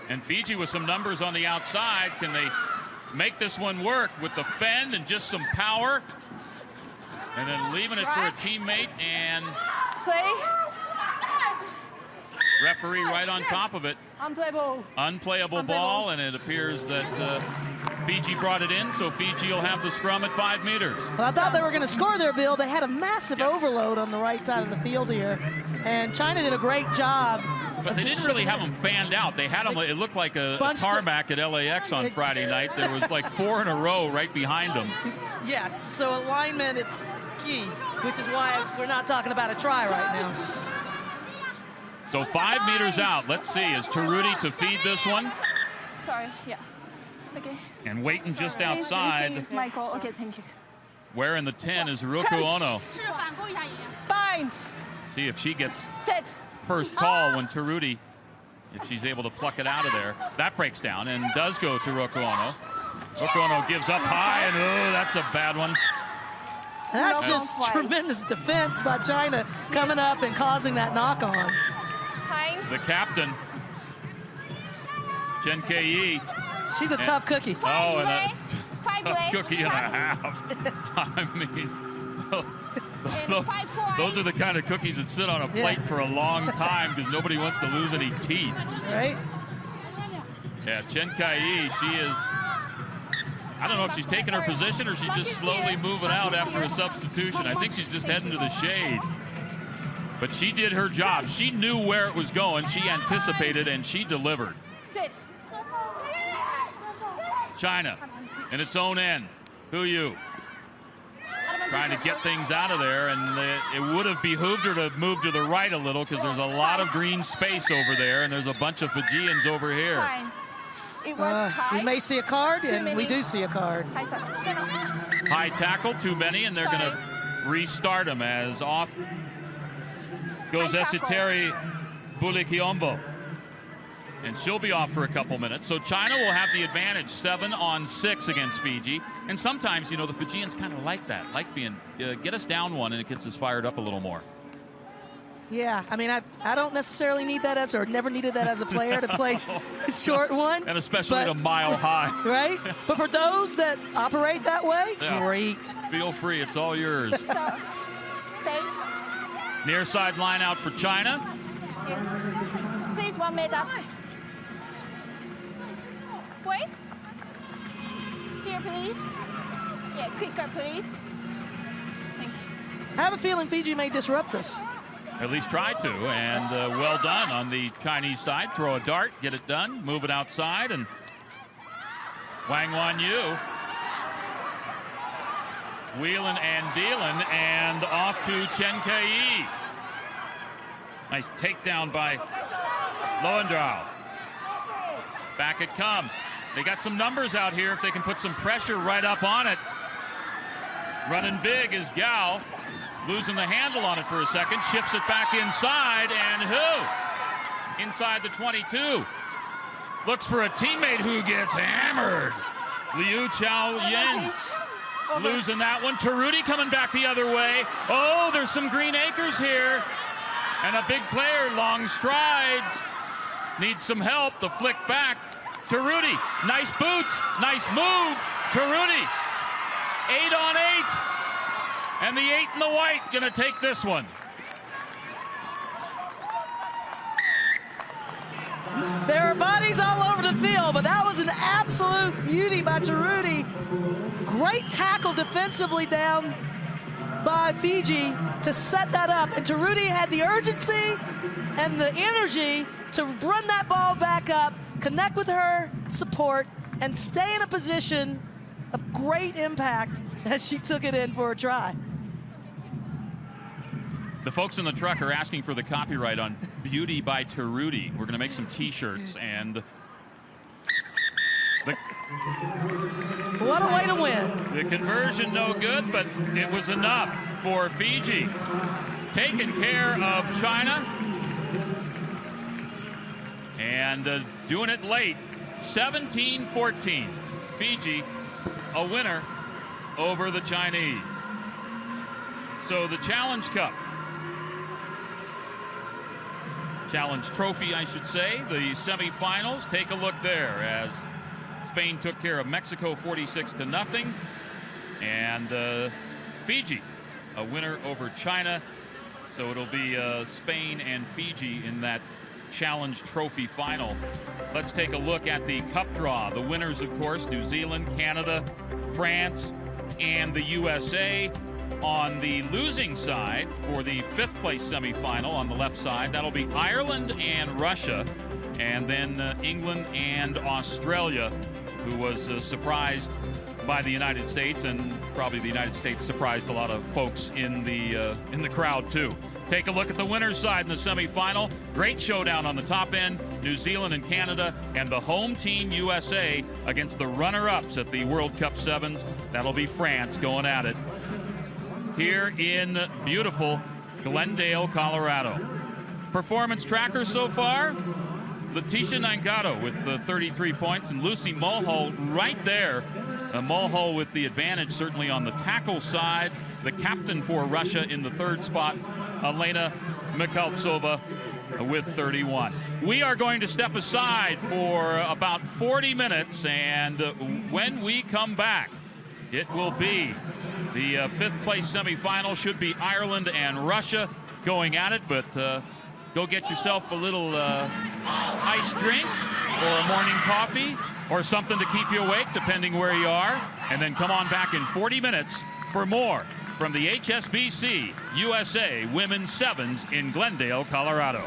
And Fiji with some numbers on the outside. Can they make this one work with the fend and just some power? And then leaving it for a teammate, and play. Referee right on top of it. Unplayable. Unplayable ball, and it appears that Fiji brought it in, so Fiji will have the scrum at 5 meters. Well, I thought they were going to score there, Bill. They had a massive overload on the right side of the field here, and China did a great job. But they didn't really have them fanned out. They had them, it looked like a tarmac at LAX on Friday night. There was like 4 in a row right behind them. Yes, so alignment, it's key, which is why we're not talking about a try right now. So 5 meters out. Let's see, is Taruti to feed this one? Sorry, yeah. Okay. And waiting just outside. Michael, okay, thank you. Wearing the 10 is Ruku Ono. Bind. See if she gets Set. first call when Taruti, if she's able to pluck it out of there. That breaks down and does go to Ruku Ono. Ruku Ono gives up high, and oh, that's a bad one. And that's just tremendous defense by China coming up and causing that knock-on. The captain, Chen Kei. She's a tough cookie. Oh, and a tough cookie and a half. I mean, those are the kind of cookies that sit on a plate for a long time because nobody wants to lose any teeth. Right? Yeah, Chen Kai, she is, I don't know if she's taking her position or she's just slowly moving out after a substitution. I think she's just heading to the shade. But she did her job. She knew where it was going. She anticipated and she delivered. Sit. China in its own end. Who you? Trying to get things out of there, and it would have behooved her to move to the right a little because there's a lot of green space over there, and there's a bunch of Fijians over here. We may see a card, and we do see a card. High tackle, too many, and they're going to restart them as off goes Esiteri Bulikiombo. And she'll be off for a couple minutes. So China will have the advantage, 7-on-6 against Fiji. And sometimes, you know, the Fijians kind of like that, like being, get us down one, and it gets us fired up a little more. Yeah, I mean, I don't necessarily need that as, or never needed that as a player to play short one. And especially at a mile high. Right? But for those that operate that way, great. Feel free, it's all yours. So, stay. Near side line out for China. Yes. Please, 1 minute up. Wait. Here, please. Yeah, quicker, please. Thank you. I have a feeling Fiji may disrupt this. At least try to, and well done on the Chinese side. Throw a dart, get it done, move it outside, and Wang Wanyu wheeling and dealing, and off to Chen Kei. Nice takedown by Lowendrau. Back it comes. They got some numbers out here if they can put some pressure right up on it. Running big is Gao. Losing the handle on it for a second. Shifts it back inside, and who? Inside the 22. Looks for a teammate who gets hammered. Liu Chao Yin losing that one. Taruti coming back the other way. Oh, there's some green acres here. And a big player, long strides. Needs some help. The flick back. Taruti, nice boots, nice move. Taruti, 8-on-8. And the 8 in the white gonna take this one. There are bodies all over the field, but that was an absolute beauty by Taruti. Great tackle defensively down by Fiji to set that up. And Taruti had the urgency and the energy to run that ball back up, connect with her support, and stay in a position of great impact as she took it in for a try. The folks in the truck are asking for the copyright on Beauty by Taruti. We're going to make some T-shirts, and what a way to win. The conversion no good, but it was enough for Fiji. Taking care of China. And doing it late, 17-14. Fiji, a winner over the Chinese. So the Challenge Cup. Challenge Trophy, I should say. The semifinals, take a look there as Spain took care of Mexico 46-0. And Fiji, a winner over China. So it'll be Spain and Fiji in that Challenge Trophy final. Let's take a look at the cup draw. The winners, of course, New Zealand, Canada, France, and the USA. On the losing side, for the 5th place semifinal on the left side, that'll be Ireland and Russia, and then England and Australia, who was surprised by the United States, and probably the United States surprised a lot of folks in the crowd too. Take a look at the winner's side in the semifinal. Great showdown on the top end. New Zealand and Canada, and the home team USA against the runner-ups at the World Cup Sevens. That'll be France going at it here in beautiful Glendale, Colorado. Performance tracker so far, Letitia Nangato with 33 points, and Lucy Mulhall right there. Mulhall with the advantage certainly on the tackle side. The captain for Russia in the 3rd spot, Elena Mikhaltsova with 31. We are going to step aside for about 40 minutes, and when we come back, it will be the 5th place semifinal. Should be Ireland and Russia going at it, but go get yourself a little iced drink or a morning coffee or something to keep you awake, depending where you are, and then come on back in 40 minutes for more from the HSBC USA Women's Sevens in Glendale, Colorado.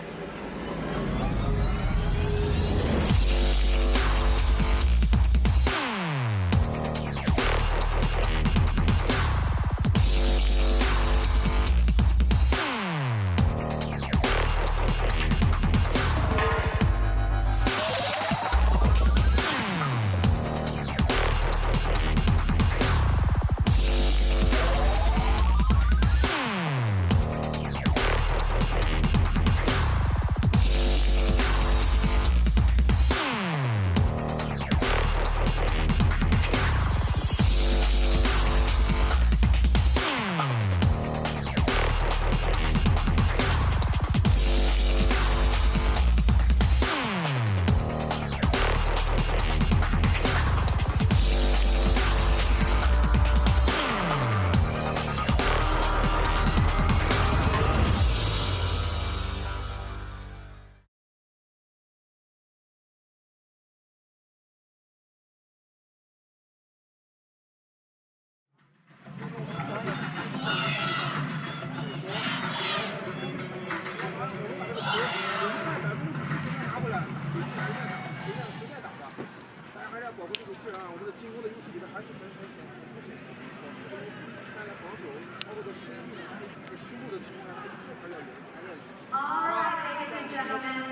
All right, ladies and gentlemen.